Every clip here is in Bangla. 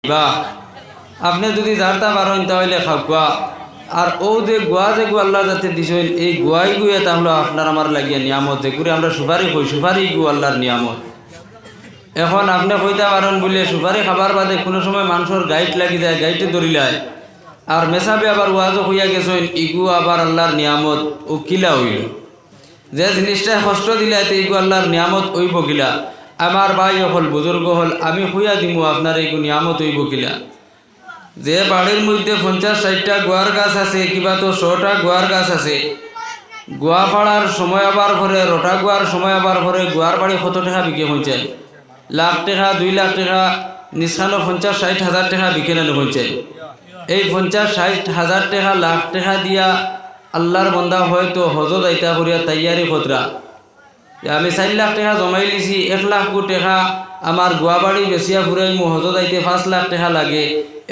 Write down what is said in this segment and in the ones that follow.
বা আপনি যদি জারতা পারেন তাহলে খাওয়া। আর ও যে গোয়া যে গু আল্লাহ যাতে দিছেন এই গোয়াই গুয়ে তাহলে আপনার আমার লাগিয়া নিয়ামত যে করে আমরা সুপারি কই সুপারি গু আল্লাহর নিয়ামত। এখন আপনি কইতে পারেন বলে সুপারি খাবার বাদে কোনো সময় মানুষের গাইড লাগি যায়, গাইডে ধরিলায় আর মেসাবে আবার ওয়াজও হইয়া গেছেন ইগু আবার আল্লাহর নিয়ামত ও কিলা হইল। যে জিনিসটা কষ্ট দিলাই তো ইগু আল্লাহর নিয়ামত ওইব কিলা। আমার ভাই হল বুজুর্গ হল আমি হইয়া দিমু আপনার এইগু নিয়ামত হইব কিলা। যে বাড়ির মধ্যে 50-60টা গোয়ার গাছ আছে কিবা তো 100টা গোয়ার গাছ আছে, গোয়া পাড়ার সময় আবার পরে রোটা গোয়ার সময় আবার পরে গোয়ার বাড়ি কত টাকা বিকে পৌঁছায়, লাখ টাকা 2 লাখ টাকা নিষ্কানো 50-60 হাজার টাকা বিকে না পৌঁছায়। এই 50-60 হাজার টাকা লাখ টাকা দিয়া আল্লাহর বন্দা হয়তো হজত আইতা করিয়া তৈয়ারি খতরা আমি 4 লাখ টাকা জমাই লিছি, 1 লাখ টাকা আমার গোয়া বাড়ি বেচিয়া ফুরাই মু হজত আইতে 5 লাখ টাকা লাগে।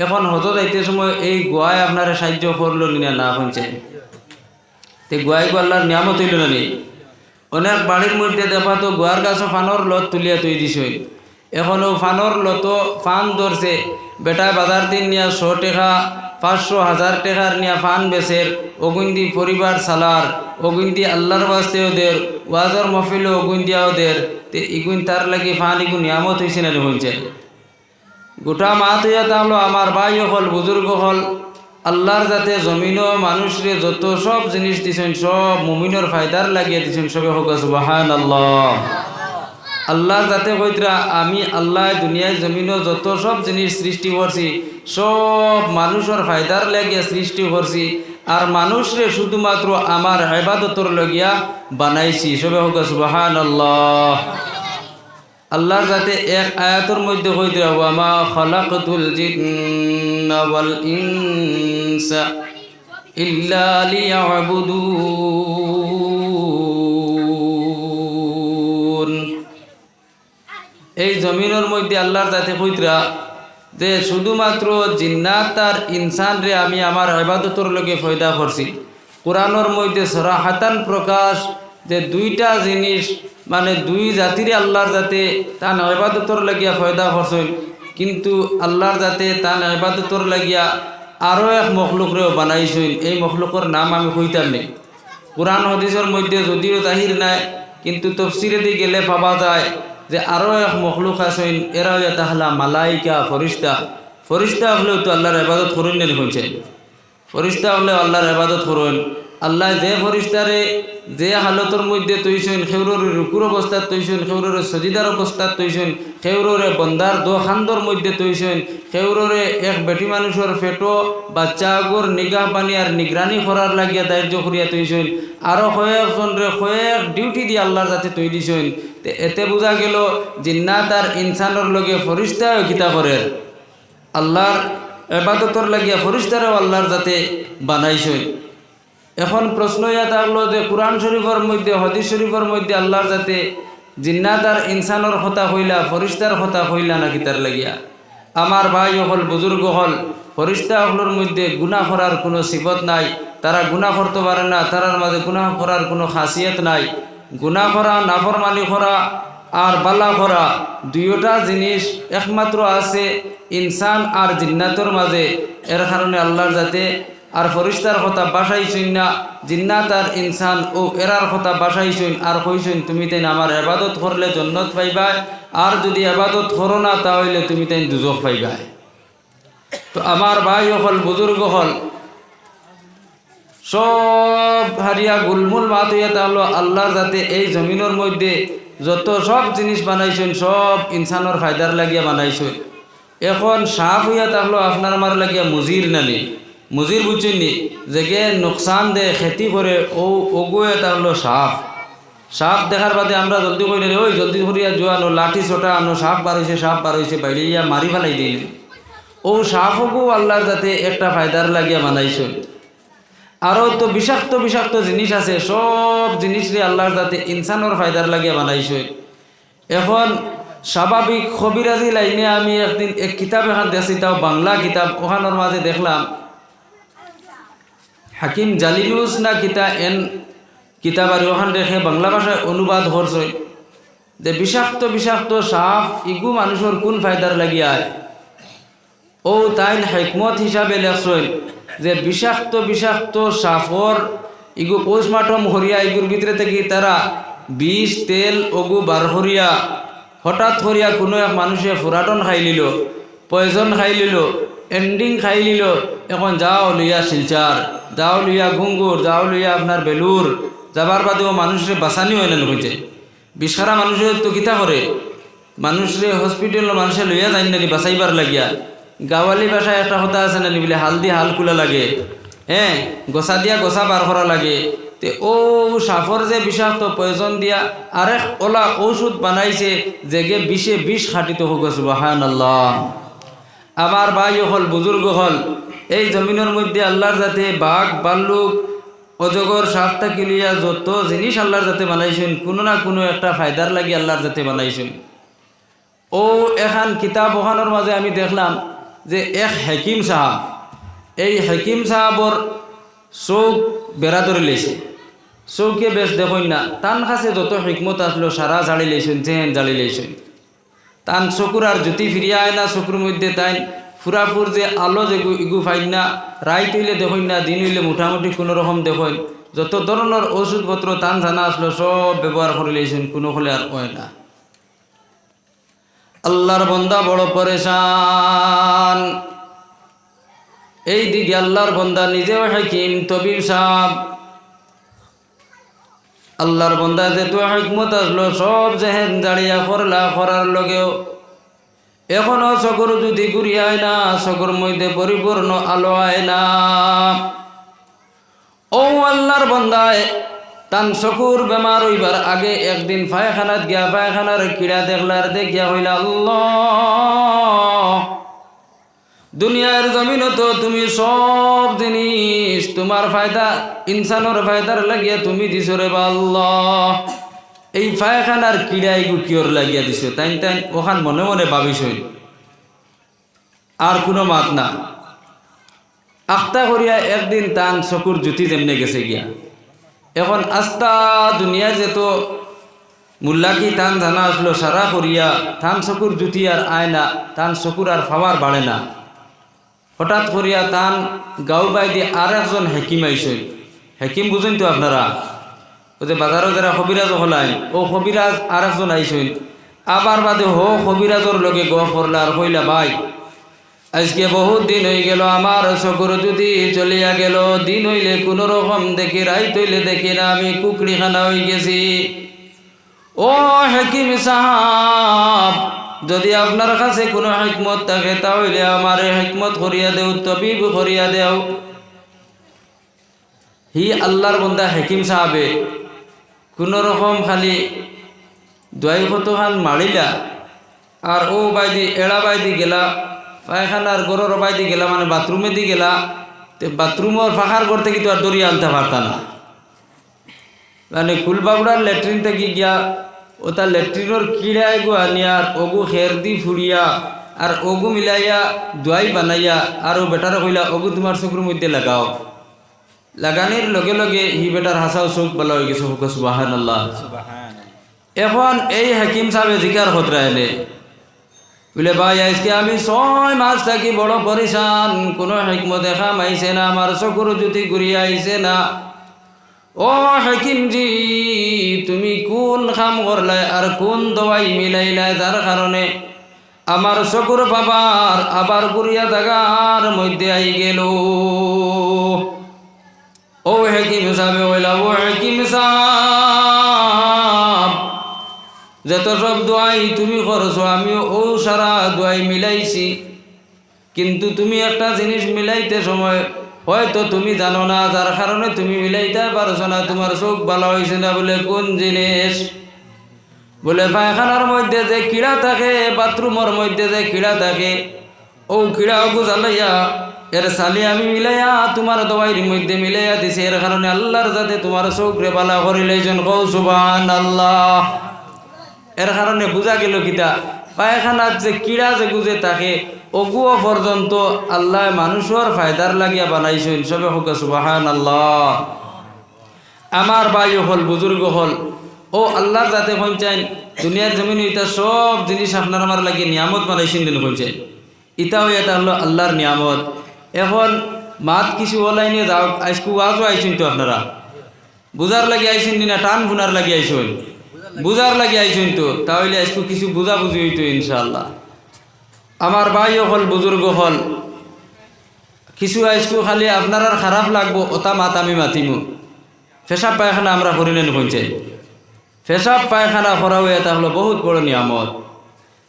এখন হজত আইতে সময় এই গোয়ায় আপনার সাহায্য করলো না না পৌঁছে তে গোয়াই গো আল্লাহর নিয়ামত হইল না নি। অনেক বাড়ির মধ্যে দেখা তো গোয়ার গাছও ফানোর লত তুলিয়া তুই দিছ, এখনও ফানোর লত ফান ধরছে বেটায় বাজার দিন নিয়া 100 টাকা 500-1000 টাকার নিয়া ফান বেচের অগুন্দি পরিবার সালার অগুন্দি আল্লাহর বাস্তে ওদের ওয়াজর মহফিল অগুন্দিয়া ওদের তে ইগুন তার লাগি ফান ইগুন নিয়ামত হয়েছে না হয়েছে। গোটা মাত হইয়া তাহলো আমার ভাই হল বুজুর্গ হল আল্লাহর যাতে জমিন মানুষরে যত সব জিনিস দিছেন সব মুমিনের ফায়দার লাগিয়ে দিছেন সবে হোক সুবহানাল্লাহ। আল্লাহর যাতে কইতরা আমি আল্লাহ দুনিয়ায় জমিন যত সব জিনিস সৃষ্টি করছি সব মানুষের ফায়দার লাগিয়া সৃষ্টি করছি আর মানুষরে শুধুমাত্র আমার ইবাদতর লাগিয়া বানাইছি সবে হোক সুবহানাল্লাহ। আল্লাহর যাতে এক আয়াতের মধ্যে কইতরা ওয়ামা খালাকতুল জিন্না ওয়াল ইনসা ইল্লা লিয়াবুদুন। এই জমিনের মধ্যে আল্লাহর যাতে কইতরা যে শুধুমাত্র জিন্নাত আর ইনসান রে আমি আমার ইবাদতর লগে ফয়দা করছি। কোরআনের মধ্যে সরাহাতান প্রকাশ যে দুইটা জিনিস মানে দুই জাতিরে আল্লাহর যাতে তান ইবাদতর লাগিয়া ফয়দা করছেন, কিন্তু আল্লাহর যাতে তান ইবাদতর লাগিয়া আরও এক মখলুকরেও বানাইছেন। এই মখলুকের নাম আমি কইতাম নেই, কোরআন হাদিসের মধ্যে যদিও জাহির নাই কিন্তু তফসিরে দিয়ে গেলে পাওয়া যায় যে আরও এক মখলুক আছেন, এরা তাহলা মালাইকা ফরিস্তা। ফরিস্তা হলেও তো আল্লাহর ইবাদত করুন না হয়েছে, ফরিস্তা হলেও আল্লাহর ইবাদত করুন। আল্লাহ যে ফরিস্তারে যে হালতের মধ্যে তৈছেন খেউরের রুকুর অবস্থাত তৈছেন, খেউরের সজিদার অবস্থাত তৈছেন, খেউরের বন্দার দোখান্দর মধ্যে তৈছেন, খেউরের এক বেটি মানুষের ফেটো বাচ্চা আগর নিগাহ পানি আর নিগরানি করার লাগিয়া দায়িত্ব করিয়া তৈছেন, আরও কয়েকজনরে কয়েক ডিউটি দিয়ে আল্লাহর যাতে তৈ দিছেন। এতে বোঝা গেল জিন্নাত আর ইনসানের লগে ফরিস্তাও কিতা করে আল্লাহর ইবাদতর লাগিয়া ফরিস্তারাও আল্লাহর যাতে বানাইছেন। এখন প্রশ্ন ইয়া থাকলো যে কোরআন শরীফের মধ্যে হাদিস শরীফের মধ্যে আল্লাহর যাতে জিন্নাত আর ইনসানের কথা হইলা ফরিস্তার কথা হইলা নাকি তার লাগিয়া। আমার ভাই হল বুজুর্গ হল ফরিস্তা হলের মধ্যে গুনাহ করার কোনো সিফত নাই, তারা গুনাহ করতে পারে না, তারার মাঝে গুনাহ করার কোনো খাসিয়ত নাই। গুনাহ করা নাফরমানি করা আর বালা করা দুইটা জিনিস একমাত্র আছে ইনসান আর জিন্নাতের মাঝে। এর কারণে আল্লাহর যাতে আর ফরিস্তার কথা বাসাইছেন না, জিন্নাত আর ইনসান ও এরার কথা বাসাইছেন আর কইছেন তুমি তাই আমার ইবাদত করলে জান্নাত পাইবাই, আর যদি ইবাদত করো না তাহলে তুমি তাই দুজখ পাইবাই। তো আমার ভাই হল বুজুর্গ হল সব হারিয়া গুলমুল মাত হইয়া তাহলো আল্লাহর যাতে এই জমিনের মধ্যে যত সব জিনিস বানাইছেন সব ইনসানের ফায়দার লাগিয়া বানাইছেন। এখন সাফ হইয়া তাহলো আপনার আমার লাগিয়া মুজির নানি মুজির বুঝছেন নি যে নোকসান দে খেতি করে ও ওগুয়ে তাহলো সাফ। সাপ দেখার বাদে আমরা জলদি করে ওই জলদি করিয়া জোয়ানো লাঠি ছোটা আনো সাপ বার হয়েছে বাইরে ইয়া মারি ফেলাই দিন। ও সাপকও আল্লাহর যাতে একটা ফায়দার লাগিয়া বানাইছেন। আরও তো বিষাক্ত বিষাক্ত জিনিস আছে, সব জিনিসরে আল্লাহর যাতে ইনসানের ফায়দার লাগিয়া বানাইছেন। এখন স্বাভাবিক কবিরাজি লাইনে আমি একদিন এক কিতাব এখান দেখছি, তাও বাংলা কিতাব, ওখানোর মাঝে দেখলাম হাকিম জালিলুস না কিতা এন কিতাব আর ওখান দেখে বাংলা ভাষায় অনুবাদ করছে যে বিষাক্ত বিষাক্ত সাপ ইগু মানুষের কোন ফায়দার লাগিয়া ও তাইন হেকমত হিসাবে লেখছেন যে বিষাক্ত বিষাক্ত সাফর ইগু পোস্টমার্টম হরিয়া ইগুর ভিতরে থেকে তারা বিষ তেল ওগু বার হরিয়া হঠাৎ হরিয়া কোনো এক মানুষে ফুরাটন খাই লিল, পয়জন খাই লিল, এন্ডিং খাই লিল, এখন যাও লইয়া শিলচার, যাও লইয়া ঘুঙ্গুর, যাও লইয়া আপনার বেলুর যাবার বাদেও মানুষের বাঁচানি হয় না হয়েছে। বিষারা মানুষের তো কিতা করে, মানুষরে হসপিটাল মানুষে লইয়া যাই নানি বাঁচাইবার লাগিয়া। গাওয়ালি ভাষায় একটা কথা আছে নানি বলে হাল দিয়ে হাল খোলা লাগে, হ্যাঁ গোসা দিয়া গোসা বার করা লাগে। তে ও সাফর যে বিষাক্ত পয়জন দিয়া আরেক ওলা ঔষধ বানাইছে যেগে বিষে বিষ খাটিত হোক সুবহানাল্লাহ। আমার ভাই হল বুজুর্গ হল এই জমিনের মধ্যে আল্লাহর যাতে বাঘ বাল্লুক অজগর সাপ থাকি লিয়া যত জিনিস আল্লাহর যাতে বানাইছেন কোনো না কোনো একটা ফায়দার লাগি আল্লাহর যাতে বানাইছেন। ও এখন কিতাব ওখানোর মাঝে আমি দেখলাম যে এক হাকিম সাহাব, এই হাকিম সাহাবর চৌক বেড়া ধরে লেছে, চৌকে বেশ দেখুন না তান কাছে যত হিকমত আসলো সারা জাড়ি লেছেন, চেন জাড়ি লেছেন। তান চকুর আর জ্যোতি ফিরিয়া আয় না, চকুর মধ্যে তাই ফুরাফুর যে আলো যে ইগু ফাইন না, রাইত হইলে দেখুন না, দিন হইলে মোটামুটি কোনো রকম দেখুন। যত ধরনের ওষুধপত্র তান জানা আসলো সব ব্যবহার করে লেছেন, কোনো হলে আর হয় না। আল্লাহর বন্দা বড় পরেশান। এই দিকে আল্লাহর বন্দা নিজেও হাকিম তবিব সাহেব, আল্লাহর বন্দা যেহেতু হিকমত আসলো সব জেহেন দাঁড়িয়া করলা করার লগেও এখনো চকুর যদি ঘুরিয়ায় না, চকুর মধ্যে পরিপূর্ণ আলো আয় না। ও আল্লাহর বন্দায় তান চকুর বেমার হইবার আগে একদিন পায়খানাত গিয়া পায়খানার কিড়া দেখলার দেখিয়া হইলা আল্লাহ, দুনিয়ার জমিন তো তুমি সব জিনিস তোমার ফায়দা ইনসানোর ফায়দার লাগিয়া তুমি দিছ রে বা আল্লাহ, এই পায়খানার কিড়াই কিয়র লাগিয়া দিছ। তাই তাই ওখান মনে মনে ভাবিস আর কোনো মাত না। আখতা করিয়া একদিন তান চকুর জ্যোতি যেমনে গেছে গিয়া, এখন আস্তা দুনিয়ার যেত মুল্লা কি তান জানা আসলো সারা করিয়া তান চকুর জ্যোতি আর আয় না, তান চকুর আর পাওয়ার বাড়ে না। হঠাৎ করিয়া তান গাঁও বাইদি আর একজন হেকিম আইসেন। হেকিম বুঝেন তো আপনারা, ও যে বাজারও যারা কবিরাজ হলাই ও কবিরাজ আর একজন আইসেন। আবার বাদে হো কবিরাজর লগে গপ করলা আর কইলা ভাই আজকে বহুত দিন হয়ে গেল আমার চকুর যদি চলিয়া গেল, দিন হইলে কোনো রকম দেখি, রাইত হইলে দেখি না, আমি কুকড়ি খানা হয়ে গেছি। ও হাকিম সাহাব, যদি আপনার কাছে কোনো হিকমত থাকে তাহলে আমার হিকমত করিয়া দেও, তবিব করিয়া দেও। হি আল্লাহর বন্দা হাকিম সাহাবে কোনো রকম খালি দোয়াই কতখান মারিলা আর ও বাইদি এড়া বাইদি গেলা, পায়খানার গরর বাইদি গেলা মানে বাথরুমে দি গেলা, বাথরুমের ফাঁকার ঘর থেকে তো আর দরিয়া আনতে পারতা না, মানে কুলবাবুড়ার ল্যাট্রিন থেকে গিয়া ও তার ল্যাট্রিনের কিড়ায় গো আনিয়ার ওগু খের দি ফুরিয়া আর ওগু মিলাইয়া দোয়াই বানাইয়া আর ও বেটারে কইলা ওগু তোমার চকুর মধ্যে লাগাও। লাগানির লগে লগে হি বেটার হাসাও চোখ বলা হয়ে গেছে, হুক সুবহানাল্লাহ। এখন এই হাকিম সাহেব জিকার খতরা এলে বলে ভাই আজকে আমি 6 মাস থাকি বড় পরেশান, কোনো হিকমত দেখা মাইছে না, আমার চকুর জ্যোতি ঘুরিয়া আইছে না। ও হাকিম জি, তুমি কোন কাম করলাই আর কোন দওয়াই মিলাইলাই যার কারণে আমার চকুর বাবার আবার ঘুরিয়া জাগার মধ্যে আই গেল? ও হাকিম সাহেব বললা, ও হাকিম সাহেব যত সব দোয়াই তুমি করছো আমি ও সারা দোয়াই মিলাইছি, কিন্তু তুমি একটা জিনিস মিলাইতে সময় হয়তো তুমি জানো না, যার কারণে তুমি মিলাইতে পারছো না, তোমার চোখ ভালো হয়েছে না। বলে কোন জিনিস? বলে পায়খানার মধ্যে যে কিড়া থাকে, বাথরুমের মধ্যে যে কিড়া থাকে, ও কিড়া জ্বালাইয়া এর সালি আমি মিলাইয়া তোমার দওয়াইর মধ্যে মিলাইয়া দিছি, এর কারণে আল্লাহর যাতে তোমার চোখ রে বালা করিলেন। কও সুবহানাল্লাহ। এর কারণে বোঝা গেল কিতা, পায়খানার যে কিড়া যে গুজে থাকে ওগুও পর্যন্ত আল্লাহ মানুষের ফায়দার লাগিয়া বানাইছেন। সবে হোক সুবহানাল্লাহ। আমার ভাই হল বুজুর্গ হল ও আল্লাহর যাতে পৌঁছাইন দুনিয়ার জমিন ইটা সব জিনিস আপনার আমার লাগিয়ে নিয়ামত বানাইছেন দিন পৌঁছাইন। ইটাও এটা হলো আল্লাহর নিয়ামত। এখন মাত কিছু ওলাইনে যাও, আজকু আজও আইসুন তো আপনারা বুঝার লাগি আইসুন না টান ফুনার লাগি আইসুন? বুঝার লাগি আইসুন তো, তাহলে আজকু কিছু বুঝা বুঝি হইতো ইনশাআল্লাহ। আমার ভাই হল বুজুর্গ হল কিছু আজকু খালি আপনার আর খারাপ লাগবো ওটা মাত আমি মাতিমু। পেশাব পায়খানা আমরা করিলেন পৌঁছাই, পেশাব পায়খানা করাও এটা হলো বহুত বড় নিয়ামত।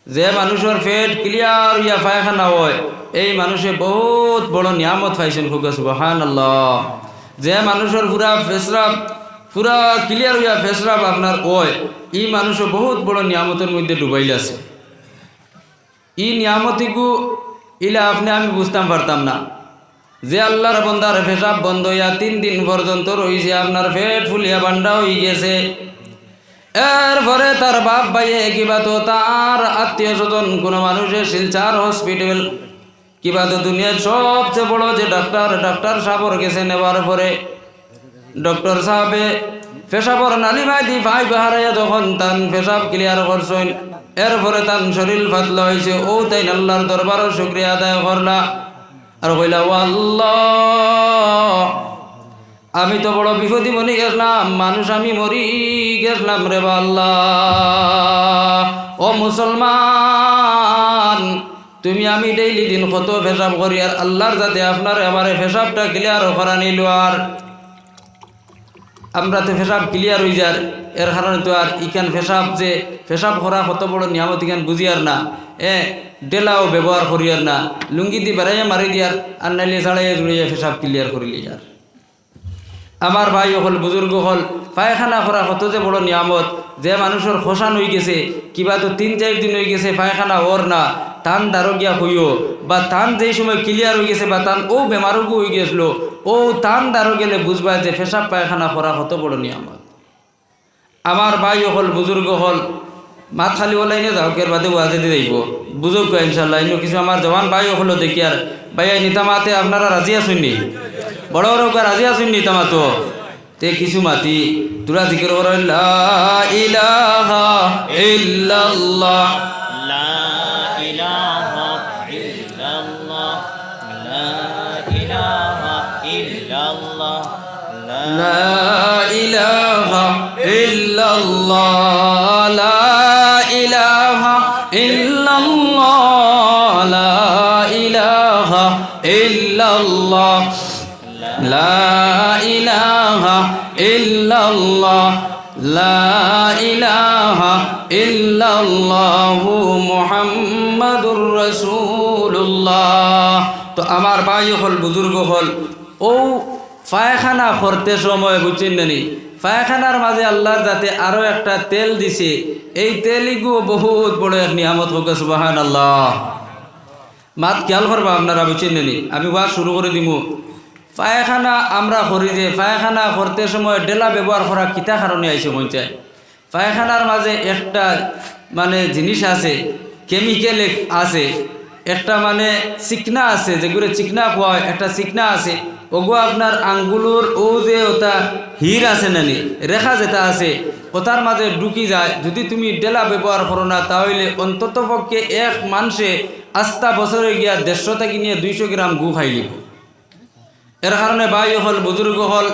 যে মানুষের পেট ক্লিয়ার হইয়া পায়খানা হয় এই মানুষে বহুত বড় নিয়ামত পাইছেন, খুব সুবহানাল্লাহ। যে মানুষের পুরা পেশরাব পুরা ক্লিয়ার হইয়া পেশরাব আপনার হয় এই মানুষও বহুত বড় নিয়ামতের মধ্যে ডুবাইল আছে। ই নিয়ামতিকু ইলা আপনি আমি বুঝতাম পারতাম না। যে আল্লাহর বন্দার পেশাব বন্ধ হইয়া 3 দিন পর্যন্ত রইছে, আপনার পেট ফুলিয়া বান্ডা হয়ে গেছে, এরপরে তার বাপ ভাইয়ে কিবা তো তার আত্মীয় স্বজন কোনো মানুষের শিলচার হসপিটাল কিবা তো দুনিয়ার সবচেয়ে বড় যে ডাক্তার সাহেবের গেছে নেবার পরে ডক্টর সাহেবে পেশাবর নালিমাই দি ভাই বাহারাইয়া যখন তান পেশাব ক্লিয়ার করছেন, এরপরে তান শরীর ফাতলা হয়েছে, ও তাই আল্লাহর দরবারও শুকরিয়া আদায় করলা আর কইলা আল্লাহ আমি তো বড় বিপদে মনে গেছিলাম, মানুষ আমি মরি গেছিলাম রে আল্লাহ। ও মুসলমান তুমি আমি ডেইলি দিন কত পেশাব করি আর আল্লাহর যাতে আপনার এবারে পেশাবটা ক্লিয়ার করা নিল, আর আমরা তো পেশাব ক্লিয়ার হয়ে যার এর কারণে তো আর ইখান পেশাব করা কত বড় নিয়ামত ইখান বুঝি আর না, ডেলাও ব্যবহার করি আর না, লুঙ্গি দিয়ে বেড়াইয়া মারি দিয়ার আর নাইলে ছাড়াইয়া জুড়িয়া পেশাব ক্লিয়ার করিলি আর। আমার ভাই হল বুজুর্গ হল পায়খানা করা কত যে বড় নিয়ামত। যে মানুষের খোসান হয়ে গেছে কিবা তো 3-4 দিন হয়ে গেছে পায়খানা ওর না, টান দারোগিয়া হইও বা টান যেই সময় ক্লিয়ার হয়ে গেছে বা টান ও বেমারোগও হয়ে গেছিল, ও টান দারো গেলে বুঝবা যে পেশাব পায়খানা করা কত বড় নিয়ামত। আমার ভাই হল বুজুর্গ হল মাত খালি ওলাইনে যাওকের বাদে ওয়াজে দিয়ে যাইব বুঝুক ইনশাল্লাহ। ইনো কিছু আমার জওয়ান ভাই হলো দেখি আর ভাই নিতামাতে আপনারা রাজি আসুননি, বড় বড় রাজি আসুননি তামাতো তে কিছু মাতি তোরা জিকির করেন লা ইলাহা ইল্লাল্লাহ লা ইলাহা ইল্লাল্লাহ লা ইলাহা ইল্লাল্লাহ লা ইলাহা ইল্লাল্লাহ লা ইলাহা ইল্লাল্লাহ লা ইলাহা ইল্লাল্লাহ লা ইলাহা ইল্লাল্লাহ লা ইলাহা ইল্লাল্লাহু মুহাম্মাদুর রাসূলুল্লাহ। তো আমার ভাই হল বুজুর্গ হল ও পায়খানা করতে সময় বুঝছেন নানি পায়খানার মাঝে আল্লাহর যাতে আরো একটা তেল দিছে, এই তেলইগু বহুত বড় এক নিয়ামত হোক সুবহানাল্লাহ। মাত খেয়াল করবা আপনারা বুঝছেন নানি, আমি ওয়াজ শুরু করে দিমু। পায়খানা আমরা করি যে পায়খানা করতে সময় ডেলা ব্যবহার করা কিতা কারণে আইসে মঞ্চায়, পায়খানার মাঝে একটা মানে জিনিস আছে, কেমিক্যাল আছে, একটা মানে চিকনা আছে, যেগুলো চিকনা খোয়া হয় একটা চিকনা আছে, ওগো আপনার আঙ্গুলোর ও যে ওটা হির আছে নানি রেখা যেটা আছে ওটার মাঝে ঢুকি যায়। যদি তুমি ডেলা ব্যবহার করো না তাহলে অন্তত পক্ষে এক মানুষে আস্তা বছরে গিয়া 150 থেকে নিয়ে 200 গ্রাম গু খাই লিব। এর কারণে ভাই হল বুজুর্গ হল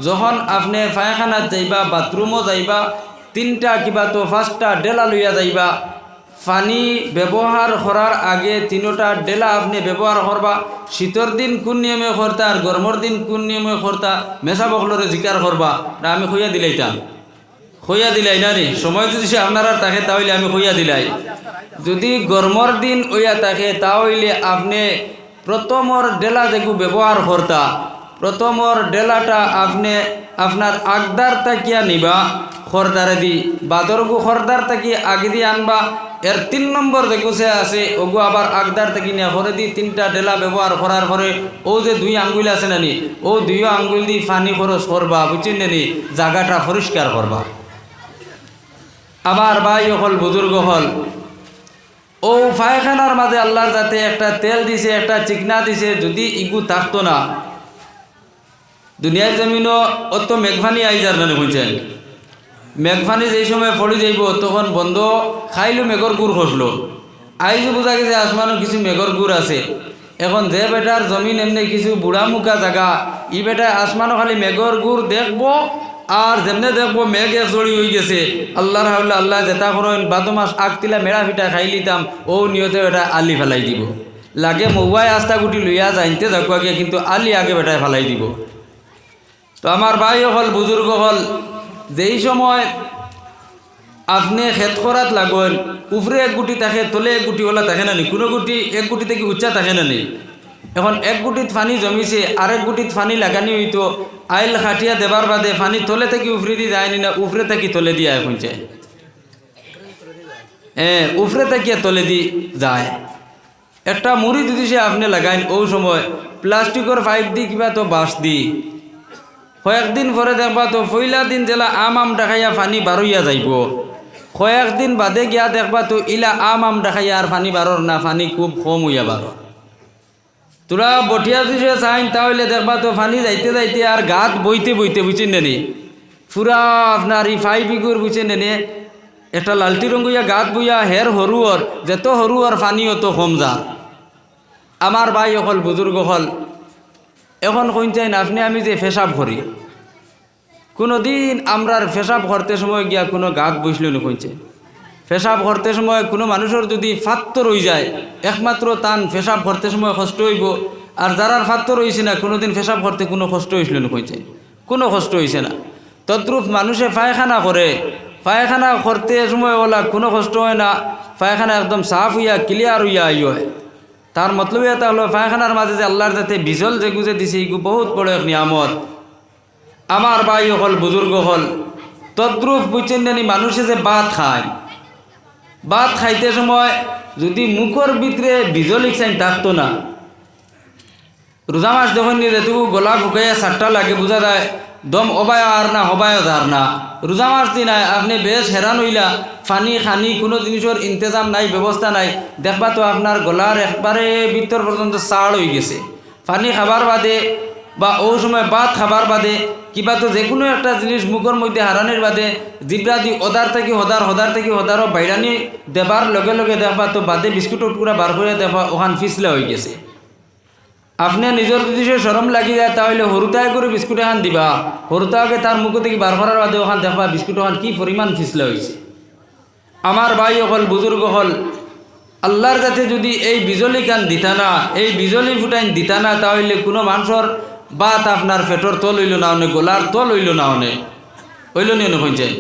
যখন আপনি পায়খানাত যাইবা বাথরুমও যাইবা 3টা কিবা তো 5টা ডেলা লইয়া যাইবা, পানি ব্যবহার করার আগে 3টা ডেলা আপনি ব্যবহার করবা। শীতর দিন কোন নিয়মে করতা আর গরমের দিন কোন নিয়মে করতা মেসা বকলরে জিকার করবা না আমি খুঁয়া দিলাইতাম, খুঁয়া দিলাই না রে সময় যদি সে আপনার থাকে তাহলে আমি খুঁয়া দিলাই। যদি গরমের দিন ওইয়া থাকে তাহলে আপনি প্রথমর ডেলা যেগু ব্যবহার করতা প্রথমর ডেলাটা আপনি আপনার আগদার তাকিয়া নিবা খরদারে দি বাদরগু খরদার তাকি আগে দিয়ে আনবা। এর 3 নম্বর যেগুছে আছে ওগু আবার আগদার তাকি নিয়ে করে দি 3টা ডেলা ব্যবহার করার পরে ও যে 2 আঙ্গুল আছে নানি ও 2 আঙ্গুল দিয়ে পানি খরচ করবা বুঝছেন নানি, জায়গাটা পরিষ্কার করবা। আবার ভাই হল বুজুর্গ হল ও পায়খানার মাঝে আল্লাহর যাতে একটা তেল দিছে একটা চিকনা দিছে, যদি ইগু থাকতো না দুনিয়ার জমিনও অত মেঘফানি আইজার না বুঝছেন। মেঘফানি যেই সময় পড়ে যাইব তখন বন্ধ খাইলো মেঘর গুড় খসলো আইজও বোঝা গেছে আসমানও কিছু মেঘর গুড় আছে। এখন যে বেটার জমিন এমনি কিছু বুড়া মুখা জায়গা, ই বেটায় আসমানও খালি মেঘর গুড় দেখবো, আর যেমনে দেখবো মেঘ এক জড়ি হয়ে গেছে। আল্লাহর হাওলা আল্লাহ যেটা করেন 12 মাস আগতিলা মেড়া ফিটা খাই লিতাম, ও নিয়তে বেটা আলি ফেলাই দিব। লাগে মৌয়ায় আস্তা গুটি লইয়া যাইতে যাক আগে, কিন্তু আলি আগে বেটায় ফেলাই দিব। তো আমার ভাই হল, বুজুর্গ হল, যেই সময় আপনি খেত করাত লাগেন, উপরে এক গুটি থাকে, তলে এক গুটি ওলা থাকে না নি, কোনো গুটি এক গুটি থেকে উচ্চা থাকে না নি। এখন এক গুটিত ফানি জমিছে, আরেক গুটিত ফানি লাগানি হইতো, আইল খাটিয়া দেবার বাদে ফানি তলে থেকে উফরে দিয়ে যায়নি না, উপরে থেকে তলে দিয়ে এখন যায়, উপরে থেকে তলে দিয়ে যায়। একটা মুড়ি যদি সে আপনি লাগাইন, ও সময় প্লাস্টিকের পাইপ দি কিবা তো বাঁশ দি, কয়েকদিন পরে দেখবা তো পয়লা দিন জেলা আম দেখাইয়া ফানি বারইয়া যাইব, কয়েকদিন বাদে গিয়া দেখবা তো ইলা আম দেখাইয়া আর ফানি বারর না, ফানি খুব কম হইয়া বার। তোরা বটিয়া যদি চাইন তাহলে দেখবা তো ফানি যাইতে যাইতে আর গাত বইতে বইতে, বুঝছেন নেনি, পুরা আপনার এই 5 বিঘুর, বুঝছেন নেনি, একটা লালটি রঙিয়া গাত বইয়া হের হরুয়র, যত হরুয়র ফানি অত কম যা। আমার ভাই হল, বুজুর্গ হল, এখন কোন চাইন আপনি আমি যে পেশাব করি, কোনো দিন আমরার পেশাব করতে সময় গিয়া কোনো গাত বসল না। কইছে পেশাব করতে সময় কোনো মানুষের যদি ফাত্তর হয়ে যায়, একমাত্র তান পেশাব করতে সময় কষ্ট হইব, আর যারার ফাত্তর হয়েছে না কোনোদিন পেশাব করতে কোনো কষ্ট হয়েছিল না। কইছে কোনো কষ্ট হয়েছে না। তদ্রুপ মানুষে পায়খানা করে, পায়খানা করতে সময় ওলা কোনো কষ্ট হয় না, পায়খানা একদম সাফ হইয়া ক্লিয়ার হইয়া আই হয়। তার মতলব এটা হলো পায়খানার মাঝে যে আল্লাহর যাতে বিজল যে গুজে দিছে, এগুলো বহুত বড় এক নিয়ামত। আমার ভাই হল, বুজুর্গ হল, তদ্রুপ বুঝছেন জানি মানুষে যে ভাত খায়, ভাত খাইতে সময় যদি মুখর ভিতরে বিজল ইচ্ছাইন থাকতো না, রোজা মাস যখন নিয়ে যেটুকু গলা ফুকাইয়া 7টা লাগে, বোঝা যায় দম অবায় আর না হবায় যার না। রোজা মাস দিন আপনি বেশ হেরান হইলা, ফানি খানি কোনো জিনিসের ইন্তজাম নাই, ব্যবস্থা নাই, দেখবা তো আপনার গলার একবারে ভিতর পর্যন্ত চাড় হয়ে গেছে। ফানি খাবার বাদে বা ও সময় ভাত খাবার বাদে কিবা তো যে কোনো একটা জিনিস মুখের মধ্যে হারানির বাদে জিব্রা দি ওদার থেকে হদার, হদার থেকে হদারও বাইরানি দেবার লগে লগে দেখবা তো বাদে বিস্কুটের টুকরা বার করে দেখবা ওখান ফিসলা হয়ে গেছে। আপনি নিজের যদি সে সরম লাগি যায় তাহলে হরুতায় করে বিস্কুট এখান দিবা, হরুতাকে তার মুখ থেকে বার করার বাদে ওখান দেখবা বিস্কুট ওখান কি পরিমাণ ফিসলা হয়েছে। আমার ভাই হল, বুজুর্গ হল, আল্লাহর কাছে যদি এই বিজলি কান দিতা না, এই বিজলি ফুটাইন দিতা না, তাহলে কোনো মানুষের বাত আপনার পেটর তল হইল না, অনেক গোলার তল হইল না, অনেক হইল নি অনেক হয়ে যায়।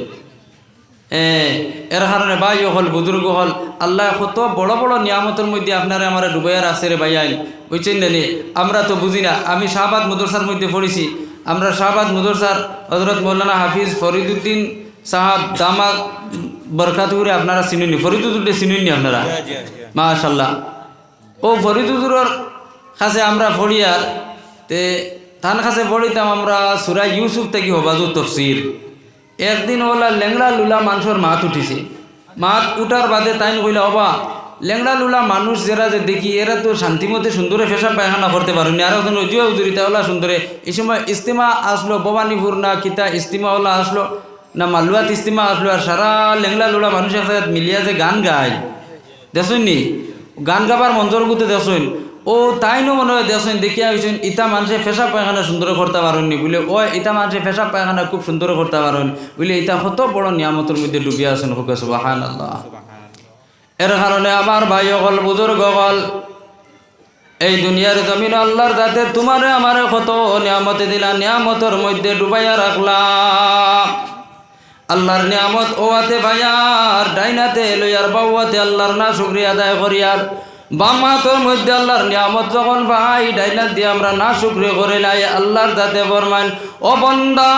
এর কারণে ভাই হল, বুজুর্গ হল, আল্লাহ কত বড় বড় নিয়ামতের মধ্যে আপনারা আমার ডুবাইয়া রাখছে রে ভাই আইন, বুঝছেন জানি। আমরা তো বুঝি না। আমি শাহবাদ মাদ্রাসার মধ্যে পড়েছি, আমরা শাহবাদ মাদ্রাসার হযরত মৌলানা হাফিজ ফরিদুদ্দিন সাহাব দামাত বরকাতুরে আপনারা চিনুনি, ফরিদুদ্দিন চিনুনি আপনারা, মাশাআল্লাহ। ও ফরিদুদ্দুরের কাছে আমরা পড়িয়ার তে তার কাছে পড়িতাম আমরা সূরা ইউসুফ থেকে হবাজুর তফসির। একদিন ওলা লেংড়া লুলা মানুষের মাত উঠিছে, মাত উঠার বাদে তাই কইলা, অবা লেংড়া লুলা মানুষ যারা যে দেখি এরা তো শান্তিমতে সুন্দরে পেশাব পায়খানা করতে পারেনি, আর একজন অজুয়া উজুরিতা ওলা সুন্দরে। এই সময় ইস্তেমা আসলো, ভবানীপুর না কিতা ইস্তেমা ওলা আসলো না মালুয়াত ইস্তেমা আসলো, আর সারা লেংড়া লুলা মানুষ একসাথে মিলিয়া যে গান গায় দেখছেন নি, গান গাবার মঞ্চর গুতে দেখছেন, ও তাই নো মনে হয় দেখছেন দেখিয়া হয়েছেন ইতা মানুষে পেশাব পায়খানা সুন্দর করতে পারেননি বলে, ও ইতা মানুষে পেশাব পায়খানা খুব সুন্দর করতে পারেন বলে, ইতা কত বড় নিয়ামতের মধ্যে ডুবিয়া আছেন। হোকে সুবহানাল্লাহ। এর কারণে আমার ভাই হল, বুজুর্গ হল, এই দুনিয়ার জমিন আল্লাহর যাতে তোমারে আমারে কত নিয়ামতে দিলা, নিয়ামতের মধ্যে ডুবাইয়া রাখলাম। আল্লাহর নিয়ামত ওয়াতে ভাইয়ার, ডাইনাতে লইয়ার বাউয়াতে আল্লাহর না শুকরিয়া আদায় করিয়ার, বাম হাতের মধ্যে আল্লাহর নিয়ামত যখন ভাই ডাইনাত দিয়ে আমরা না শুকরিয়া করে লাই, আল্লাহর যাতে ফরমান, ও বান্দা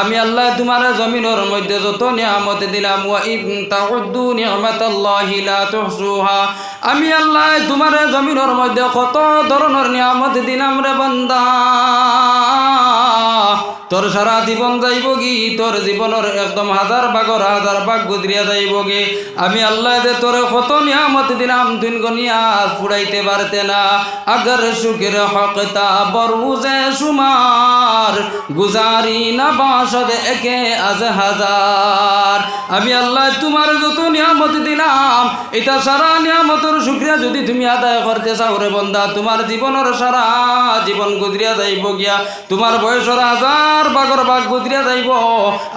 আমি আল্লাহ তোমার জমিনের মধ্যে যত নিয়ামত দিলাম, ওয়া ইন তাউদ্দু নি'মাতাল্লাহি লা তুহসুহা, আমি আল্লাহ তোমার জমিনের মধ্যে কত ধরনের নিয়ামত দিলাম রে বান্দা, তোর সারা জীবন যাইব কি, তোর জীবনের একদম হাজার ভাগ গুজরিয়া যাইব গে। আমি আল্লাহ দে তোর কত নিয়ামত দিলাম, তুই গনিয়া ফুরাইতে পারতে না। আগর শুকর হকতা বরুজে সুমার, গুজারি না বাসদ একে আজ হাজার। আমি আল্লাহ তোমার যত নিয়ামত দিলাম, এটা সারা নিয়ামতের শুকরিয়া যদি তুমি আদায় করতে চাও রে বন্দা, তোমার জীবনের সারা জীবন গুজরিয়া যাইব গিয়া, তোমার বয়সের হাজার ভাগ গুজরিয়া যাইব।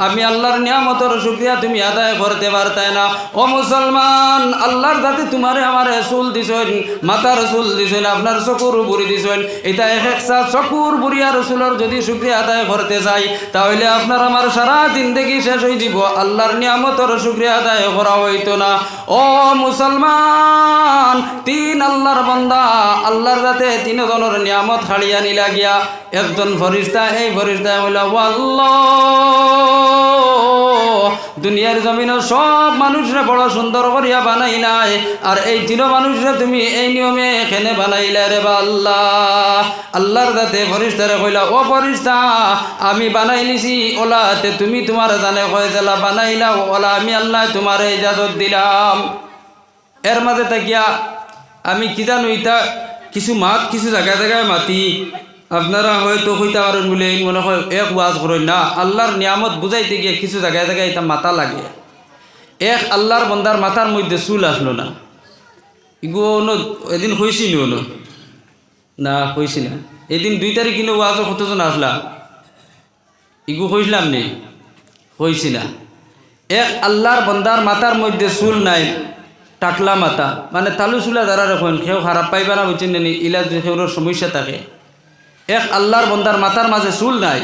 আমি আল্লাহর নিয়ামতের শুকরিয়া তুমি আদায় করতে পারতাই না। ও মুসলমান, আল্লাহর জাতি তোমারে আমারে চুল দিছেন, মাথার চুল দিছেন, আপনার চকুর বুড়ি দিছেন। এটা একটা চকুর বুড়ি আর চুলের যদি শুকরিয়া আদায় করতে চাই, তাহলে আপনার আমার সারা জিন্দেগি শেষ হয়ে যাব, আল্লাহর নিয়ামতের শুকরিয়া আদায় করা হইতো না। ও মুসলমান, তিন আল্লাহর বান্দা, আল্লাহর জাতে তিন জনের নিয়ামত হারিয়া নিলা গিয়া। একজন ফরিস্তা, এই ফরিস্তা হইল আল্লাহ। দুনিয়ার জমিনে সব মানুষরা বড় সুন্দর করিয়া বানাইলাই, আর এই তিন মানুষরা তুমি এই নিয়মে এখানে বানাইলা রে বা আল্লাহ। আল্লাহর জাতে ফরিস্তারে কইলা, ও ফরিস্তা, আমি বানাই নিছি ওলাতে, তুমি তোমার জানে কয় জেলা বানাইলা ওলা, আমি আল্লাহ তোমার ইজাজত দিলাম। এর মাঝে থাকিয়া আমি কি জানো, ইটা কিছু জায়গায় মাতি আপনারা হয়তো হইতে পারেন বলে মনে হয় এক ওয়াজ করেন না। আল্লাহর নিয়ামত বুঝাইতে গিয়ে কিছু জায়গায় এটা মাথা লাগে। এক আল্লাহর বন্দার মাথার মধ্যে চুল আসলো না, ইগুলো এদিন হয়েছি না হয়েছি না, এদিন 2 তারিখ কিনে ওয়াজ কতজন আসলা, ইগু হইলাম নি, হয়েছি না। এক আল্লাহর বন্দার মাথার মধ্যে চুল নাই, টাকলা মাথা, মানে তালু চুলা যারা রাখেন সেও খারাপ পাইবা না, বুঝছেন নি, ইলা সেওর সমস্যা থাকে। এক আল্লাহর বন্দার মাথার মাঝে চুল নাই,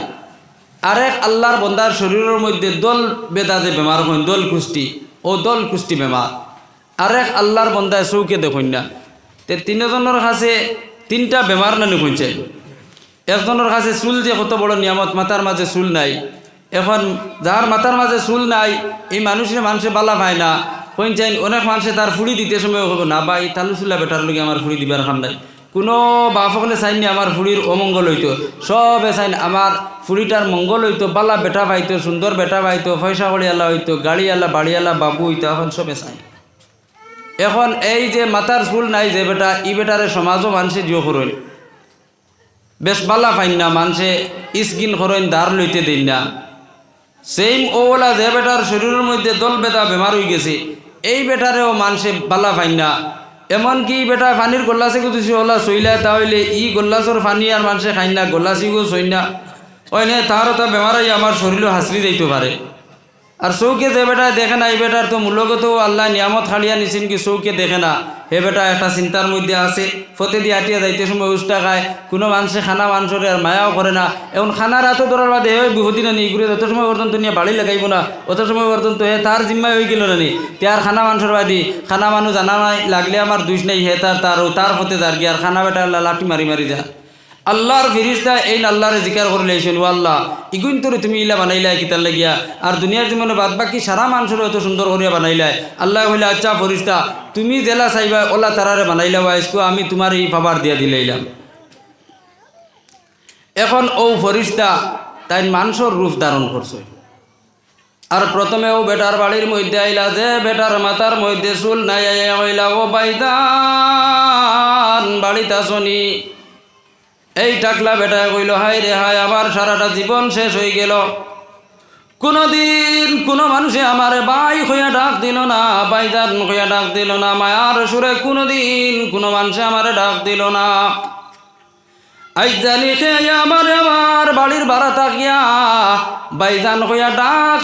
আর এক আল্লাহর বন্দার শরীরের মধ্যে দল বেদা যে বেমার হইন, দল কুষ্টি বেমার। আর এক আল্লাহর বন্দায় চৌকে দেখুন না। তে তিনজনের কাছে 3টা বেমার নানি হইছে। একজনের কাছে চুল যে কত বড় নিয়ামত, মাথার মাঝে চুল নাই। এখন যার মাথার মাঝে চুল নাই, এই মানুষে বালা পায় না। কইছেন অনেক মানুষে তার ফুড়ি দিতে সময় হবো না, বা এই তালু চুলা বেটার লগে আমার ফুড়ি দিবার খাম নাই। কোনো বাপকলে চাইনি আমার ফুড়ির অমঙ্গল হইতো, সবে চাইন আমার ফুড়িটার মঙ্গল হইতো, বালা বেটা পাইতো, সুন্দর বেটা পাইতো, পয়সা কড়িয়ালা হইতো, গাড়িওয়ালা বাড়িওয়ালা বাবু হইতো, এখন সবে চাই। এখন এই যে মাথার চুল নাই যে বেটা, ই বেটারে সমাজও মানুষে জিও করেন, বেশ বালা পাইন না, মানুষে স্কিন করেন, ধার লইতে দিন না। সেম ওলা যে বেটার শরীরের মধ্যে দল বেদা বেমার হয়ে গেছে, এই বেটারেও মানুষে বালা পাইন না। এমনকি বেটা পানির গোল্লাসে গুছি ওলা চইলা, তাহলে ই গোল্লাসর পানি আর মানুষে খাই না, গোল্লাসিও চই না, ওই নে তাহারও তা বেমার হয়ে আমার শরীরও হাসরি যাইতে পারে। আর চৌকে যে বেটা দেখে না, এই বেটার তো মূলগত আল্লাহ নিয়ামত খালিয়া নিছেন কি চৌকে দেখে না, হে বেটা একটা চিন্তার মধ্যে আছে। ফতে দিয়ে আটিয়া যাইতে সময় উষ্টা খায়, কোনো মানুষে খানা মানুষের আর মায়াও করে না। এখন খানার এত ধরার বাদে বিহুদি না নি ঘুরে যত সময় পর্যন্ত নিয়ে বাড়ি লাগাইব না, অত সময় পর্যন্ত তার জিম্মায় হয়ে গেল না নি, তার খানা মানুষের বাদি খানা মানুষ জানা নাই, লাগলে আমার দুষ নেই, হে তার ফতে যার গিয়ে আর খানা বেটা লাঠি মারি যা। আল্লাহর ফিরিস্তা এই আল্লাহরে জিকার করলে ও আল্লাহ ইগুন তোরে তুমি ইলা বানাইলাই কিতার লাগিয়া, আর দুনিয়ার জীবনে বাদ বাকি সারা মানুষের এত সুন্দর করিয়া বানাইলাই। আল্লাহ বলে আচ্ছা ফরিস্তা, তুমি জেলা চাইবা ওলা তারারে বানাইলা আজকে আমি তোমার এই পাবার দিয়া দিলাইলাম। এখন ও ফরিস্তা তাই মানুষের রূপ ধারণ করছে, আর প্রথমে ও বেটার বাড়ির মধ্যে আইলা, যে বেটার মাথার মধ্যে চুল নাই, আইলা ও বাইদান বাড়িতে আসনি। এই টাকলা বেটা কইল, হাই রে হাই, আমার সারাটা জীবন শেষ হয়ে গেল, কোনদিন কোনো মানুষে আমারে বাই হইয়া ডাক দিল না, বাইজান হইয়া ডাক দিল না, মায়ার সুরে কোনদিন কোনো মানুষে আমারে ডাক দিল না। আইজালি খেয়ে আমার বাড়ির ভাড়া থাকিয়া বাইজান হইয়া ডাক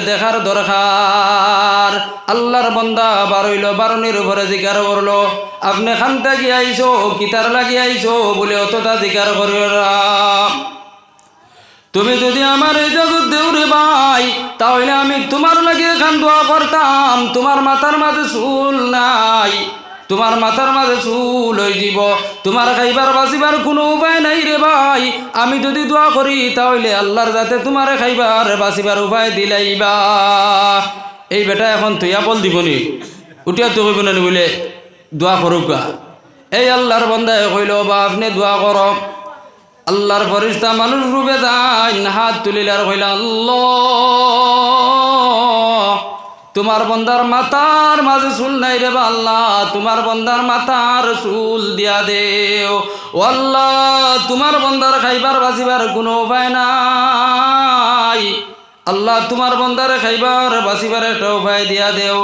দেখার দরকার। আল্লাহর বন্দা বারইল, বারণের উপরে জিকার করলো, আপনি খানতে গিয়ে আইসো, কিতার লাগিয়ে আইসো বলে অতটা জিকার করিও। তুমি যদি আমার ইজাজত দেও রে ভাই, তাহলে আমি তোমার লাগে খান দোয়া করতাম। তোমার মাথার মাঝে চুল নাই, তোমার মাথার মাঝে চুল হয়ে যাব, তোমার খাইবার বাঁচিবার কোনো উপায় নাই রে ভাই। আমি যদি দোয়া করি তাহলে আল্লাহর যাতে তোমার খাইবার বাঁচিবার উপায় দিলাইবা। এই বেটা এখন তুইয়া বল দিবনি, উঠিয়া তো কইব না বলে দোয়া করুকা। এই আল্লাহর বন্দায় কইল, বা আপনি দোয়া কর। আল্লাহর ফরিস্তা মানুষ রূপে যায়, হাত তুলিলার কইলা আল্লাহ তোমার বন্দার মাথার মাঝে চুল নাই রে আল্লাহ, তোমার বন্দার মাথার চুল দিয়া দেও। ও আল্লাহ তোমার বন্দার খাইবার বাঁচিবার কোনো উপায় নাই, আল্লাহ তোমার বন্দারে খাইবার বাঁচিবার একটা উপায় দিয়া দেও।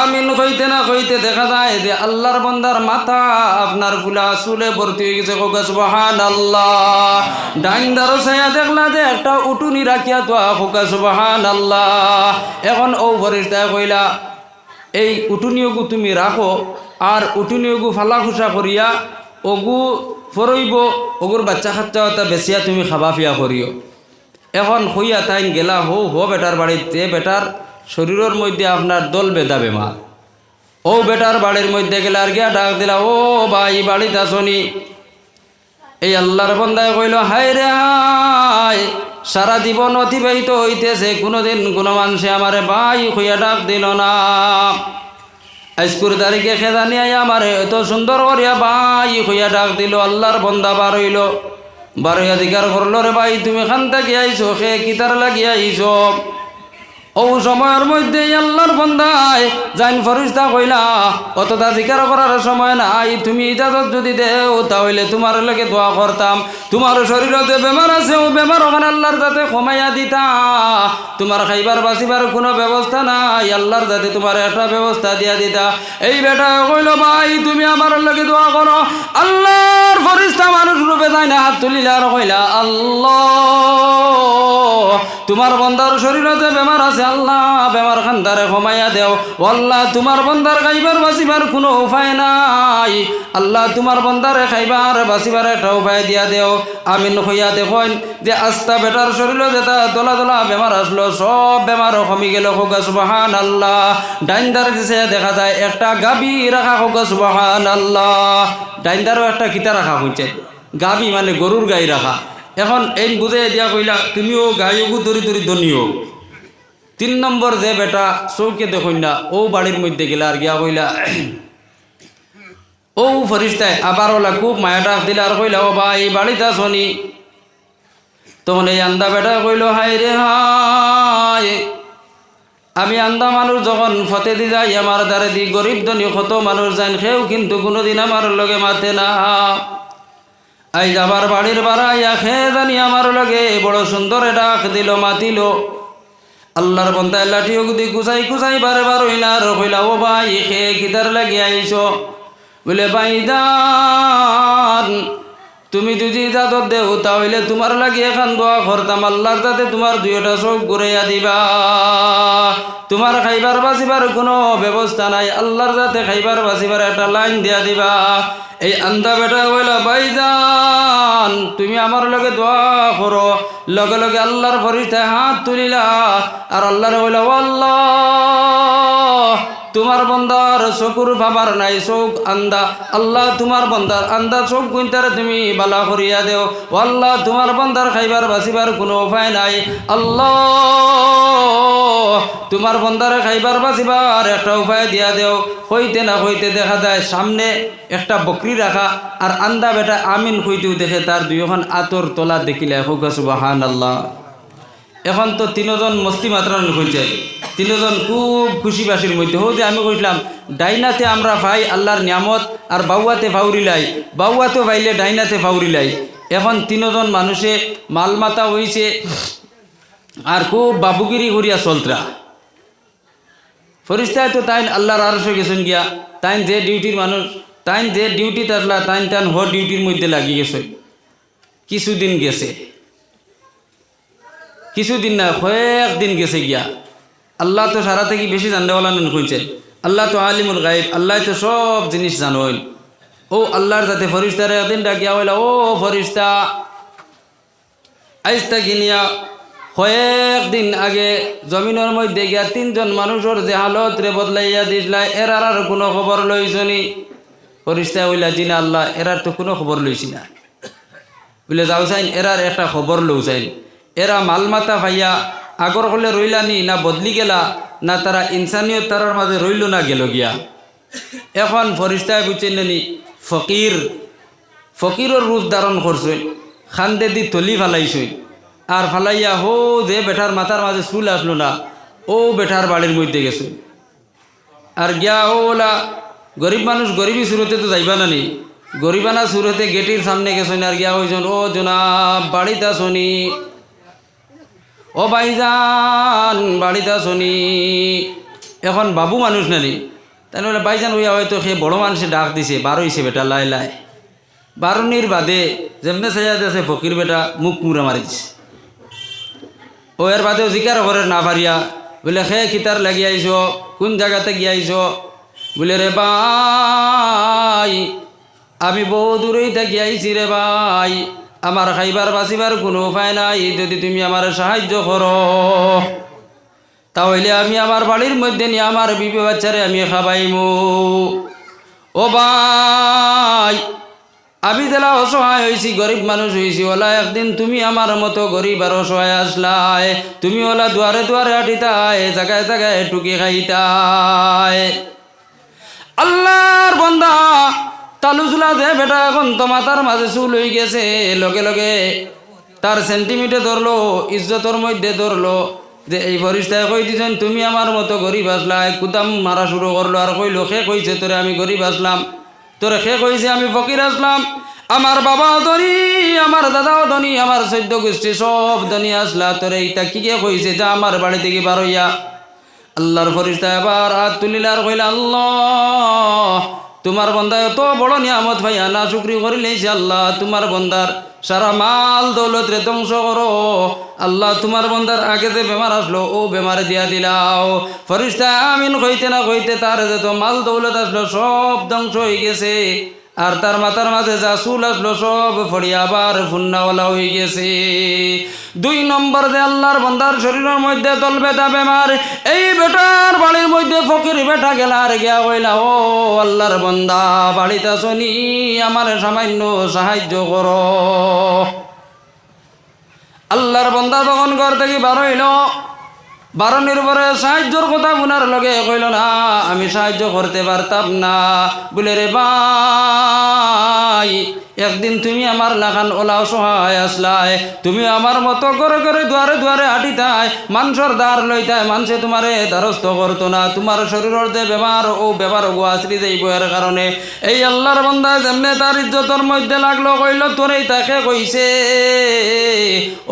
আমিন কইতে না কইতে দেখা যায় যে আল্লাহর বন্দার মাথা আপনার ফুলা চুলে ভর্তি হয়ে গেছে। সুবহানাল্লাহ। ডাইন্দারও ছায়া দেখলা যে একটা উটুনি রাখিয়া তো সুবহানাল্লাহ। এখন ও ফরিস্তায় কইলা এই উটুনিওগু তুমি রাখো, আর উটুনিওগু ফালা খুসা করিয়া ওগু ফরইব, ওগুর বাচ্চা খাচ্চা ওটা বেচিয়া তুমি খাবা ফিয়া করিও। এখন হইয়া তাইন গেলা হো বেটার বাড়িতে, বেটার শরীরের মধ্যে আপনার দল বেদা বেমার। ও বেটার বাড়ির মধ্যে গেলে আর গিয়া ডাক দিলা, ও ভাই বাড়িতে আসনি? এই আল্লাহর বন্দায় কইল, হায় রে হায়, সারা জীবন অতিবাহিত হইতেছে, কোনোদিন কোনো মানুষে আমারে ভাই হইয়া ডাক দিল না। আজকুর তারিখে খেদা নিয়ে আমার এত সুন্দর করিয়া ভাই হইয়া ডাক দিল। আল্লাহর বন্দা বার হইল, বারোই অধিকার করলো, রে ভাই তুমি খান থেকে আইছো, খে কিতার লাগিয়ে আইছো? ও সময়ের মধ্যে আল্লাহর বন্দায় জাইন ফরিস্তা কইলা, অতটা জিকার করার সময় নাই, তুমি ইজাজত যদি দেও তাহলে তোমার লগে দোয়া করতাম। তোমার শরীরতে বেমার আছে, ও বেমার ওখানে আল্লাহর যাতে কমাইয়া দিতা। তোমার খাইবার বাঁচিবার কোনো ব্যবস্থা নাই, আল্লাহর যাতে তোমার একটা ব্যবস্থা দিয়া দিতা। এই বেটা কইল, ভাই তুমি আমার লগে দোয়া করো। আল্লাহর ফরিস্তা মানুষ রূপে যায় না, হাত তুলিলা আর কইলা, আল্লাহ তোমার বন্দার শরীরতে বেমার আছে, আল্লাহ বেমার খান্দারে কমাইয়া দেও। আল্লাহ তোমার বন্দার খাইবার বাঁচিবার কোনো উপায় নাই, আল্লাহ তোমার বন্দারে খাইবার বাঁচিবার একটা উপায় দিয়া দেও। আমিন হইয়া দেখেন যে আস্তা বেটার শরীরে যেটা দলা দলা বেমার আসলো, সব বেমার কমি গেল। হোক সুবহানাল্লাহ। ডাইন্দার দিছে দেখা যায় একটা গাবি রাখা, হোক সুবহানাল্লাহ। ডাইন্দারও একটা কিতা রাখা হয়েছে, গাবি মানে গরুর গাই রাখা। এখন এই বুঝে দিয়া কইলা, তুমিও গাইও দরি দরি ধনিও। 3 নম্বর যে বেটা চৌকে দেখুন না, ও বাড়ির মধ্যে গেলা আর গিয়া কইলা, ও ফরিস্তায় আবার ওলা খুব মায়া ডাক দিলা আর কইলা, ও ভাই বাড়িতে আসনি? তখন এই আন্দা বেটা কইল, হায় রে হায়, আমি আন্দা মানুষ যখন ফতে দি যাই, আমার দ্বারে দি গরিব ধনী কত মানুষ যান, সেও কিন্তু কোনোদিন আমার লগে মাতে না। আইজ আমার বাড়ির বাড়াইয়া খেয়ে জানি আমার লগে বড় সুন্দর ডাক দিল, মাতিল। আল্লাহর বন্দায় লাঠি অগুদি কুচাই কুচাই বারে বার হইলা আর কইলা, ও ভাই খেয়ে কিতার লাগি আইছ? বলে, ভাইজান তুমি যদি ইজাজত দেও তাহলে তোমার লাগি এখান দোয়া করতাম, আল্লাহর যাতে তোমার 2টা চোখ ঘুরাইয়া দিবা। তোমার খাইবার বাঁচিবার কোনো ব্যবস্থা নাই, আল্লাহর যাতে খাইবার বাঁচিবার একটা লাইন দিয়া দিবা। এই আন্দা বেটা কইলা, ভাইজান তুমি আমার লগে দোয়া করো। লগে লগে আল্লাহর ফরিস্তায় হাত তুলিলা আর আল্লাহর কইলা, ও আল্লাহ তোমার বন্দার চকুর ভাবার নাই, চোখ আন্দা, আল্লাহ তোমার বন্দার আন্দা চোখ গুনতারে তুমি বালা করিয়া দেও। ও আল্লাহ তোমার বন্দার খাইবার বাঁচিবার কোনো উপায় নাই, আল্লাহ তোমার বন্দারে খাইবার বাঁচিবার একটা উপায় দিয়া দেও। হইতে না হইতে দেখা যায় সামনে একটা বকরি রাখা, আর আন্দা বেটা আমিন হইতেও দেখে তার 2খন আতর তোলা দেখিলে, হোক সুবহানাল্লাহ। এখন তো 3জন মস্তি মাত্রান হয়েছে, 3জন খুব খুশি বাসির মধ্যে। হোক যে আমি কইলাম ডাইনাতে আমরা ভাই আল্লাহর নিয়ামত, আর বাউয়াতে ফাউরিলাই, বাউয়াতে ভাইলে ডাইনাতে ফাউরিলাই। এখন 3জন মানুষে মালমাতা হয়েছে আর খুব বাবুগিরি করিয়া চলতরা। ফরিস্তায় তো তাইন আল্লাহর আরশে গেছেন গিয়া, তাইন যে ডিউটির মানুষ, তাইন যে ডিউটি তারলা তাইন তান হ ডিউটির মধ্যে লাগি গেছে। কিছুদিন গেছে, কিছুদিন না কয়েকদিন গেছে গিয়া। আল্লাহ তো সারা থেকে বেশি জানলেওয়ালা নেন হয়েছে, আল্লাহ তো আলিমুল গায়েব, আল্লাহ তো সব জিনিস জানোইল। ও আল্লাহর যাতে ফরিস্তারে একদিন ডাকিয়া হইলা, ও ফরিস্তা আইস্তা কিনিয়া কয়েকদিন আগে জমিনের মধ্যে গিয়া 3জন মানুষের যে হালত রে বদলাইয়া দিসলাই, এরার আর কোনো খবর লইছনি? ফরিস্তা হইলা, জি না আল্লাহ, এরার তো কোনো খবর লইছি না। বলে, যাও চাইন এরার একটা খবর লও চাইন, এরা মালমাতা ভাইয়া আগর হলে রইলানি না বদলি গেলা, না তারা ইনসানিয়ত তারার মাঝে রইল না গেল গিয়া। এখন ফরিস্তায় বুঝছেন নি ফকিরের রূপ ধারণ করছে, খান্দে দি তলি ফালাইছই আর ফালাইয়া হো যে বেটার মাথার মাঝে চুল আসলো না ও বেটার বাড়ির মধ্যে গেছে আর গিয়া ওলা গরিব মানুষ গরিবী সুরতে তো যাইবা না নি গরিবানা সুরতে গেটির সামনে গেছেন আর গিয়া হয়েছেন ও জনাব বাড়িতে আসনি ও ভাইজান বাড়িতে আসনি এখন বাবু মানুষ নানি তাই বলে ভাইজান হইয়া হয়তো সে বড় মানুষে ডাক দিছে বারোইছে বেটা লাই লাই বারুনির বাদে যেমনে চাইয়া দিয়েছে ফকির বেটা মুখ মুড়ে মারি দিছে ও এর বাদেও জিকার ঘরের না পারিয়া বলে সে খিতার লাগি আইস কোন জায়গাতে গিয়ে আইস বলে রে ভাই আমি বহু দূরেই থাকি আইছি রে ভাই আমার খাইবার বাঁচিবার কোনো উপায় নাই যদি তুমি আমার সাহায্য করো তাহলে আমি আমার বাড়ির মধ্যে নিয়ে আমার বিবি বাচ্চারে আমি খাবাইমু ও ভাই আমি জেলা অসহায় হয়েছি গরিব মানুষ হয়েছি ওলা একদিন তুমি আমার মতো গরিব আর অসহায় আসলাই তুমি ওলা দুয়ারে দুয়ারে হাঁটিতায় জায়গায় জায়গায় টুকি খাইতায় আল্লাহর বান্দা তালুচুলা দে বেটা এখন তো মাথার মাঝে চুল হয়ে গেছে লগে লগে তার সেন্টিমিটার ধরলো ইজ্জতর মধ্যে ধরলো যে এই ফরিস্তায় কই দিছেন তুমি আমার মতো গরিব আসলাই কুদাম মারা শুরু করলো আর কইলো সে কইছে তোরে আমি গরিব আসলাম তোরে সে কইছে আমি ফকির আসলাম আমার বাবাও ধনী আমার দাদাও ধনী আমার 14 গোষ্ঠী সব ধনী আসলা তোরে এইটা কি কইছে যা আমার বাড়ি থেকে বার হইয়া আল্লাহর ফরিস্তা এবার হাত তুলিল আর কইলা আল্লাহ তোমার বন্দায় এত বড় নিয়ামত ভাইয়া না শুক্রি করিলেছে আল্লাহ তোমার বন্দার সারা মাল দৌলত রে ধ্বংস করো আল্লাহ তোমার বন্দার আগে যে বেমার আসলো ও বেমারে দিয়া দিলাও ফরিস্তা আমিন কইতে না কইতে তার যে তো মাল দৌলত আসলো সব ধ্বংস হয়ে গেছে আর তার মাথার মাঝে যা চুল আসলো সব ফড়িয়ে আবার ফুন্নাওয়ালা হয়ে গেছে 2 নম্বর যে আল্লাহর বান্দার শরীরের মধ্যে দল বেটা বেমার এই বেটার বাড়ির মধ্যে ফকির বেটা গেল আর গিয়া কইলা ও আল্লাহর বান্দা বাড়িতে আসনি আমার সামান্য সাহায্য করো আল্লাহর বান্দা তখন ঘর থেকে বার হইল বারণের পরে সাহায্যর কথা বুনার লগে কইল না আমি সাহায্য করতে পারতাম না বলে রে ভাই একদিন তুমি আমার লাগান ওলা অসহায় আসলাই তুমি আমার মতো করে করে দুয়ারে দুয়ারে হাঁটিতাই মানুষের দ্বার লইতাই মানুষে তোমারে দ্বারস্থ করতো না তোমার শরীরের যে বেমার ও বেমার গো আশ্রি যাইব এর কারণে এই আল্লাহর বান্দা যেমনে তার ইজ্জতর মধ্যে লাগলো কইল তোরেই তাকে কইছে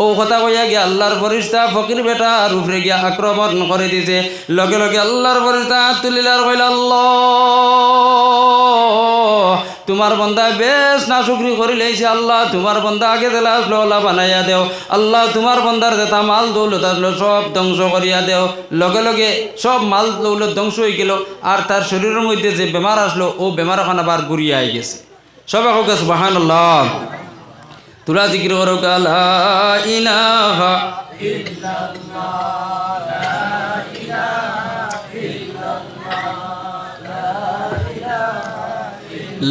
ও কথা কইয়া গিয়া আল্লাহর ফরিস্তা ফকির বেটা উপরে গিয়া আক্রমণ করে দিছে লগে লগে আল্লাহর ফরিস্তা তুলিলার কইল আল্লাহ তোমার বন্দা বেশ না শুকরি করিলেছে আল্লাহ তোমার বন্দা আগে দিলা আসলো আল্লাহ বানাইয়া দেও আল্লাহ তোমার বন্দার যেটা মাল দৌলত আসলো সব ধ্বংস করিয়া দেও লগে লগে সব মাল দৌলত ধ্বংস হয়ে গেল আর তার শরীরের মধ্যে যে বেমার আসলো ও বেমার এখন আবার ঘুরিয়ে আই গেছে সবাই হোক সুবহানাল্লাহ তুলা জিকির করো লা ইলাহা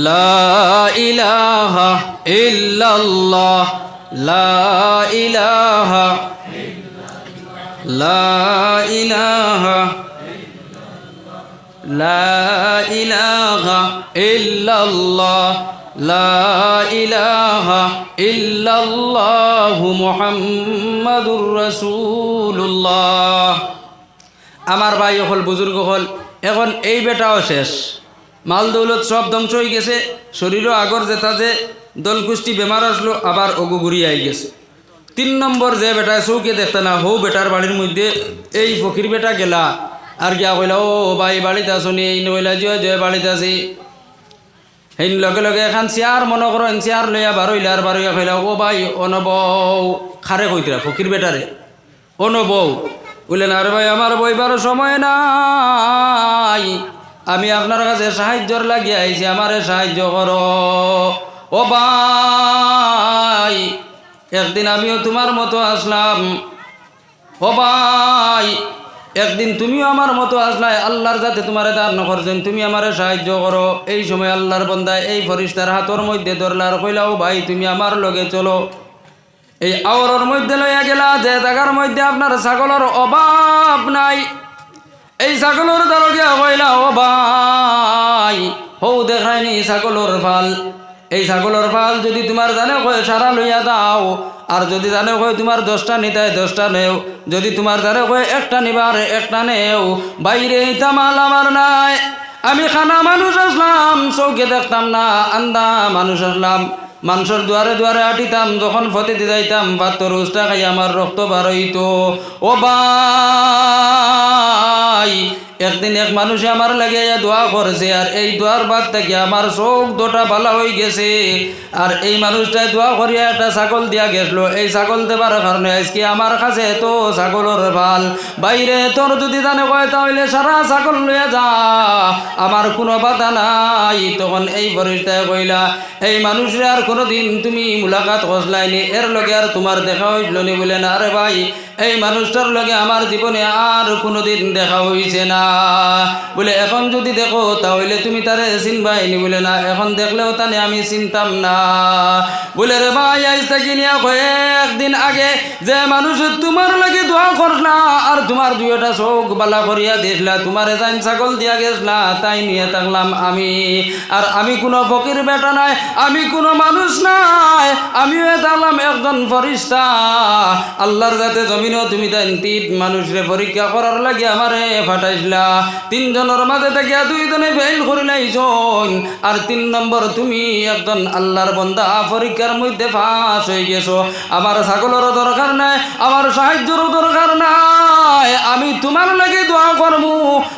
লা ইলাহা ইল্লাল্লাহ লা ইলাহা লা ইলাহা লা ইলাহা ইল্লাল্লাহ লা ইলাহা ইল্লাল্লাহু মুহাম্মাদুর রাসূলুল্লাহ আমার ভাই হল বুজুর্গ হল এখন এই বেটাও শেষ মাল দৌলত সব ধ্বংস হয়ে গেছে শরীরও আগর যেটা যে দলকুষ্টি বেমার আসলো আবার অগু ঘুরিয়ে আই গেছে 3 নম্বর যে বেটা চৌকে দেখতে না হো বেটার বাড়ির মধ্যে এই ফকির বেটা গেলা আর গিয়া কইলা ও ভাই বাড়িতে আসনি এই নইলা জয় বাড়িতে আছি সেই লগে লগে এখন চেয়ার মনে করেন চেয়ার লইয়া বারইলা আর বারইয়া কইলা ও ভাই অনবৌ খারে কইতরা ফকির বেটারে অনবৌ বললেন আর ভাই আমার বইবার সময় নাই আমি আপনার কাছে সাহায্যর লাগিয়ে আইছি আমারে সাহায্য করো ও ভাই একদিন আমিও তোমার মতো আসলাম ও ভাই একদিন তুমিও আমার মতো আসলাই আল্লাহর যাতে তোমারে দান করছেন তুমি আমারে সাহায্য করো এই সময় আল্লাহর বান্দা এই ফরিস্তার হাতর মধ্যে ধরলার কইলাও ভাই তুমি আমার লগে চলো এই আওয়ারের মধ্যে লইয়া গেলা যে জায়গার মধ্যে আপনার ছাগলের অভাব নাই এই ছাগলের দরজা কইলা ও ভাই হৌ দেখায়নি ছাগলের ফাল এই ছাগলের ফাল যদি তোমার জানে কয় সারা লইয়া দাও, আর যদি জানে কয় তোমার 10টা নিতাই 10টা নেও, যদি তোমার জানে কয় একটা নিবার একটা নেও। বাইরে এইটা মাল আমার নাই, আমি খানা মানুষ আসলাম, চৌকে দেখতাম না, আন্দা মানুষ আসলাম, মানুষের দুয়ারে দুয়ারে আটিতাম, যখন ফতেতে যাইতাম পাত্তর উস্তা খাই আমার রক্ত বার হইতো। ও ভাই, একদিন এক মানুষে আমার লাগে দোয়া করেছে, আর এই দোয়ার বাদ থেকে আমার চোখ দুটা ভালো হয়ে গেছে। আর এই মানুষটাই দোয়া করিয়া একটা ছাগল দিয়া গেছিল, এই ছাগল দেবার কারণে আজকে আমার কাছে তো ছাগলের ভাল। বাইরে তোর যদি জানে কয় তাহলে সারা ছাগল লইয়া যা, আমার কোনো বাধা নাই। তখন এই ফরিস্তায় কইলা, এই মানুষের আর কোনোদিন তুমি মুলাকাত করলাইনি, এর লগে আর তোমার দেখা হইল নি? বলে না রে ভাই, এই মানুষটার লগে আমার জীবনে আর কোনোদিন দেখা হইছে না। বলে এখন যদি দেখো তাহলে তুমি তারে চিনবাইনি? বলে না, এখন দেখলেও তানে আমি চিনতাম না। বলে রে ভাই, আজ থাকি নিয়া কয়েকদিন আগে যে মানুষ তোমার লাগে দোয়া করলা আর তোমার দুইটা চোখ বালা করিয়া দিয়েছিলা, তোমার এজাইন ছাগল দিয়া গেছলা, তাই নিয়ে থাকলাম আমি। আর আমি কোনো ফকির বেটা নাই, আমি কোনো মানুষ নাই, আমিও থাকলাম একজন ফরিস্তা। আল্লাহর যাতে জমিনও তুমি তাই 3 মানুষরে পরীক্ষা করার লাগে আমারে ফাটাইছিলা, 3 জনের মাঝে থেকে 2 জনে ফেল করিলাইছন, আর 3 নম্বর তুমি একজন আল্লাহর বন্দা পরীক্ষার মধ্যে ফাঁস হয়ে গেছো। আমার ছাগলেরও দরকার নাই, আমার সাহায্যেরও দরকার নাই, আমি তোমার লাগে দোয়া করবো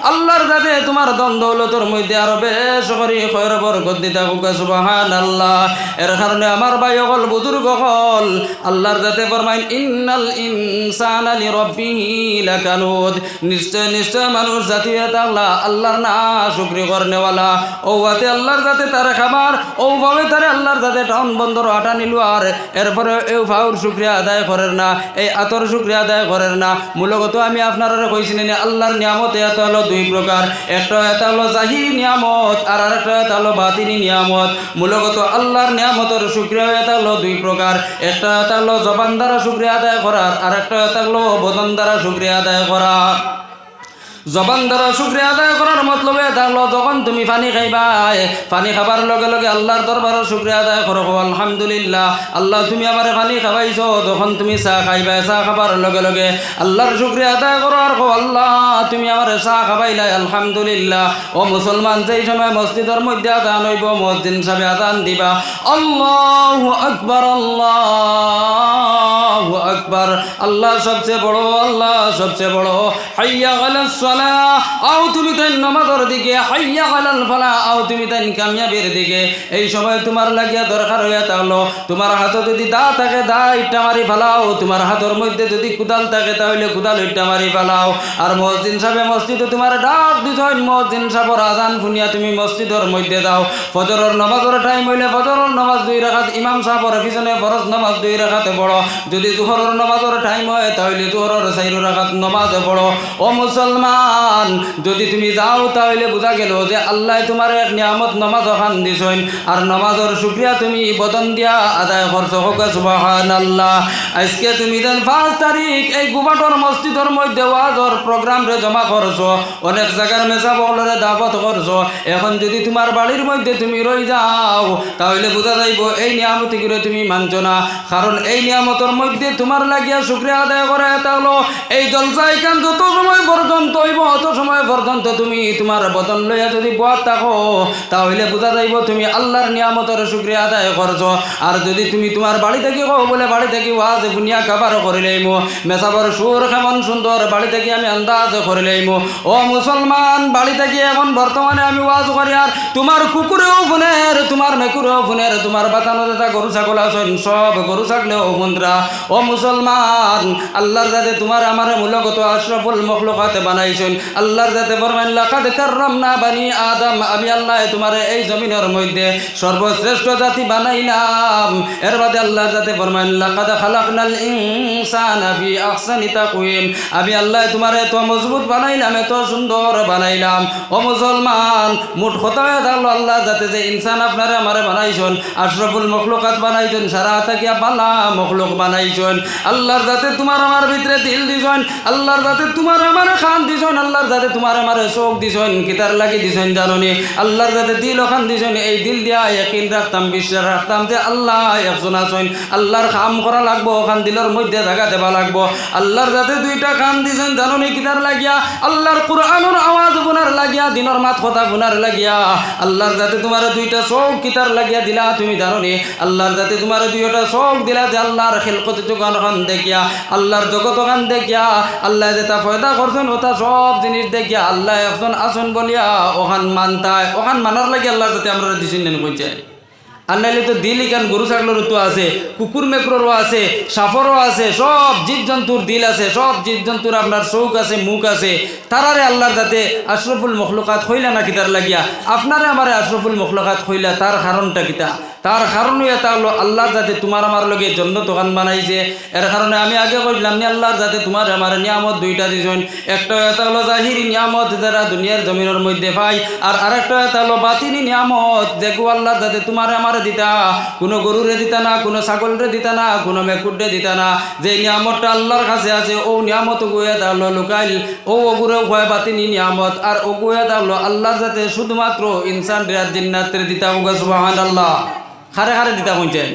আল্লাহর যাতে তোমার ধন দৌলতের মধ্যে আরো বেশ করে খয়র বরকত দিতে থাকুক। সুবহানাল্লাহ। এর কারণে আমার ভাই হল বুজুর্গ হল, আল্লাহর যাতে ফরমাইন ইন্নাল ইনসানা লিরাব্বিহি লাকানুদ, নিশ্চয় নিশ্চয় মানুষ জাতীয় আল্লাহ আল্লাহর না শুকরি করনেওয়ালা। ও হাতে আল্লাহর যাতে তার খাবার, ও ভাবে তারে আল্লাহর যাতে টাউন বন্দর আটা নিল, আর এরপরে এই ফাউর শুক্রিয়া আদায় করেন না, এই আতর শুক্রিয়া আদায় করেন না। মূলত আমি আপনারা কইছিলেন আল্লাহর নিয়ামত এটা হলো 2 প্রকার, একটা এটা হলো জাহিরি নিয়ামত, আর আরেকটা এটা হলো বাতিনি নিয়ামত। মূলত আল্লাহর নিয়ামতের শুক্রিয়া এটা হলো 2 প্রকার, একটা এটা হলো জবান দ্বারা শুক্রিয়া আদায় করার, আর একটা এটা হলো বদন দ্বারা শুক্রিয়া আদায় করা। জবান দ্বারা শুক্রিয়া আদায় করার মতলব এটা হলো যখন তুমি পানি খাইবাই, পানি খাবার লগে লগে আল্লাহর দরবারে শুক্রিয়া আদায় করো, আলহামদুলিল্লাহ আল্লাহ তুমি আমারে পানি খাওয়াইছো। যখন তুমি চা খাইবাই, চা খাবার লগে লগে আল্লাহর শুক্রিয়া আদায় করো, আর আল্লাহ তুমি আমারে চা খাওয়াইলাই, আলহামদুলিল্লাহ। ও মুসলমান, যেই সময় মসজিদের মধ্যে আযান হইব, মুয়াজ্জিন সাহেব আযান দিবা, আল্লাহু আকবার আল্লাহু আকবার, আল্লাহ সবচেয়ে বড়, আল্লাহ সবচেয়ে বড়। হাইয়া আলাস সালাহ, আও তুমি তাই নামাজের দিকে, হাইয়া আলাল ফালাহ, আও তুমি তাই কামিয়াবির দিকে। এই সময় তোমার লাগিয়া দরকার হইয়া তাহলো তোমার হাতে যদি দা থাকে দা ইটা মারি ফেলাও, তোমার হাতের মধ্যে যদি কুদাল থাকে তাহলে কুদাল ইটা মারি ফেলাও। আর মুয়াজ্জিন সাহেব মসজিদে তোমার ডাক দিছেন, মুয়াজ্জিন সাহেবের আযান শুনিয়া তুমি মসজিদের মধ্যে যাও। ফজরের নামাজের টাইম হইলে ফজরের নামাজ 2 রাকাত, ইমাম সাহেবের পিছনে ফরজ নামাজ 2 রাকাতে পড়ো। যদি জোহরের নামাজের টাইম হয় তাহলে জোহরের 4 রাকাত নামাজ পড়ো। ও মুসলমান, যদি তুমি যাও তাহলে বোঝা গেল যে আল্লাহ তোমার এক নিয়ামত নামাজ খান দিছেন, আর নামাজের শুকরিয়া তুমি বদন দিয়া আদায় করছো। হোক সুবহানাল্লাহ। আজকে তুমি দেন 5 তারিখ এই গুবাটর মসজিদের মধ্যে ওয়াজর প্রোগ্রাম রে জমা করছো, অনেক জায়গার মেসা বলরে দাওয়াত করছো। এখন যদি তোমার বাড়ির মধ্যে তুমি রই যাও তাহলে বোঝা যাইব এই নিয়ামত গুলো তুমি মানছো না। কারণ এই নিয়ামতের মধ্যে তোমার লাগিয়া শুকরিয়া আদায় করে এটা হলো এই জলসা এখান যত সময় পর্যন্ত হইব অত সময় পর্যন্ত তুমি তোমার বদন লইয়া যদি বয়াত থাকো তাহলে বোঝা যাইব তুমি আল্লাহর নিয়ামতের শুকরিয়া আদায় করছো। আর যদি তুমি তোমার বাড়ি থেকে কো বলে বাড়ি থেকে ওয়াজ বুনিয়া খাবার করে লইমো, মেসাবর সুর কেমন সুন্দর বাড়ি থেকে আমি আন্দাজ করে লইমো। ও মুসলমান, বাড়ি থেকে এখন বর্তমানে আমি ওয়াজ করি, আর তোমার কুকুরেও ফোনের, তোমার মেকুরেও ফোনের, তোমার বাতানো যেটা গরু ছাগল আছেন সব গরু ছাগলেও ফোনরা। ও মুসলমান, আল্লাহর যাতে তোমার আমার মূলগত আশরাফুল মখলুকাতে বানাইছেন, আল্লাহর যাতে ফরমান লাকাদ কাররামনা বানি আদম, আমি আল্লাহ তোমার এই জমিনের মধ্যে সর্বশ্রেষ্ঠ জাতি বানাইলাম। এর বাদে আল্লাহর যাতে ফরমান লাকাদ খালাকনাল ইনসানা ফি আহসানি তাকওয়িম, আমি আল্লাহ তোমার এত মজবুত বানাইলাম, এত সুন্দর বানাইলাম। ও মুসলমান, মোট কথা থাকলো আল্লাহ যাতে যে ইনসান আপনারা আমারে বানাইছেন, আশরাফুল মখলুকাত বানাইছেন, সারা তাকিয়া বালা মখলুক বানাইছেন। আল্লাহর যাতে তোমার আমার ভিতরে দিল দিছেন, আল্লাহর যাতে তোমার আমার খান দিছেন, দিছেন, আল্লাহর যাতে তোমার আমার চোখ দিছেন, কিতার লাগি দিছেন জাননি, আল্লাহর যাতে দিল ওখান দিছেন, এই দিল দিয়া ইয়াকিন রাখতাম, বিশ্বাস রাখতাম যে আল্লাহ একজন আছেন, আল্লাহর কাম করা লাগবো, ওখান দিলের মধ্যে জায়গা দেওয়া লাগবো। আল্লাহর যাতে দুইটা কান দিছেন জাননি, কিতার লাগিয়া আল্লাহর কুরআনের আওয়াজ গুনার লাগিয়া, দিনের মাত কথা গুনার লাগিয়া। আল্লাহর যাতে তোমার দুইটা চোখ কিতার লাগিয়া দিলা তুমি জাননি, আল্লাহর যাতে তোমার দুইটা চোখ দিলা যে আল্লাহর খেলকত জগৎখান দেখিয়া, আল্লাহর জগৎখান দেখিয়া, আল্লাহ যেটা পয়দা করছেন ওটা সব জিনিস দেখিয়া আল্লাহ একজন আসন বলিয়া ওখান মানতায়, ওখান মানার লাগে আল্লাহর যাতে আমরা দিছেন নেন কইছে। আর নাইলে তো দিল ইকান গরু ছাগলেরও তো আছে, কুকুর মেকুরেরও আছে, সাফরও আছে, সব জীবজন্তুর দিল আছে, সব জীবজন্তুর আপনার চৌক আছে, মুখ আছে। তারারে আল্লাহর যাতে আশরফুল মখলুকাত হইলা না কিতার লাগিয়া, আপনারে আমারে আশরফুল মখলুকাত হইলা, তার কারণটা কিতা? তার কারণও এটা হলো আল্লাহর যাতে তোমার আমার লগে জন্নত ওখান বানাইছে। এর কারণে আমি আগে কইলাম নি আল্লাহর যাতে তোমার আমার নিয়ামত দুইটা দিছেন, একটা এটা হলো জাহিরি নিয়ামত যারা দুনিয়ার জমিনের মধ্যে পাই, আর আরেকটা এটা হলো বাতিনি নিয়ামত যেগু আল্লাহর যাতে তোমার আমার দিতা, কোনো গরুরে দিতা না, কোনো ছাগলরে দিতা না, কোনো মেকুরে দিতা না। যে নিয়ামতটা আল্লাহর কাছে আছে ও নিয়ামত গুয়ে হলো লুকাইল, ও ওগুলো হয় বাতিনি নিয়ামত, আর ও গুয়ে হলো আল্লাহর যাতে শুধুমাত্র ইনসান রিয়াজ জিন্নাতের দিতা। সুবহানাল্লাহ। খারে খারে দিতা কইছেন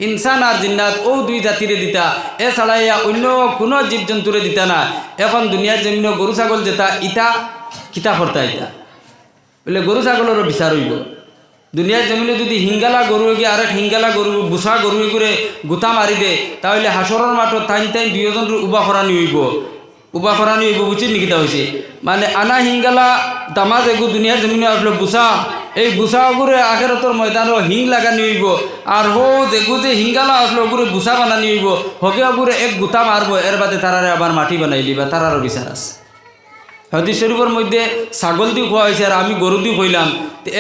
ইনসান আর জিন্নাত ও দুই জাতিরে দিতা, এছাড়াইয়া অন্য কোনো জীবজন্তুরে দিতা না। এখন দুনিয়ার জমিন গরু ছাগল যেটা ইটা কিতা করতা, ইটা বলে গরু ছাগলেরও বিচার হইব। দুনিয়ার জমিনে যদি হিঙ্গালা গরু গিয়ে আরেক হিঙ্গালা গরু বুসা গরু করে গুতা মারি দে, তাহলে হাসরের মাঠত টাইন টাইন দুইজন উবা করানি হইব, উবা করানি হইব। বুঝছেন নিকিতা হয়েছে মানে আনা হিঙ্গালা দামাজ এগু দুনিয়ার জমিনে আসলো বুসা, এই বুসা ওগুরে আখেরাতর ময়দানও হিং লাগানি হইব। আর হো যেগু যে হিঙ্গালা আসলো ওগুরে বুসা বানানি হইব, হকে ওগুরে এক গুতা মারবো, এর বাদে তারারে আবার মাটি বানাইলি বা তারারও বিচার আছে। হাদিস শরীফের মধ্যে ছাগল দিয়ে খোয়া হয়েছে আর আমি গরু দিয়ে কইলাম,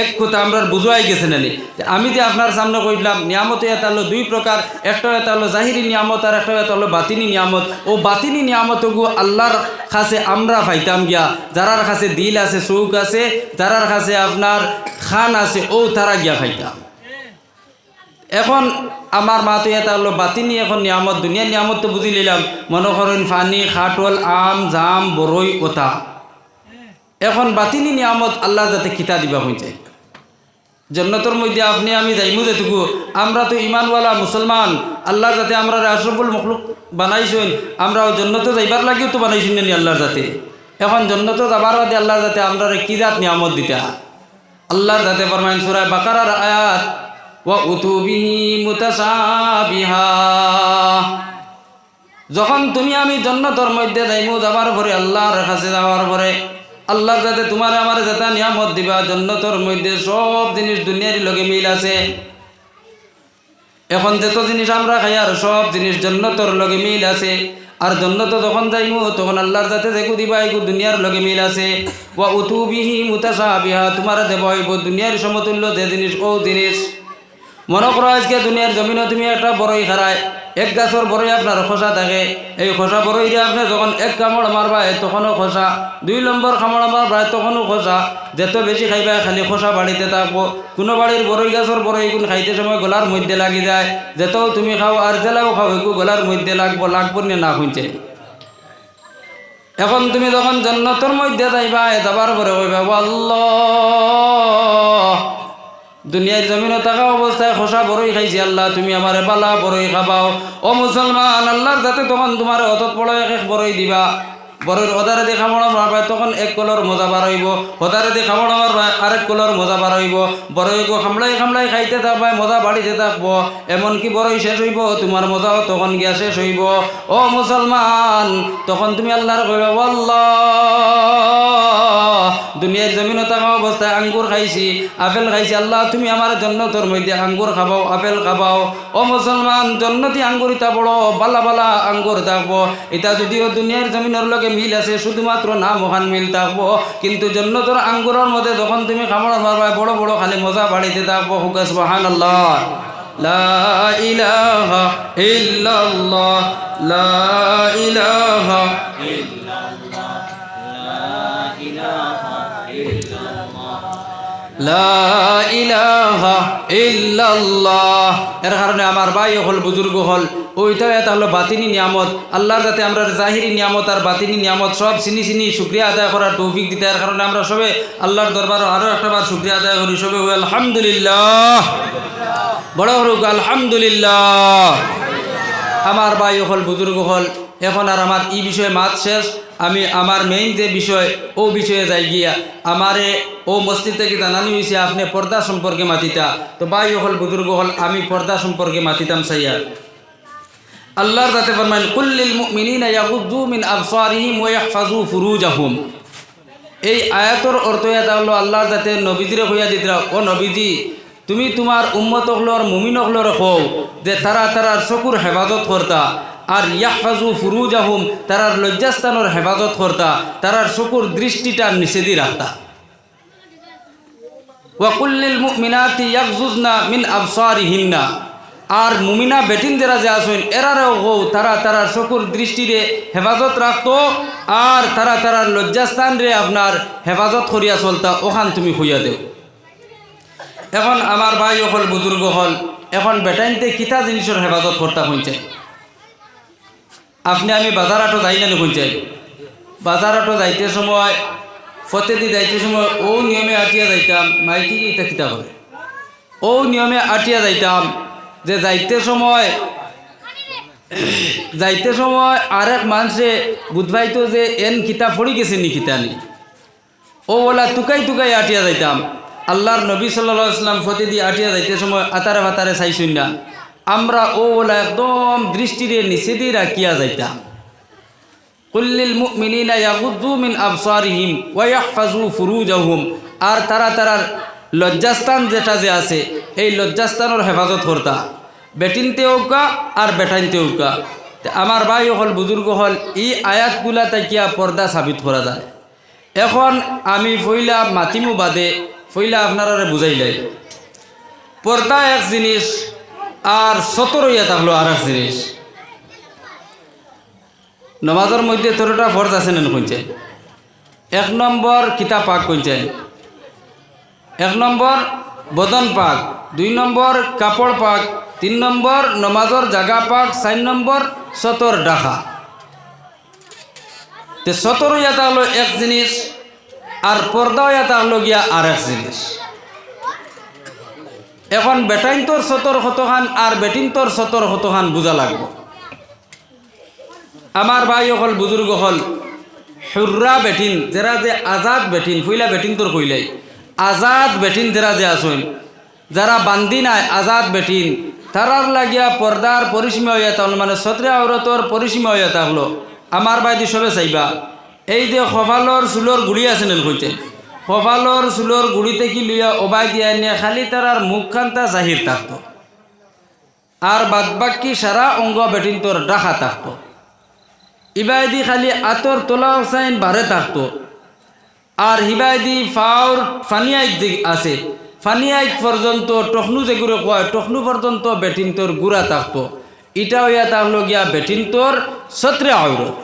এক কথা আমরা বুঝাই গেছে নানি। আমি যে আপনার সামনে কইলাম নিয়ামত এটা হলো দুই প্রকার, একটা এটা হলো জাহিরি নিয়ামত আর একটা এটা হলো বাতিনি নিয়ামত। ও বাতিনি নিয়ামতগু আল্লাহর কাছে আমরা পাইতাম গিয়া, যারার কাছে দিল আছে, চৌক আছে, যারার কাছে আপনার খান আছে, ও তারা গিয়া খাইতাম। এখন আমার মা তো এটা হলো বাতিনি এখন নিয়ামত, দুনিয়ার নিয়ামত তো বুঝি নিলাম, মনে করেন ফানি, খাটল, আম, জাম, বরই, ওতা। এখন বাতিনি নিয়ামত আল্লাহ যাতে কিতা দিবা হইছে জন্নতর মধ্যে আপনি আমি যাইমু যেটুকু, আমরা তো ইমানওয়ালা মুসলমান, আল্লাহ যাতে আমরা আশরাফুল মখলুক বানাইছেন, আমরা জন্নত যাইবার লাগিও তো বানাইছেন নি আল্লাহর যাতে। এখন জন্নত যাবার বাদে আল্লাহ যাতে আমরা কি জাত নিয়ামত দিতা, আল্লাহর যাতে ফরমাইন সূরা বাকারার আয়াত ওয়া উতুবিহি মুতাসাবিহা। যখন তুমি আমি জন্নতর মধ্যে যাইমু, যাবার পরে আল্লাহর কাছে যাওয়ার পরে আল্লাহর যাতে তোমার আমার যেটা নিয়ামত দিবা, জন্নতর মধ্যে সব জিনিস দুনিয়ার লগে মিল আছে। এখন যত জিনিস আমরা খাই আর সব জিনিস জন্নতর লগে মিল আছে। আর জন্নত যখন যাইমু তখন আল্লাহর যাতে যেগু দিবা এগু দুনিয়ার লগে মিল আছে। ওয়া উতুবিহি মুতাসাবিহা, তোমার দেব হইব দুনিয়ার সমতুল্য যে জিনিস ও জিনিস। মনে করো আজকে দুনিয়ার জমিনে তুমি একটা বড়ই খারায়, এক গাছের বড়ই আপনার খোসা থাকে, এই খোসা বড়ই দিয়ে আপনি যখন এক কামড় মারবা তখনও খোসা, 2 নম্বর কামড় মারবা তখনও খোসা। যত বেশি খাইবা খালি খোসা বাড়িতে থাকবো। কোনো বাড়ির বড়ই গাছের বড়ই গুণ খাইতে সময় গলার মধ্যে লাগি যায়, যেতেও তুমি খাও আর জেলাও খাও এগু গলার মধ্যে লাগবো না খুঁজছে। এখন তুমি যখন জান্নাতের মধ্যে যাইবা, যাবার পরে কইবা আল্লাহ, দুনিয়ার জমিনে থাকা অবস্থায় খোসা বড়ই খাইছি, আল্লাহ তুমি আমার বালা বড়ই খাবাও। ও মুসলমান, আল্লাহর যাতে তখন তোমার অতত বড় এক বড়ই দিবা, বড়ইর ওদারে দিয়ে খামড়া মারবা তখন এক কলর মজা বার হইব, ওদারে দিয়ে খামড়া মারবা আরেক কলর মজা বার হইব। বড়ইগো খামলাই খামলাই খাইতে থাকবা, মজা বাড়িতে থাকবো, এমনকি বড়ই শেষ হইব তোমার মজাও তখন গিয়া শেষ হইব। ও মুসলমান, তখন তুমি আল্লাহর কইবা আল্লাহ, দুনিয়ার জমিনে থাকা অবস্থায় আঙ্গুর খাইছি, আপেল খাইছি, আল্লাহ তুমি আমার জন্নতর মধ্যে আঙ্গুর খাবাও, আপেল খাবাও। ও মুসলমান, জন্নতি আঙ্গুর ইতা বড় বালা বালা আঙ্গুর থাকবো। এটা যদিও দুনিয়ার জমিনের লগে মিল আছে, শুধুমাত্র নাম ওখান মিল থাকবো, কিন্তু জন্নতর আঙ্গুরের মধ্যে যখন তুমি কামড় মারবা বড় বড় খালি মজা বাড়িতে থাকবো। হুকা সুবহানাল্লাহ, লা ইলাহা ইল্লাল্লাহ, লা ইলাহা ইল্লাল্লাহ, লা ইলাহা ইল্লাল্লাহ, লা ইলাহা ইল্লাল্লাহ। এর কারণে আমার ভাই হল বুজুর্গ হল ওইটাও এটা হলো বাতিনি নিয়ামত। আল্লাহর যাতে আমরা জাহিরি নিয়ামত আর বাতিনি নিয়ামত সব চিনি চিনি শুকরিয়া আদায় করার তৌফিক দিতে। এর কারণে আমরা সবে আল্লাহর দরবার আরও একটাবার শুকরিয়া আদায় করি সবে আলহামদুলিল্লাহ। বড় হোক আলহামদুলিল্লাহ। আমার ভাই হল বুজুর্গ হল এখন আর আমার এই বিষয়ে মাত শেষ। আমি আমার মেইন যে বিষয় ও বিষয়ে যাই গিয়া আমারে ও মসজিদ থেকে জানানো হয়েছে আপনি পর্দা সম্পর্কে মাতিতা। তো ভাই হল বুজুর্গ হল আমি পর্দা সম্পর্কে মাতিতাম সাইয়া। আল্লাহর যাতে ফরমান কুল্লিল মুমিনিনা ইয়াগুদ্দু মিন আবসারিহিম ওয়া ইয়াহফাজু ফুরুজাহুম। এই আয়াতর অর্থ এটা হলো আল্লাহর যাতে নবীজিরে কইয়া দিতরা, ও নবীজি তুমি তোমার উম্মত হলর মুমিন হলর কও যে তারার চকুর হেফাজত করতা, আর ইয়াহফাজু ফুরুজাহুম তারার লজ্জাস্থানের হেফাজত করতা, তারার চকুর দৃষ্টিটা নিচে দিয়ে রাখতা। ওয়া কুল্লিল মুমিনাতি ইয়াগযুজনা মিন আবসারিহিন্না। আর মুমিনা বেটিন যারা যে আসেন এরারেও কও তারার চকুর দৃষ্টিরে হেফাজত রাখতো, আর তারার লজ্জাস্থান রে আপনার হেফাজত করিয়া চলতা, ওখান তুমি হইয়া দেও। এখন আমার ভাই হল বুজুর্গ হল এখন বেটাইনতে কিতা জিনিসের হেফাজত করতা কইছে। আপনি আমি বাজার আটো যাই না কইছে, বাজার আটো যাইতে সময় ফতেদি যাইতে সময় ও নিয়মে আটিয়া যাইতাম। মাইকি এটা কিতা করে ও নিয়মে আটিয়া যাইতাম যে যাইতে সময় আরেক মানুষে বুধবাইতো যে এন কিতাব পড়ি গেছে নি কিতা নি, ও বলা টুকাই আটিয়া যাইতাম। আল্লাহর নবী সাল্লাল্লাহু আলাইহি ওয়াসাল্লাম ফতে দিয়ে আটিয়া যাইতে সময় আতারে ভাতারে চাইছুন না, আমরা ও বলা একদম দৃষ্টিরে নিচে দিয়ে রাখিয়া যাইতাম। কুল্লিল মুমিনিনা ইয়াগুদ্দু মিন আবসারিহিম ওয়া ইয়াহফাজু ফুরুজাহুম। আর তারার লজ্জাস্থান যেটা যে আছে এই লজ্জাস্থানের হেফাজত করতা, বেটিনতে উকা আর বেটাইনতে উকা। আমার ভাই হল বুজুর্গ হল এই আয়াতগুলা তাকিয়া পর্দা সাবিত করা যায়। এখন আমি ফইলা মাতিমু বাদে ফইলা আপনারা বুঝাইলাই পর্দা এক জিনিস আর সতরইয়া থাকলো আর এক জিনিস। নমাজের মধ্যে তোরটা ফরজ আছে না কইছে। 1 নম্বর কিতাব পাক কইছে, 1 নম্বর বদন পাক, 2 নম্বর কাপড় পাক, 3 নম্বর নমাজর জাগা পাক, 4 নম্বর সতর ডাকা। তে সতর ইয়াতা হলো এক জিনিস আর পর্দা ইয়াতা হলো গিয়া আর এক জিনিস। এখন বেটাইন তোর সতর কতখান আর বেটিন তোর সতর কতখান বুঝা লাগবে। আমার ভাই হল বুজুর্গ হল হুররা বেটিন যারা যে আজাদ বেটিন ফুইলা বেটিন তোর কইলাই আজাদ বেটিন যারা যে আসুন যারা বান্দি নাই আজাদ বেটিন তারার লাগিয়া পর্দার পরিসীমা হইয়া থাকলো, মানে সতরে আওরতর পরিসীমা হইয়া থাকলো। আমার বাইদি সবে চাইবা এই যে কপালর চুলোর গুড়ি আছে নেন কইতে, কপালর চুলোর গুড়িতে কি লইয়া ওবাই দিয়া নিয়ে খালি তারার মুখখানটা জাহির থাকতো, আর বাদবাকি সারা অঙ্গ বেটিন তোর ডাকা থাকতো। ইবাইদি খালি আতর তোলা সাইন বারে থাকতো, আর হিবাইদি ফাউর ফানিয়াইক যে আছে ফানিয়াইক পর্যন্ত টখনু যেগুলো কয় টখনু পর্যন্ত বেটিন তোর গুড়া থাকতো। ইটা হইয়া থাকলো গিয়া বেটিন তোর সতরে আওরত।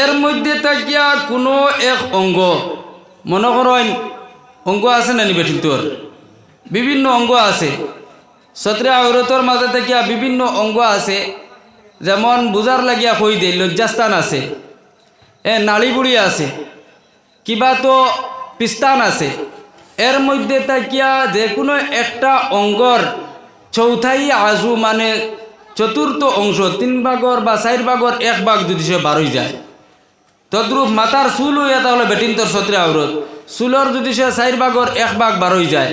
এর মধ্যে থাকিয়া কোনো এক অঙ্গ মনে করেন অঙ্গ আছে নানি বেটিন তোর বিভিন্ন অঙ্গ আছে, সতরে আওরতর মাঝে থাকিয়া বিভিন্ন অঙ্গ আছে। যেমন বুঝার লাগিয়া কই দে লজ্জাস্থান আছে, নাড়িবুড়ি আছে, কিবা তো পিস্তান আছে। এর মধ্যে থাকিয়া যে কোনো একটা অঙ্গর চৌথাই আজু মানে চতুর্থ অংশ 3 ভাগর বা 4 ভাগর 1 ভাগ যদি সে বারোই যায়, তদ্রূপ মাথার চুল হইয়া তাহলে বেটিন তোর সতরে আওরত, চুলর যদি সে 4 ভাগর 1 ভাগ বারোই যায়।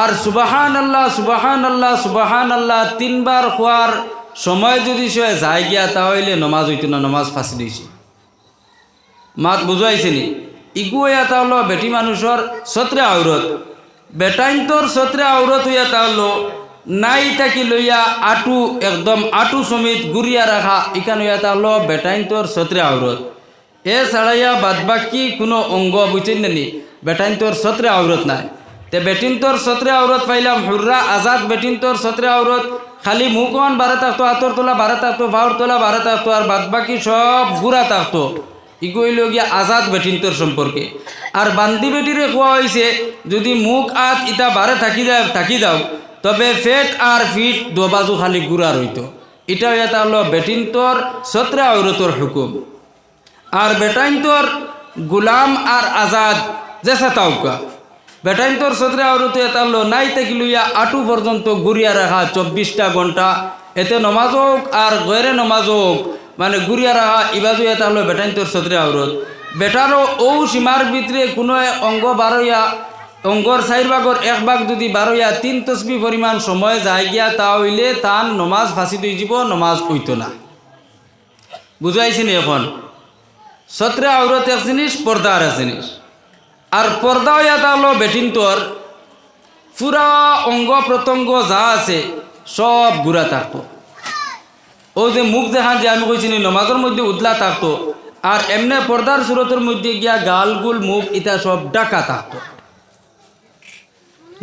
আর সুবাহান আল্লাহ সুবাহান আল্লাহ সুবাহান আল্লাহ 3 বার খোয়ার সময় যদি সে যায় গিয়া তাহলে নমাজ হইতো না, নমাজ ফাঁসি দিয়েছে। মাত বুঝাইছে নি? ইগুয়া তাহলো বেটি মানুষের সতরে আওরত, বেটাইন তোর সতরে আওরত হইয়া তাহলো নাই থাকি লইয়া আটু একদম আটু সমিত গুড়িয়া রাখা ইখান হইয়া তাহলো বেটাইন তোর সতরে আওরত। এ ছাড়াইয়া বাদবাকি কোনো অঙ্গ বুঝছেন নি বেটাইন তোর সতরে আওরত নাই। তে বেটিন তোর সতরে আওরত পাইলাম হুররা আজাদ বেটিন তোর সতরে আওরত, খালি মুখন বারে থাকতো, আতর তোলা বারে থাকতো, ভাউর তোলা বারে থাকতো, আর বাদবাকি সব গুড়া থাকতো। ইগইল গিয়া আজাদ বেটিনতর সম্পর্কে। আর বান্দি বেটিরে কোয়া হয়েছে যদি মুখ আত ইটা বারে থাকি যাও তবে ফেট আর ফিট দোবাজু খালি গুড়া রইত। এটা এটা হলো বেটিনতর সত্রে আওরতর হুকুম। আর বেটাইনতর গুলাম আর আজাদ জেসা তাউকা। বেটাইনতর সত্রে আওরত এটা হলো নাই থেকে লইয়া আটু পর্যন্ত গুড়িয়া রাখা 24টা ঘন্টা, এতে নমাজ হোক আর গয়রে নমাজ হোক মানে গুড়িয়া রাখা ইবাজু এটা হলো বেটাইনতর সত্রে আওরত। বেটারও ও সীমার ভিতরে কোনো অঙ্গ বারইয়া অঙ্গর 4 ভাগর 1 ভাগ যদি বারইয়া 3 তসবি পরিমাণ সময় যায় গিয়া তা হইলে তার নমাজ ফাঁসি দিয়ে যাব, নমাজ হইত না। বুঝাইছি নি এখন? সত্রে আওরত এক জিনিস, পর্দা আর এক জিনিস। আর পর্দা এটা হলো বেটিনতর পুরা অঙ্গ প্রত্যঙ্গ যা আছে সব গুড়া থাকতো। ও যে মুখ দেখান যে আমি কইছি নমাজের মধ্যে উদলা থাকতো, আর এমনি পর্দার সুরতের মধ্যে গিয়া গালগুল মুখ ইটা সব ডাকা থাকতো।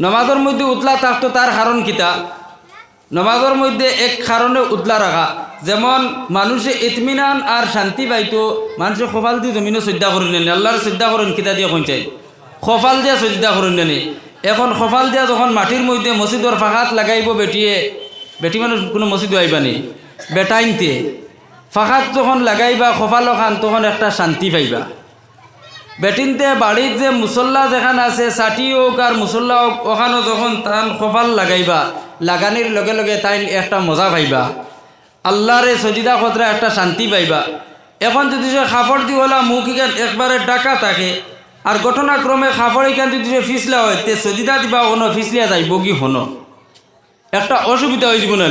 নমাজের মধ্যে উদলা থাকতো তার কারণ কিতা? নমাজের মধ্যে এক কারণে উদলা রাখা, যেমন মানুষে ইতমিনান আর শান্তি পাইতো। মানুষে খোফাল দিয়ে জমিনে শ্রদ্ধা করেন নেনি, আল্লাহর শ্রদ্ধা করেন কিতা দিয়ে কইচাই খোফাল দিয়া শ্রদ্ধা করেন নেনি। এখন খোফাল দিয়া যখন মাটির মধ্যে মসজিদর ফাঁকাত লাগাইব বেটি মানুষ কোনো মসজিদ আইবানি বেটাইনতে ফাঁকাত যখন লাগাইবা খোফালো খান তখন একটা শান্তি পাইবা। বেটিনতে বাড়ির যে মুসল্লা যেখানে আছে সাটি হোক আর মুসল্লা হোক ওখানে যখন তান খোফাল লাগাইবা লাগানির লগে লগে তাই একটা মজা পাইবা, আল্লাহরে সজিদা খতরা একটা শান্তি পাইবা। এখন যদি সে খাফড় দি হলা মুখ ইখান একবারে ডাকা থাকে আর ঘটনাক্রমে খাফড় ইখান যদি সে ফিসলা হয় তে সজিদা দিবা হনো ফিসলিয়া যাইব কি হনো একটা অসুবিধা হয়ে যাব না।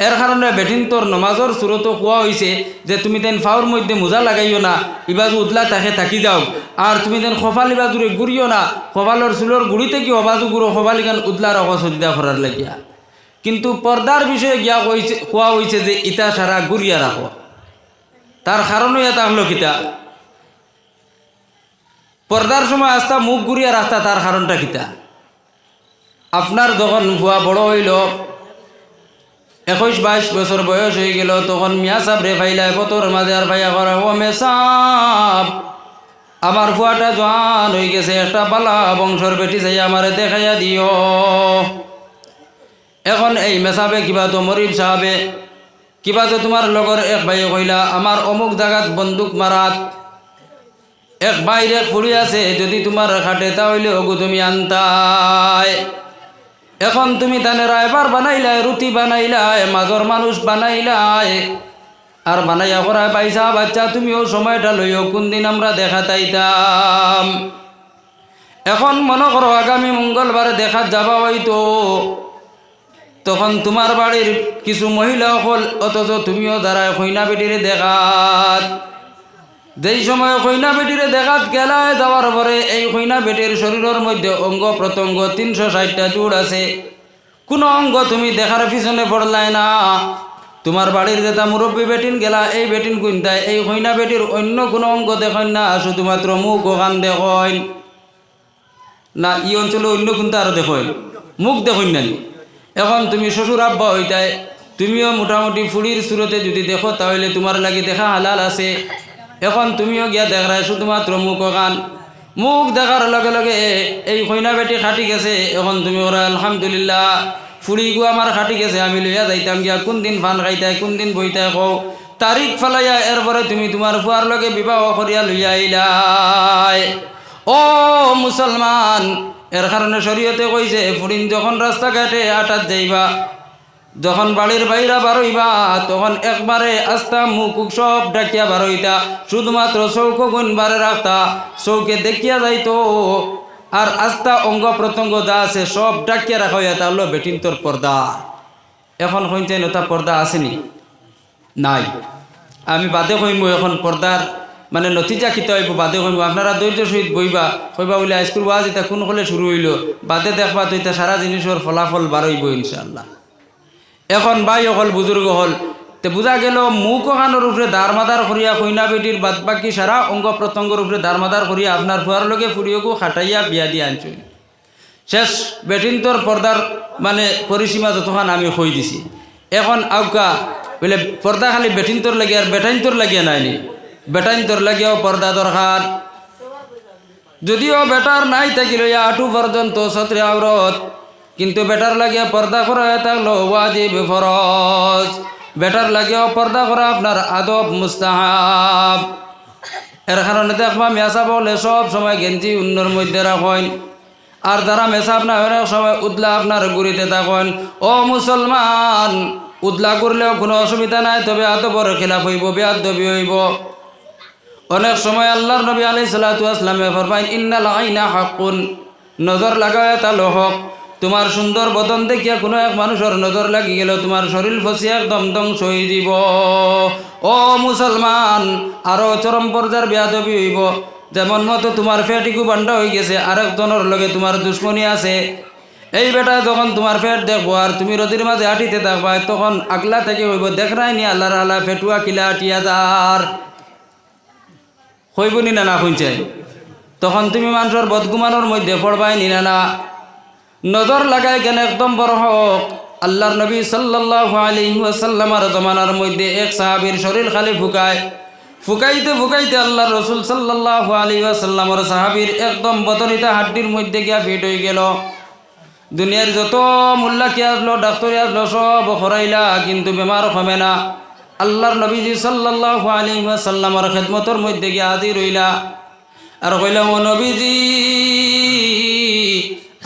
এর কারণে বেটিনতর নমাজর সুরত কোয়া হয়েছে যে তুমি তেন ফাউর মধ্যে মোজা লাগাইও না, ইবাজু উতলা তাকে থাকি যাও। আর তুমি তেন খোফাল ইবাজুরে গুড়িও না, খোফালর চুলোর গুড়িতে কি অবাজু গুড়ো খোফালিখান উতলা রাখো সজিদা করার লাগিয়া। কিন্তু পর্দার বিষয়ে গিয়া কোয়া হয়েছে যে ইটা সারা গুড়িয়া রাখো। তার কারণে এটা হলো কিতা? পর্দার সময় আস্তা মুখ গুড়িয়া রাখতা, তার কারণটা কিতা? আপনার যখন ভুয়া বড় হইল 21-22 বছর বয়স হয়ে গেল তখন মিয়া সাহেব রে ভাইলাই ফতর মাঝে আর ভাইয়া করে ও মেসাব আমার ফুয়াটা জোয়ান হয়ে গেছে, একটা বালা বংশর বেটি চাই আমারে দেখাইয়া দিও। এখন এই মেসাবে কিবা তো মরিব সাহাবে কিবা তো তোমার লগর এক ভাই কইলা আমার অমুক জায়গাত বন্দুক মারাত এক বাইরে ফুড়ি আছে, যদি তোমার খাটে তাহলে ওগু তুমি আনতাই। এখন তুমি তানে রায়বার বানাইলাই, রুটি বানাইলাই, মাজর মানুষ বানাইলাই, আর বানাইয়া করায় পাইসা বাচ্চা তুমিও সময়টা লইও কোন দিন আমরা দেখা তাইতাম। এখন মনে করো আগামী মঙ্গলবারে দেখা যাবা হয়তো, তখন তোমার বাড়ির কিছু মহিলা হল অথচ তুমিও দাঁড়ায় কইনা বেটিরে দেখাত। যেই সময় কইনা বেটিরে দেখাত গেলায় যাওয়ার পরে এই কইনা বেটির শরীরের মধ্যে অঙ্গ প্রত্যঙ্গ 360টা জোড় আছে, কোনো অঙ্গ তুমি দেখার পিছনে পড়লাই না। তোমার বাড়ির যেটা মুরব্বী বেটিন গেলা এই বেটিন কুইন্তায় এই কইনা বেটির অন্য কোনো অঙ্গ দেখেন না, শুধুমাত্র মুখ ওখান দেখেন না। এই অঞ্চলে অন্য কোনটা আরও দেখেন মুখ দেখেন না। এখন তুমি শ্বশুর আব্বা হইতায় তুমিও মোটামুটি ফুড়ির সুরতে যদি দেখো তাহলে তোমার লাগি দেখা হালাল আছে। এখন তুমিও গিয়া দেখায় শুধুমাত্র মুখ ওখান, মুখ দেখার লগে লগে এই কইনা বেটি খাটি গেছে। এখন তুমি ওরা আলহামদুলিল্লাহ ফুড়ি গু আমার খাটি গেছে, আমি লইয়া যাইতাম গিয়া কোন দিন ফান খাইতায় কোন দিন বইতায় কও তারিখ ফেলাইয়া এরপরে তুমি তোমার ফুয়ার লগে বিবাহ করিয়া লইয়া আইলাই। ও মুসলমান, এর কারণে শরীয়তে কইছে ফুড়িন যখন রাস্তাঘাটে আটাত যাইবা, যখন বাড়ির বাইরা বারইবা তখন একবারে আস্তা মুখ সব ডাকিয়া বারইতা, শুধুমাত্র চৌক গুণ বারে রাখতা, চৌকে দেখিয়া যাইতো। আর আস্তা অঙ্গ প্রত্যঙ্গ যা আছে সব ডাকিয়া রাখা হইয়া তা হলো বেটিনতর পর্দা। এখন কইতে নতা পর্দা আসেনি নাই, আমি বাদে কইমু এখন পর্দার মানে নতিজা খিতে হইব বাদে কইমু। আপনারা ধৈর্য সহিত বইবা, কইবা বলে হাইস্কুল ওয়াজ এটা কোন হলে শুরু হইল, বাদে দেখবা তো এটা সারা জিনিসের ফলাফল বারইব ইনশাআল্লাহ। এখন ভাই হল বুজুর্গ হল তে বুঝা গেল মুখ ওখানোর উপরে দারমাদার করিয়া কইনা বেটির বাদ বাকি সারা অঙ্গ প্রত্যঙ্গর উপরে দারমাদার করিয়া আপনার ফুয়ার লগে ফুরিয়েকু খাটাইয়া বিয়া দিয়ে আনছুন। শেষ বেটিনতর পর্দার মানে পরিসীমা যতক্ষণ আমি কই দিছি। এখন আউকা বলে পর্দা খালি বেটিনতর লাগে আর বেটাইনতর লাগিয়া নাইনি, বেটাইন তোর লাগিও পর্দা দরকার। যদিও বেটার নাই থাকিল আঁটু পর্যন্ত ছত্রে আওরত, কিন্তু বেটার লাগিয়া পর্দা করা থাকলো ওয়াজিব ফরজ। বেটার লাগিও পর্দা করা আপনার আদব মুস্তাহাব। এর কারণে দেখবা মেসা বলে সব সময় গেঞ্জি উন্নর মধ্যে রাখেন, আর যারা মেসাব না অনেক সময় উদলা আপনার গুড়িতে থাকেন। ও মুসলমান, উদলা করলেও কোনো অসুবিধা নাই, তবে আদবর খেলাফ হইব, বেয়াদবি হইব। অনেক সময় আল্লাহর নবী আলাইহিস সালাতু ওয়াস সালামে ফরমাইন ইন্নাল আইনা হাক্কুন, নজর লাগায় তালো হক। তোমার সুন্দর বদন দেখিয়া কোনো এক মানুষের নজর লাগি গেল, তোমার শরীর ফসিয়া একদম ধ্বংস হয়ে যাব। ও মুসলমান, আরও চরম পর্যায়ের বেয়াদবি হইব। যেমন মতো তোমার ফেটিকু বান্ডা হয়ে গেছে, আরেকজনের লগে তোমার দুশ্মনী আছে। এই বেটা যখন তোমার ফেট দেখবো আর তুমি রদির মাঝে আটিতে থাকবা, তখন আগলা থেকে হইব দেখ নাই নি আল্লাহর আল্লাহ ফেটুয়া কিলা আটিয়া যার হইব নি না শুনছে। তখন তুমি মানুষের বদগুমানোর মধ্যে পড়বাই নি না। নজর লাগাই কেন একদম বড় হোক। আল্লাহর নবী সাল্লাল্লাহু আলাইহি ওয়াসাল্লামের জমানার মধ্যে এক সাহাবীর শরীর খালি ফুকাইতে ফুকাইতে আল্লাহর রাসূল সাল্লাল্লাহু আলাইহি ওয়াসাল্লামের সাহাবীর একদম বদনিতা হাড্ডির মধ্যে গিয়া ফিট হয়ে গেল। দুনিয়ার যত মোল্লা কি আসলো, ডাক্তারি আসলো, সব খরাইলা, কিন্তু বেমার কমে না। আল্লাহর নবীজি সাল্লাল্লাহু আলাইহি ওয়াসাল্লামের খেদমতের মধ্যে গিয়া হাজির হইলা আর কইলা, ও নবীজি,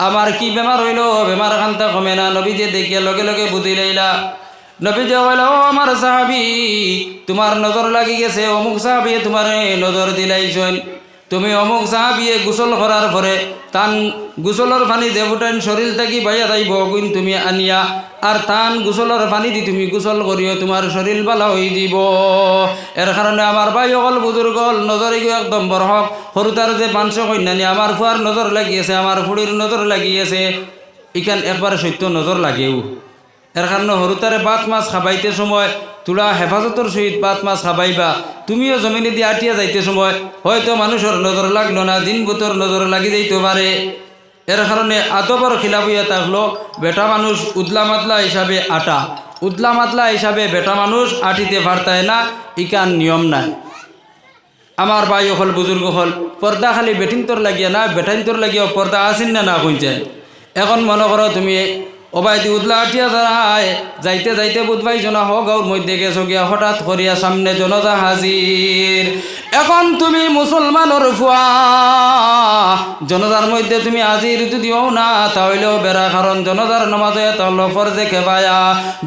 আমার কি বেমার হইল? বেমার খান্তা কমে না। নবীজি দেখিয়া লগে লগে বুঝি লাইলা। নবীজি কইলা, ও আমার সাহাবী, তোমার নজর লাগি গেছে। অমুক সাহাবী তোমার নজর দিলাইছেন। তুমি অমুক সাহাবিয়ে গোসল করার পরে তান গোসলের পানি যে ফুটাইন শরীর থাকি বাইয়া যাইব, গুণ তুমি আনিয়া আর তান গোসলের পানি দি তুমি গোসল করিও, তোমার শরীর ভালো হয়ে যাব। এর কারণে আমার ভাই অকল বুজুর্গ নজরে গিয়ে একদম বড় হক। সরুতার যে পাঁচশো কন্যানি আমার ফুয়ার নজর লাগিয়েছে, আমার ফুড়ির নজর লাগিয়েছে, ইখান একবারে সত্য নজর লাগেও। এর কারণে সরুতারে বাত মাছ খাবাইতে সময় তোরা হেফাজতর সহিত বাত মাছ খাবাইবা। তুমিও জমিনে দিয়ে আটিয়া যাইতে সময় হয়তো মানুষের নজর লাগলো না, দিন বুতর নজর লাগি যাইতে পারে। এর কারণে আদবর খিলাফ হইয়া থাকলো। বেটা মানুষ উদলা মাতলা হিসাবে আটা, উদলা মাতলা হিসাবে বেটা মানুষ আটিতে পারতায় না, ইকান নিয়ম নাই। আমার ভাই হল বুজুর্গ হল পর্দা খালি বেটিন্তর লাগিয়া না, বেটাইন্তর লাগিয়া পর্দা আসেন না না কইছে। এখন মনে করো তুমি ওবাইদি উদলা আটিয়া যায়, যাইতে যাইতে বুধবাই জনা হোক ওর মধ্যে গেছো গিয়া, হঠাৎ করিয়া সামনে জনতা হাজির। এখন তুমি মুসলমানের ফুয়া, জনতার মধ্যে তুমি হাজির যদিও না তাহলেও বেড়া, কারণ জনতার নামাজে তাহলে ফরজে খেবায়া।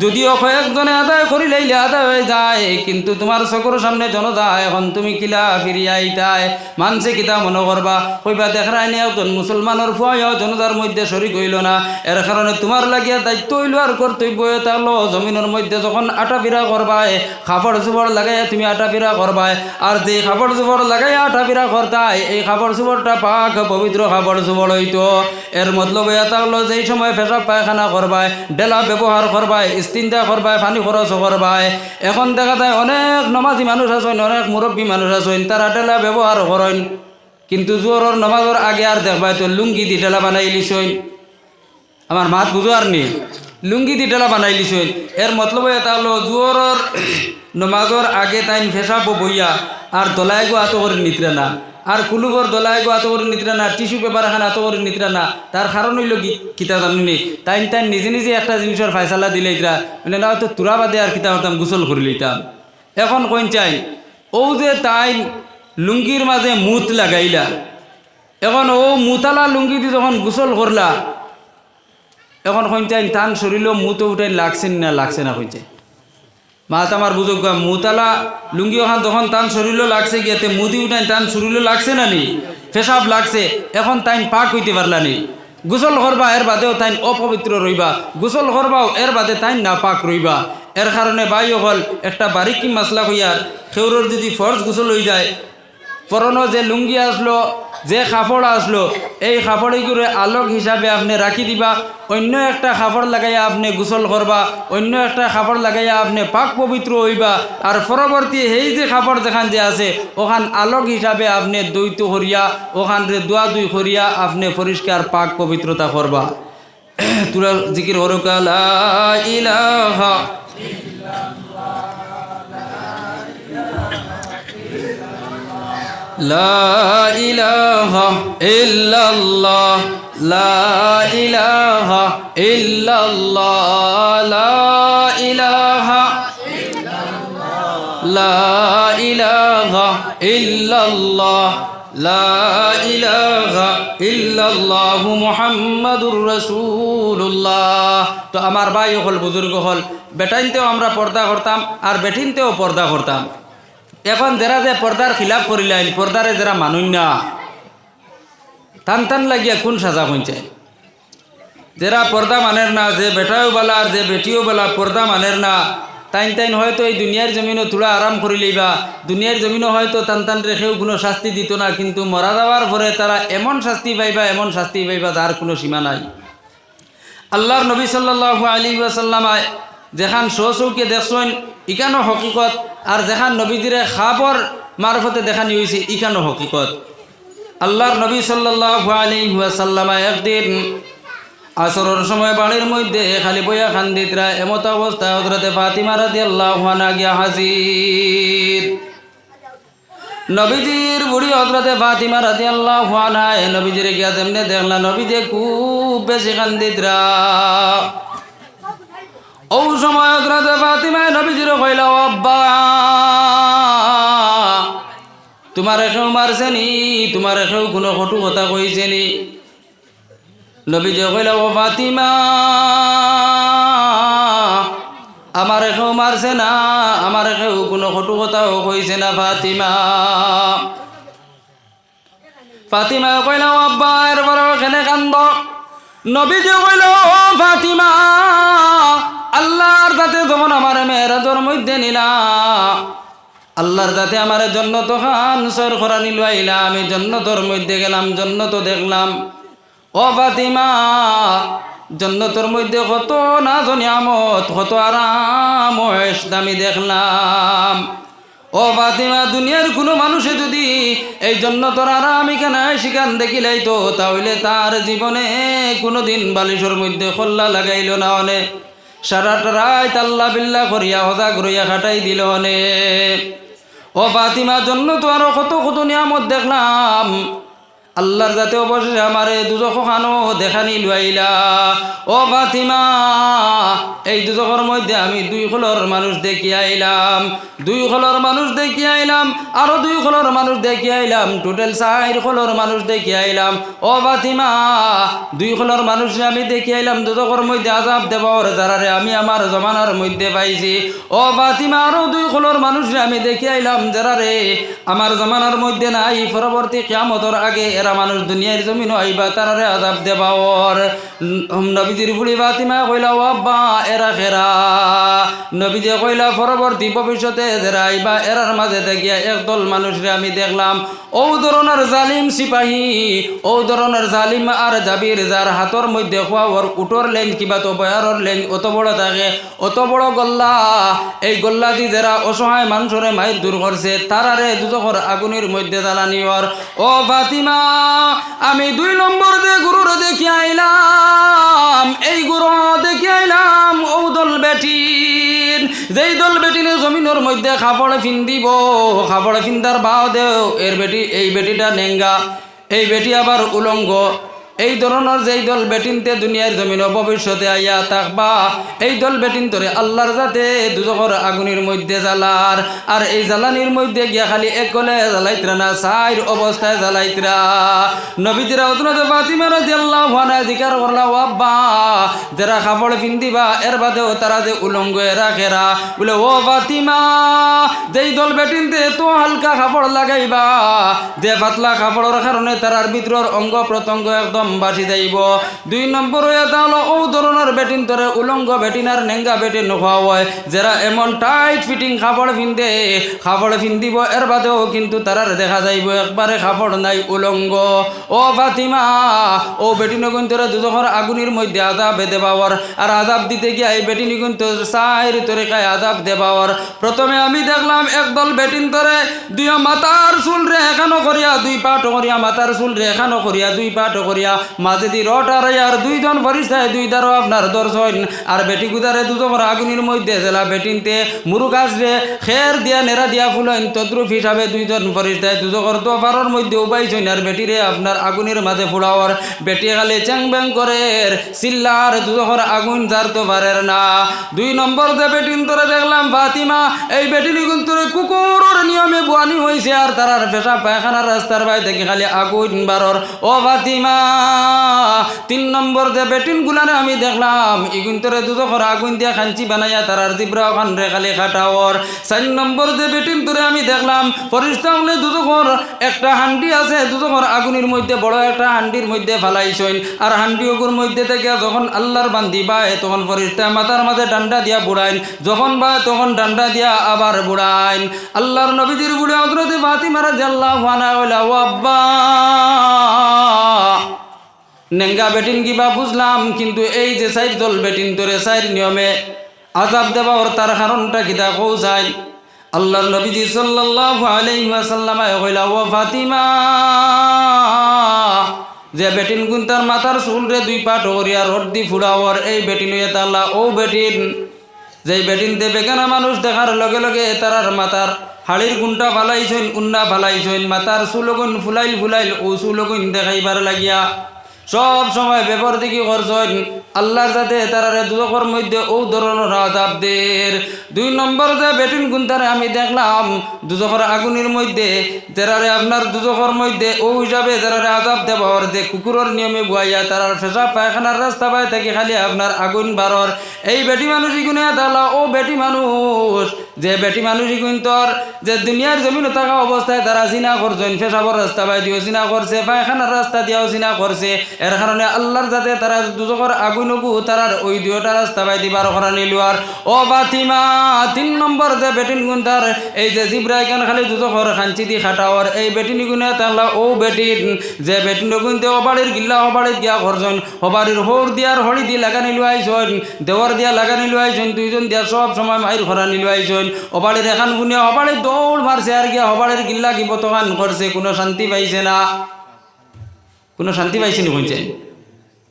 যদিও কয়েকজনে আদায় করিলেইলে আদায় হয়ে যায়, কিন্তু তোমার চকুর সামনে জনতা, এখন তুমি কিলা ফিরিয়া আইতায় মানছে কিতা মনে করবা, কইবা দেখরাই নি একজন মুসলমানের ফুয়াও জনতার মধ্যে শরিক হইল না। এর কারণে তোমার লাগিয়া দায়িত্ব হইল আর কর্তব্য তাহলো জমিনের মধ্যে যখন আটা ফিরা করবায়, খাপড় চুপড় লাগাইয়া তুমি আটা ফিরা করবায়। আর যে খাপড় চুপড় লাগাইয়া আটা ফিরা করতায়, এই খাপড় চুপড়টা পাক পবিত্র খাপড় চুপড় হইতো। এর মতলব এটা হলো যেই সময় পেশাব পায়খানা করবায়, ডেলা ব্যবহার করবায়, ইস্তিনজা করবায়, পানি খরচ করবায়। এখন দেখা যায় অনেক নমাজি মানুষ আছেন, অনেক মুরব্বী মানুষ আছেন, তারা ডেলা ব্যবহার করেন, কিন্তু জোহরের নমাজের আগে আর দেখবায় তো লুঙ্গি দি ডেলা বানাই লিছইন। আমার মাত বুঝার নি, লুঙ্গি দি ডেলা বানাই লিছইন। এর মতলব এটা হলো জোহরের নমাজের আগে তাইন ফেসাব বইয়া আর দলাই গো আত করে নিত্রা না, আর কুলুগর দলাই গো আত করে নিত্রা না, টিস্যু পেপার এখন আত করে নিত্রা না। তার কারণ হইল কিতা জানি তাইন তাইন নিজে নিজে একটা জিনিসের ফায়সালা দিলে ইতরা মানে না হয়তো তুরা বাদে আর কিতা হতাম গোসল করে লইতাম। এখন কইন চাই ও যে তাইন লুঙ্গির মাঝে মুত লাগাইলা, এখন ও মুতালা লুঙ্গি দিয়ে যখন গোসল করলা, এখন কইন চাই টান শরীরও মুতো উঠাই লাগছে না লাগছে না কইছে মাত আমার বুঝুক। মুতালা লুঙ্গি ওখান তখন টান শরীরও লাগছে গিয়াতে মুদি উঠাই টান শরীরও লাগছে না নি, পেশাব লাগছে, এখন তাইন পাক হইতে পারলা নি। গোসল করবা এর বাদেও তাইন অপবিত্র রইবা, গোসল করবাও এর বাদে তাইন না পাক রইবা। এর কারণে বাই হল একটা বারিকি মাসলা হইয়ার খেউরর যদি ফরজ গোসল হয়ে যায়, পরনো যে লুঙ্গি আসলো, যে কাপড় আসলো, এই কাপড়গুলো আলোক হিসাবে আপনি রাখি দিবা, অন্য একটা কাপড় লাগাইয়া আপনি গোসল করবা, অন্য একটা কাপড় লাগাইয়া আপনি পাক পবিত্র হইবা। আর পরবর্তী এই যে কাপড় যেখান যে আছে ওখান আলোক হিসাবে আপনি দৈত করিয়া ওখান দোয়া দুই করিয়া আপনি পরিষ্কার পাক পবিত্রতা করবা। তুরা জিকির হরকা লা ইলাহা ইল্লাল্লাহ। লা ইলাহা ইল্লাল্লাহ লা ইলাহা ইল্লাল্লাহ লা ইলাহা লা ইলাহা ইল্লাল্লাহ লা ইলাহা ইল্লাল্লাহ মুহাম্মাদুর রাসূলুল্লাহ। তো আমার ভাই হল, বুজুর্গ হল, বেটাইনতেও আমরা পর্দা করতাম আর বেটিনতেও পর্দা করতাম। এখন যারা যে পর্দার খিলাফ করিলেন, পর্দারে যারা মানুন না, টান টান লাগিয়া কোন সাজা হইছে। যারা পর্দা মানের না, যে বেটাও বলা আর যে বেটিও বলা পর্দা মানের না, তাইন তাইন হয়তো এই দুনিয়ার জমিনও তুলা আরাম করিলেই বা দুনিয়ার জমিনও হয়তো টান টান রেখেও কোনো শাস্তি দিত না, কিন্তু মরা যাওয়ার পরে তারা এমন শাস্তি পাইবা, এমন শাস্তি পাইবা যার কোনো সীমা নাই। আল্লাহর নবী সাল্লাল্লাহু আলাইহি ওয়াসাল্লাম যেখান চৌকে দেখছেন ইখানো হকিকত, আর যেখান নবীজিরে খাবর মারফতে দেখানি হয়েছে ইখানো হকিকত। আল্লাহর নবী সাল্লাল্লাহু আলাইহি ওয়াসাল্লাম একদিন আসরের সময় বাড়ির মধ্যে খালি বইয়া খান্দিতরা, এমত অবস্থা হযরতে ফাতিমা রাদিয়াল্লাহু আনহা গিয়া হাজির। নবীজির বুড়ি হযরতে ফাতিমা রাদিয়াল্লাহু আনহা নবীজিরে গিয়া যেমনে দেখলা নবীজি খুব বেশি কান্দিতরা। ও সময় হযরতে ফাতিমা নবীজিরে কইলা, আব্বা তোমার কেউ মারছে নি? তোমার কেউ কোনো কটু কথা কইছে নি? নবীজি কইলা, ও ফাতিমা আমার কেউ মারছে না, আমার কেউ কোনো কটু কথাও কইছে না ফাতিমা। ফাতিমা কইলা, ও আব্বা এরপর কেনে কান্দ? নবীজি কইলা, ও ফাতিমা আল্লাহর দাতে যখন আমার মেরাজের মধ্যে নিলা, আল্লাহর দাতে আমার জন্নত খান সর করা নিল আইলা, আমি জন্নতর মধ্যে গেলাম, জন্নত দেখলাম। ও ফাতিমা জন্নতর মধ্যে কত নাজ নিয়ামত, কত আরাম ওয়েশ দামি দেখলাম। ও ফাতিমা দুনিয়ার কোনো মানুষে যদি এই জন্নতর আরাম এখানে সেখান দেখিলাই তো তাহলে তার জীবনে কোনোদিন বালিশের মধ্যে খোল্লা লাগাইল না, অনে সারাটা রাত আল্লাহ বিল্লাহ করিয়া হজা করিয়া খাটাই দিল অনে। ও ফাতিমা জন্নত আরো কত কত নিয়ামত দেখলাম, আল্লাহর যাতে অবশেষে আমারে দুজখ খানো দেখানি লুয়াইলা। ও ফাতিমা এই দুজখের মধ্যে আমি দুই খোলর মানুষ দেখি আইলাম, দুই খোলর মানুষ দেখি আইলাম, আরো দুই খোলর মানুষ দেখি আইলাম, টোটাল 4 খোলর মানুষ দেখি আইলাম। ও ফাতিমা দুই খোলর মানুষ আমি দেখি আইলাম দুজখের মধ্যে আযাব দেবর যারারে আমি আমার জমানার মধ্যে পাইছি। ও ফাতিমা আরো দুই খোলর মানুষ আমি দেখি আইলাম যারারে আমার জমানার মধ্যে নাই, পরবর্তী কিয়ামতের আগে এরা মানুষ দুনিয়ার জমিন আইবা তারারে আযাব দেবাওর। নবীজির বুড়ি ফাতিমা কইলা, ও আব্বা এরা খেরা? নবীজি কইলা, পরবর্তী ভবিষ্যতে যারা আইবা এরার মাঝে দেখিয়া একদল মানুষরে আমি দেখলাম, ও ধরনের জালিম সিপাহী, ও ধরনের জালিম আর জাবির যার হাতর মধ্যে খোয়াওয়ার উটোর লেন কিবা তো বয়ারর লেন অত বড় থাকে, অত বড় গল্লা, এই গল্লা দি যারা অসহায় মানুষরে মায়ের দূর করছে তারারে দুজখর আগুনের মধ্যে জ্বালানি হওয়ার। ও ফাতিমা আমি 2 নম্বর যে গুরুরে দেখি আইলাম, এই গুরু দেখি আইলাম ও দল বেটিন, যেই দল বেটিনে জমিনের মধ্যে খাপড় ফিন্দিব, খাপড় ফিন্দার বাও দেও এর বেটি, এই বেটিটা নেঙ্গা, এই বেটি আবার উলঙ্গ। এই ধরনের যেই দল বেটিনতে দুনিয়ার জমিন ভবিষ্যতে আইয়া থাকবা, এই দল বেটিন তোরে আল্লাহর যাতে দুজখর আগুনের মধ্যে জ্বালার, আর এই জ্বালানির মধ্যে গিয়া খালি এক গলে জ্বালাইতরা না, 4 অবস্থায় জ্বালাইতরা। নবীজিরা হযরত ফাতিমা রাদিয়াল্লাহু আনহা জিকির করলা, ও আব্বা যারা কাপড় পিন্দিবা এর বাদেও তারা যে উলঙ্গ এরা খেরা, বলে ও ফাতিমা যেই দল বেটিনতে তো হালকা কাপড় লাগাইবা, যে পাতলা কাপড়ের কারণে তারার ভিতরের অঙ্গ প্রত্যঙ্গ একদম বাসি যাইব। 2 নম্বর এটা হলো ও ধরনের বেটিন তোরে উলঙ্গ বেটিন আর নেঙ্গা বেটিন নোখাওয়া হয়, যারা এমন টাইট ফিটিং কাপড় পিন্দে, কাপড় পিন্দিব এর বাদেও কিন্তু তারার দেখা যাইব একবারে কাপড় নাই, উলঙ্গ। ও ফাতিমা ও বেটিন কিন্তু দুজখর আগুনের মধ্যে আযাব দেবাওয়ার, আর আযাব দিতে গিয়া এই বেটিন কিন্তু 4 তরিকায় আযাব দেবাওয়ার। প্রথমে আমি দেখলাম একদল বেটিন তোরে 2 মাথার চুল রে এখানো করিয়া 2 পাট করিয়া, মাথার চুল রে এখানো করিয়া 2 পাট করিয়া, মাঝে দি রট আর 2 জন ফরিস্তায় 2 দ্বারা আপনার দর্শন আর বেটি গুদারে দুজোর আগুনের মধ্যে জেলা বেটিনতে মুরুখ আসরে খের দিয়া নেড়া দিয়া ফুলইন তদ্রুপ হিসাবে দুইজন ফরিস্তায় দুজোর দোফারের মধ্যে উবাইছেন আর বেটিরে আপনার আগুনের মাঝে ফুড়াওয়ার বেটি খালি চ্যাং ব্যাং করে চিল্লার দুজোর আগুন যার তো পারের না। 2 নম্বর যে বেটিন তোরে দেখলাম ফাতিমা, এই বেটিনি কিন্তু কুকুরের নিয়মে বুয়ানি হয়েছে আর তারার পেশা পায়খানার রাস্তার বাই থেকে খালি আগুন বারর। ও ফাতিমা 3 নম্বর যে বেটিন গুলানে আমি দেখলাম ইগুন্তরে দুজোর আগুন দিয়া খাঞ্চি বানাইয়া তারার জিব্রা ওখান রে খালি খাটাওয়ার। 4 নম্বর যে বেটিন তোরে আমি দেখলাম ফরিস্তা হলে দুজোর একটা হান্ডি আছে দুজোর আগুনের মধ্যে বড় একটা হান্ডির মধ্যে ফালাইছেন আর হান্ডি ওগুর মধ্যে থেকে যখন আল্লাহর বান্দি বায় তখন ফরিস্তা মাথার মাঝে ডান্ডা দিয়া বুড়াইন, যখন বায় তখন ডান্ডা দিয়া আবার বুড়াইন। আল্লাহর নবীজির বুড়ে হযরত ফাতিমা রাদিয়াল্লাহু আনহা কইলা ও আব্বা নেঙ্গা বেটিন কিবা বুঝলাম, কিন্তু এই যে 4 দল বেটিন তোরে 4 নিয়মে আযাব দেবা ওর তার কারণটা কিতা কৌসাই। আল্লাহর নবীজি সাল্লাল্লাহু আলাইহি ওয়াসাল্লাম কইলা ও ফাতিমা যে বেটিন গুন্তার মাথার চুল রে 2 পা ঠরিয়া রড দি ফুড়াওয়ার এই বেটিন হইয়া তাল্লা ও বেটিন যেই বেটিন দে বেগানা মানুষ দেখার লগে লগে তারার মাথার হাড়ির গুন্টা ফালাইছেন উন্না ফালাইছেন মাথার চুলগুন ফুলাইল ফুলাইল ও চুলগুন দেখাইবার লাগিয়া সব সময় বেপর দিকে করছেন আল্লাহর যাতে তারারে দুজখর মধ্যে ও ধরনের আযাব দের। 2 নম্বর যে বেটিন গুন্তারে আমি দেখলাম দুজখর আগুনের মধ্যে তারারে আপনার দুজখর মধ্যে ও হিসাবে তারারে আযাব দেবর যে কুকুরের নিয়মে বুয়াইয়া তারার ফেসা পায়খানার রাস্তা পায় থেকে খালি আপনার আগুন বারর। এই বেটি মানুষ ইগুনে তালা ও বেটি মানুষ যে বেটি মানুষ ইগুন তোর যে দুনিয়ার জমিনে থাকা অবস্থায় তারা জিনা করছেন, ফেসাবর রাস্তা পায় দিও জিনা করছে, পায়খানার রাস্তা দিয়েও জিনা করছে, এর কারণে আল্লাহর যাতে তারা দুজখর আগুন তারার ওই 2টা রাস্তা পাই দিবার করা নিলুয়ার। ও ফাতিমা 3 নম্বর যে বেটিন গুন্তার এই যে জিব্রাই কেন খালি দুজখর খাঞ্চি দি খাটাওয়ার এই বেটিনি গুনে তাহলে ও বেটিন যে বেটিন গুনতে অবাড়ির গিল্লা অবাড়িত গিয়া করছেন অবাড়ির হোর দিয়ার হড়ি দিয়ে লাগানি লুয়াইছেন দেওয়ার দিয়া লাগানি লুয়াইছেন 2 জন দিয়া সব সময় মাইর খরা নিলুয়াইছেন অবাড়ির এখান গুনে অবাড়ির দৌড় মারছে আর গিয়া অবাড়ির গিল্লা কি বতখান করছে, কোনো শান্তি পাইছে না, কোনো শান্তি পাইছে নি বলছেন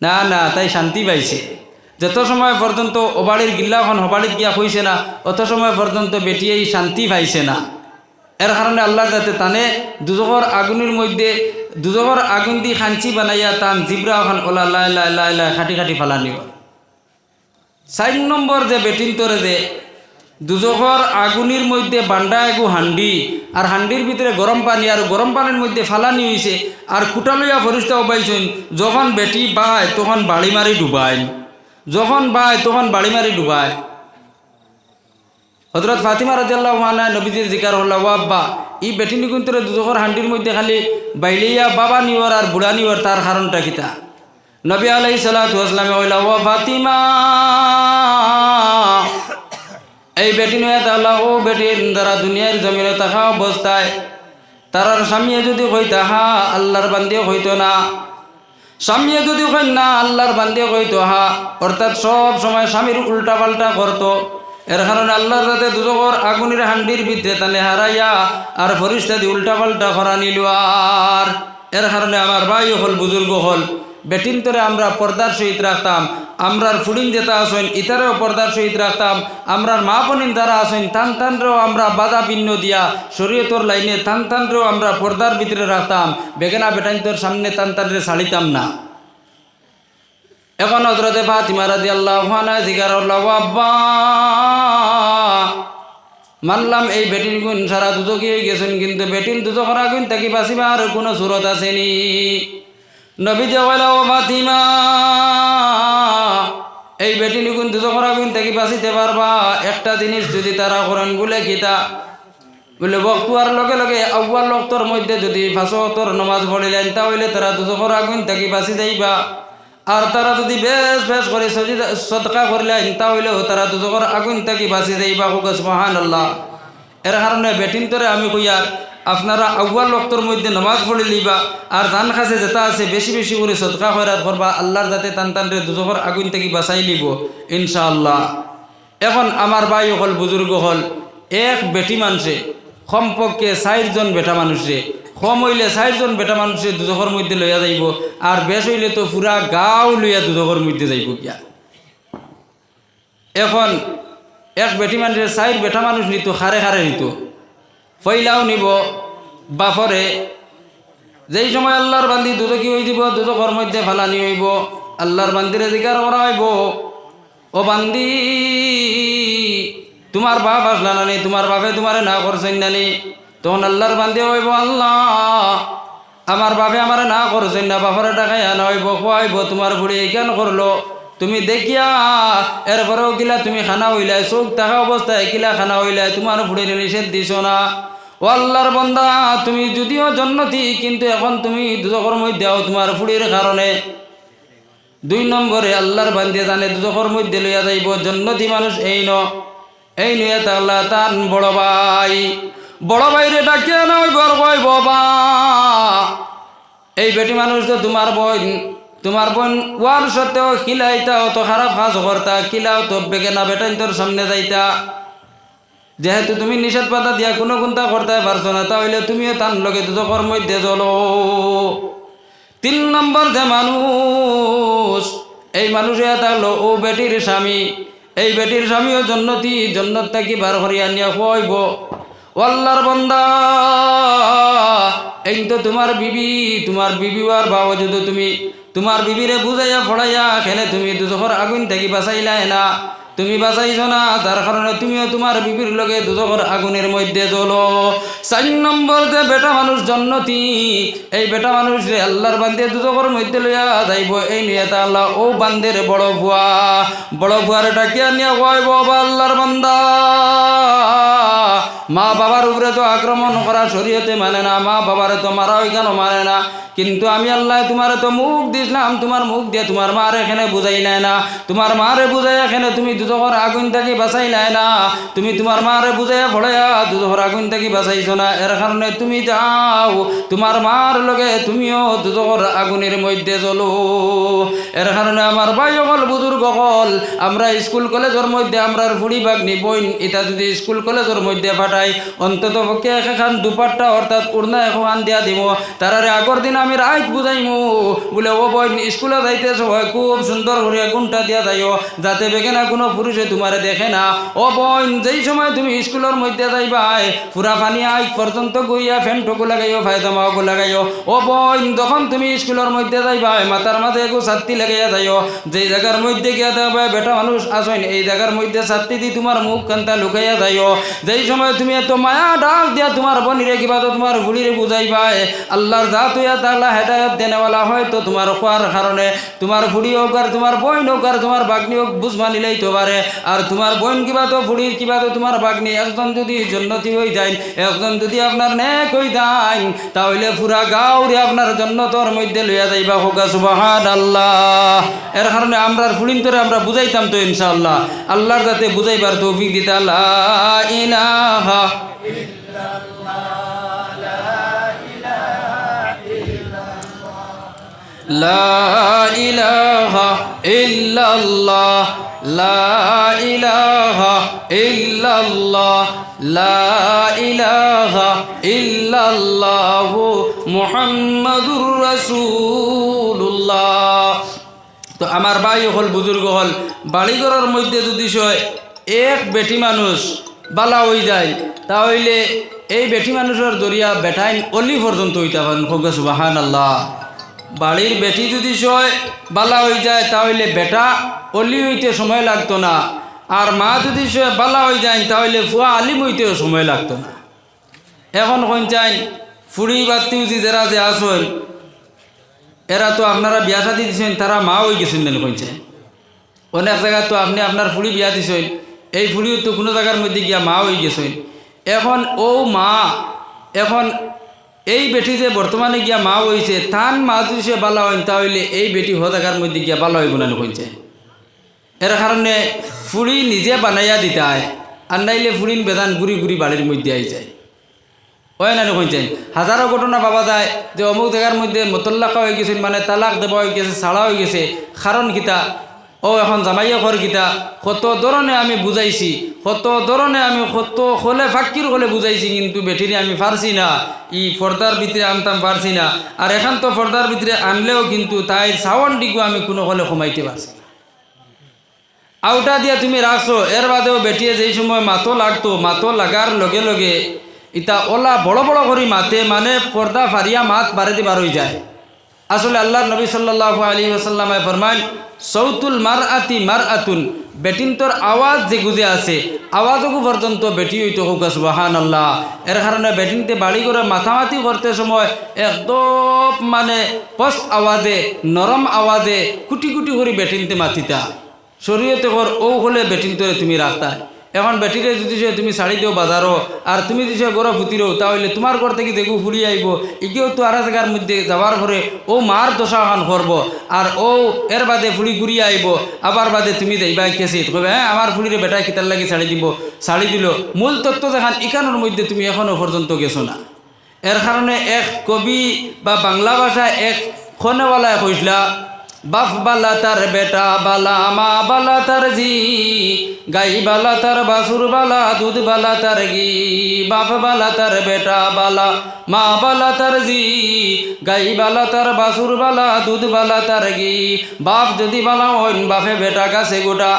না না তাই শান্তি পাইছে। যত সময় পর্যন্ত ওবাড়ির গিল্লাখন হবাড়িত গিয়া হইছে না অত সময় পর্যন্ত বেটি এই শান্তি পাইছে না। এর কারণে আল্লাহ যাতে তানে দুজখর আগুনের মধ্যে দুজখর আগুন দি খাঞ্চি বানাইয়া তান জিব্রা এখন ওলা লাই লাই লাই লাই খাটি খাটি ফালানিও। 4 নম্বর যে বেটিন তোরে যে দুজখর আগুনের মধ্যে বান্ডা এগু হান্ডি আর হান্ডির ভিতরে গরম পানি আর গরম পানির মধ্যে ফালানি হয়েছে আর কুটা লইয়া ফরিস্তা উবাইছেন যখন বেটি বায় তখন বাড়ি মারি ডুবায়, যখন বায় তখন বাড়ি মারি ডুবায়। হযরত ফাতিমা রাদিয়াল্লাহু আনহা নবীজির জিকার হল্লা ও আব্বা ই বেটিনি কুন্তরে দুজখর হান্ডির মধ্যে খালি বাইলিয়া বাবা নিওয়ার আর বুড়া নিওয়ার তার কারণটা কিতা। নবী আলাইহিস সালাতু ওয়াস সালাম কইলা ও ফাতিমা এই বেটি নয় তাহলে ও বেটির দ্বারা দুনিয়ার জমিনে থাকা অবস্থায় তারার স্বামীয়ে যদি কইতা হা আল্লাহর বান্দিও হইতো না, স্বামীয়ে যদি কই না আল্লাহর বান্দিও হইতো হা, অর্থাৎ সব সময় স্বামীর উল্টা পাল্টা করতো। এর কারণে আল্লাহর যাতে দুজখর আগুনের হান্ডির ভিতরে তানে হারাইয়া আর ফরিস্তা দিয়ে উল্টা পাল্টা করা নিল। আর এর কারণে আমার ভাই হল বুজুর্গ হল বেটিন তোরে আমরা পর্দার সহিত রাখতাম, আমরার ফুডিং যেটা আসেন ইতারেও পর্দার সহিত রাখতাম, আমরার মা বোনিন যারা আসেন থান থানরেও আমরা বাধা ভিন্ন দিয়া শরীয়তর লাইনে থান থানরেও আমরা পর্দার ভিতরে রাখতাম, বেগেনা বেটাইন তোর সামনে থান থানরে ছাড়িতাম না। এখন হযরতে ফাতিমা রাদিয়াল্লাহু আনহা জিগার হল্লা ও আব্বা মানলাম এই বেটিন গুণ সারা দুজকি হয়ে গেছেন, কিন্তু বেটিন দুজখরা গুণ তাকে বাঁচিবার কোনো সুরত আসেনি। নবীজি কইলা ও ফাতিমা এই বেটিনি গুণ দুজখরা গুণ তাকে বাঁচিতে পারবা একটা জিনিস যদি তারা করেন বলে কিতা বলে বক্তুয়ার লগে লগে আউয়াল ওয়াক্তর মধ্যে যদি 5 ওয়াক্তর নামাজ পড়িলেন তাহলে তারা দুজখরা গুণ তাকে বাঁচি যাইবা, আর তারা যদি বেশ বেশ করে সদকা করলেন তাহলেও তারা দুজখর আগুন তাকে বাঁচি যাইবা। সুবহানাল্লাহ। এর কারণে বেটিন তোরে আমি কইয়ার আপনারা আউয়াল ওয়াক্তর মধ্যে নামাজ পড়ে লইবা আর ধান খাসে যেটা আছে বেশি বেশি করে সদকা খয়রাত করবা, আল্লাহর যাতে টান টানরে দুজখর আগুন থেকে বাঁচাই লিব ইনশাআল্লাহ। এখন আমার ভাই হল বুজুর্গ হল এক বেটি মানুষে কমপক্ষে 4 জন বেটা মানুষে, কম হইলে 4 জন বেটা মানুষে দুজখর মধ্যে লইয়া যাইব, আর বেশ হইলে তো পুরা গাঁও লইয়া দুজখর মধ্যে যাইব। কিয়া এখন এক বেটি মানুষের 4 বেটা মানুষ নিত, খারে খারে নিত। পইলাও নিব বাপরে, যেই সময় আল্লাহর বান্দি দুদকি হয়ে যাব, দুদকর মধ্যে ফালানি হইব, আল্লাহর বান্দিরে জিকার করা হইব, ও বান্দি তোমার বাপ আসলা নানি, তোমার বাপে তোমারে না করছেন নানি? তখন আল্লাহর বান্দি হইব, আল্লাহ আমার বাপে আমারে না করছেন না, বাপরে টাকায় আনা হইব, খোয়াইব, তোমার বুড়ি কেন করলো? তুমি দেখিয়া এরপরেও কিলা তুমি খানা হইলাই, চোখ থাকা অবস্থায় কিলা খানা হইলাই, তোমার বুড়ির নিষেধ দিছ না? ও আল্লাহর বান্দা, তুমি যদিও জন্নতি, কিন্তু এখন তুমি দুজখর মধ্যে আও তোমার ফুড়ির কারণে। 2 নম্বরে আল্লাহর বান্দি জানে দুজখর মধ্যে লইয়া যাইব জন্নতি মানুষ এই নইয়া তাল্লা তার বড় ভাইরে ডাকিয়া নয় বর কই বাবা, এই বেটি মানুষ তো তোমার বোন ওয়ার সত্ত্বেও খিলাইতা, অত খারাপ কাজ করতা, খিলাও তো বেগেনা বেটাইন তোর সামনে যাইতা। যেহেতু তুমি নিষেধ পাতা দিয়া কোনো গুণতা করতে পারছো না, তাহলে তুমিও তার লগে দুজখর মধ্যে চলো। 3 নম্বর যে মানুষ, এই মানুষে থাকলো ও বেটির স্বামী, এই বেটির স্বামীও জন্নতি, জন্নত থাকি বার করিয়া নিয়ে খুয়াইব। আল্লাহর বান্দা, এই তো তোমার বিবি আর বাবা, যদি তুমি তোমার বিবিরে বুঝাইয়া ফড়াইয়া খেলে তুমি দুজখর আগুন থেকে বাঁচাইলাই না, তুমি বাঁচাইছ না, তার কারণে তুমিও তোমার বিবির লগে দুজখর আগুনের মধ্যে জ্বলো। 4 নম্বর যে বেটা মানুষ জন্নতি, এই বেটা মানুষ রে আল্লাহর বান্দে দুজখর মধ্যে লইয়া যাইব, এই নিয়ে তা আল্লাহ ও বান্দের বড় ভুয়ারে ডাকিয়া নিয়ে কইব, আল্লাহর বান্দা মা বাবার উপরে তো আক্রমণ করা শরীয়তে মানে না, মা বাবারে তো মারা কেন মানে না, কিন্তু আমি আল্লাহ তোমার তো মুখ দিলাম, তোমার মুখ দিয়ে তোমার মার এখানে বুঝাই নাই না, তোমার মারে বুঝাই এখানে তুমি দুজখর আগুন থেকে বাঁচাই নাই না, তুমি তোমার মারে বুঝাইয়া ফড়াইয়া দুজখর আগুন থেকে বাঁচাইছো না, এর কারণে তুমি যাও তোমার মার লগে তুমিও দুজখর আগুনের মধ্যে চলো। এর কারণে আমার ভাই হল বুজুর্গ হল, আমরা স্কুল কলেজের মধ্যে আমরা ফুড়ি বাগনি বইন এটা যদি স্কুল কলেজের মধ্যে পাঠাই, অন্তত পক্ষে এখন দুপাট্টা অর্থাৎ উড়না এখন দিয়া দিব, তারারে আগর দিন আমি রাইট বুঝাইমু বলে ও বই স্কুলে যাইতে সবাই খুব সুন্দর করে গুণটা দিয়া যাইও, যাতে বেগেনা কোনো পুরুষে তোমারে দেখে না। ও বোন, যেই সময় তুমি স্কুলের মধ্যে যাইবাই পুরা পানি আইক পর্যন্ত গইয়া ফ্যানটুকু লাগাইও, ফায়দামাও লাগাইও। ও বোন, যখন তুমি স্কুলের মধ্যে যাইবাই মাথার মাঝে একটু ছাত্তি লাগাইয়া যাইও, যেই জায়গার মধ্যে গিয়া দেখবে বেটা মানুষ আসেন, এই জায়গার মধ্যে ছাত্তি দি তোমার মুখ কান্তা লুকাইয়া যাইও। যেই সময় তুমি এত মায়া ডাক দিয়া তোমার বনিরে কিবা তো তোমার ভুলিরে বুঝাইবাই, আল্লাহর জাত হইয়া তাআলা হেদায়েত দেনেওয়ালা হয়তো তোমার খোয়ার কারণে তোমার ফুড়ি হোক আর তোমার বোন হোক আর তোমার বাগনি হোক বুঝবা নিলেই তো পারে, আর তোমার বোন কিবা তো ফুড়ির কিবা তো তোমার বাগনি একজন যদি জন্নতি হয়ে যায়, একজন যদি আপনার নেক হয়ে যায়, তাহলে পুরা গাঁওরে আপনার জন্নতর মধ্যে লইয়া যাইবা, হোক সুবহানাল্লাহ। এর কারণে আমরা ফুড়িন তোরে আমরা বুঝাইতাম তো ইনশাআল্লাহ, আল্লাহর যাতে বুঝাইবার তৌফিক দিতে। লা ইলাহা লা ইলাহা ইল্লাল্লাহ, লা ইলাহা ইল্লাল্লাহ, লা ইলাহা ইল্লাল্লাহ মুহাম্মাদুর রাসূলুল্লাহ। তো আমার ভাই হল বুজুর্গ হল, বাড়িঘরের মধ্যে যদি এক বেটি মানুষ বালা হয়ে যায়, তাহলে এই বেটি মানুষের জরিয়া বেটাইন অলি পর্যন্ত হইতে পারেন, হোক সুবহানাল্লাহ। বাড়ির বেটি যদি বালা হয়ে যায়, তাহলে বেটা অলি হইতে সময় লাগতো না, আর মা যদি বালা হয়ে যায়, তাহলে ফুয়া আলিম হইতেও সময় লাগতো না। এখন কোন চাই ফুড়ি বাত্তি উচি যারা যে আসেন, এরা তো আপনারা বিয়া শাদি দিচ্ছেন, তারা মা হয়ে গেছেন দেন কোন চাই। অনেক জায়গায় তো আপনি আপনার ফুড়ি বিয়া দিছেন, এই ফুড়িও তো কোনো জায়গার মধ্যে গিয়া মা হয়ে গেছেন। এখন ও মা, এখন এই বেটি যে বর্তমানে গিয়া মা হয়েছে, তান মা যদি সে বালা হইন, তাহলে এই বেটি হজাকার মধ্যে গিয়া বালা হইব না কইছে। এর কারণে ফুড়ি নিজে বানাইয়া দিতে হয়, আর নাইলে ফুড়িন বেদান ঘুরি ঘুরি বাড়ির মধ্যে আই যায়, হয় না কইছেন। হাজারো ঘটনা পাওয়া যায় যে অমুক জায়গার মধ্যে মতল্লাকা হয়ে গেছেন, মানে তালাক দেওয়া হয়ে গেছে, ছাড়া হয়ে গেছে, কারণ কিতা ও এখন জামাইয়া ঘর কিতা, কত ধরনে আমি বুঝাইছি, কত ধরনে আমি কত হলে ফাঁকির হলে বুঝাইছি, কিন্তু বেটিরে আমি পারছি না, ই পর্দার ভিতরে আনতাম পারছি না। আর এখন তো পর্দার ভিতরে আনলেও কিন্তু তাই সাউন্ড দিকেও আমি কোনো হলে কমাইতে পারছি না। আউটা দিয়া তুমি রাখছো, এর বাদেও বেটিয়ে যেই সময় মাতো লাগতো, মাতো লাগার লগে লগে ইতা ওলা বড় বড় করে মাতে, মানে পর্দা ফারিয়া মাত বাড়ে দিবার হয়ে যায়। আসলে আল্লাহর নবী সাল্লাল্লাহু আলাইহি ওয়াসাল্লামে ফরমান, সৌতুল মারআতি মারআতুন, বেটিন তোর আওয়াজ যে গুজে আছে আওয়াজকু পর্যন্ত বেটি হইতো হোক সুবহানাল্লাহ। এর কারণে বেটিনতে বাড়ি করে মাথামাতি করতে সময় একদম মানে স্পষ্ট আওয়াজে নরম আওয়াজে কুটি কুটি করে বেটিনতে মাতিতা। শরীয়তে কর ও হলে বেটিন তোরে তুমি রাখতা। এখন বেটিরে যদি তুমি শাড়ি দিও বাজারও আর তুমি যদি গড় ফুতিরও, তাহলে তোমার ঘর থেকে যেগু ফুরি আইব, এগিয়েও তো আর জায়গার মধ্যে যাওয়ার পরে ও মার দশাখান করব, আর ও এর বাদে ফুড়ি ঘুরিয়ে আইব, আবার বাদে তুমি যাইবা কেসে কবে হ্যাঁ আমার ফুড়িরে বেটায় কিতার লাগি শাড়ি দিব, শাড়ি দিল। মূল তত্ত্ব দেখান ইকানোর মধ্যে তুমি এখনও পর্যন্ত গেছো না। এর কারণে এক কবি বা বাংলা ভাষায় এক খনেওয়ালায় কইসলা, বাপ বালা তার বেটা বালা, মা বালা তার জি, গাই বালা তার বাসুর বালা, দুধ বালা তার ঘি। বাপ বালা তার বেটা বালা, মা বালা তার জি, গাই বালা তার বাসুর বালা, দুধ বালা তার ঘি। বাপ যদি বালা হইন বাপে বেটা গাছে গোটা,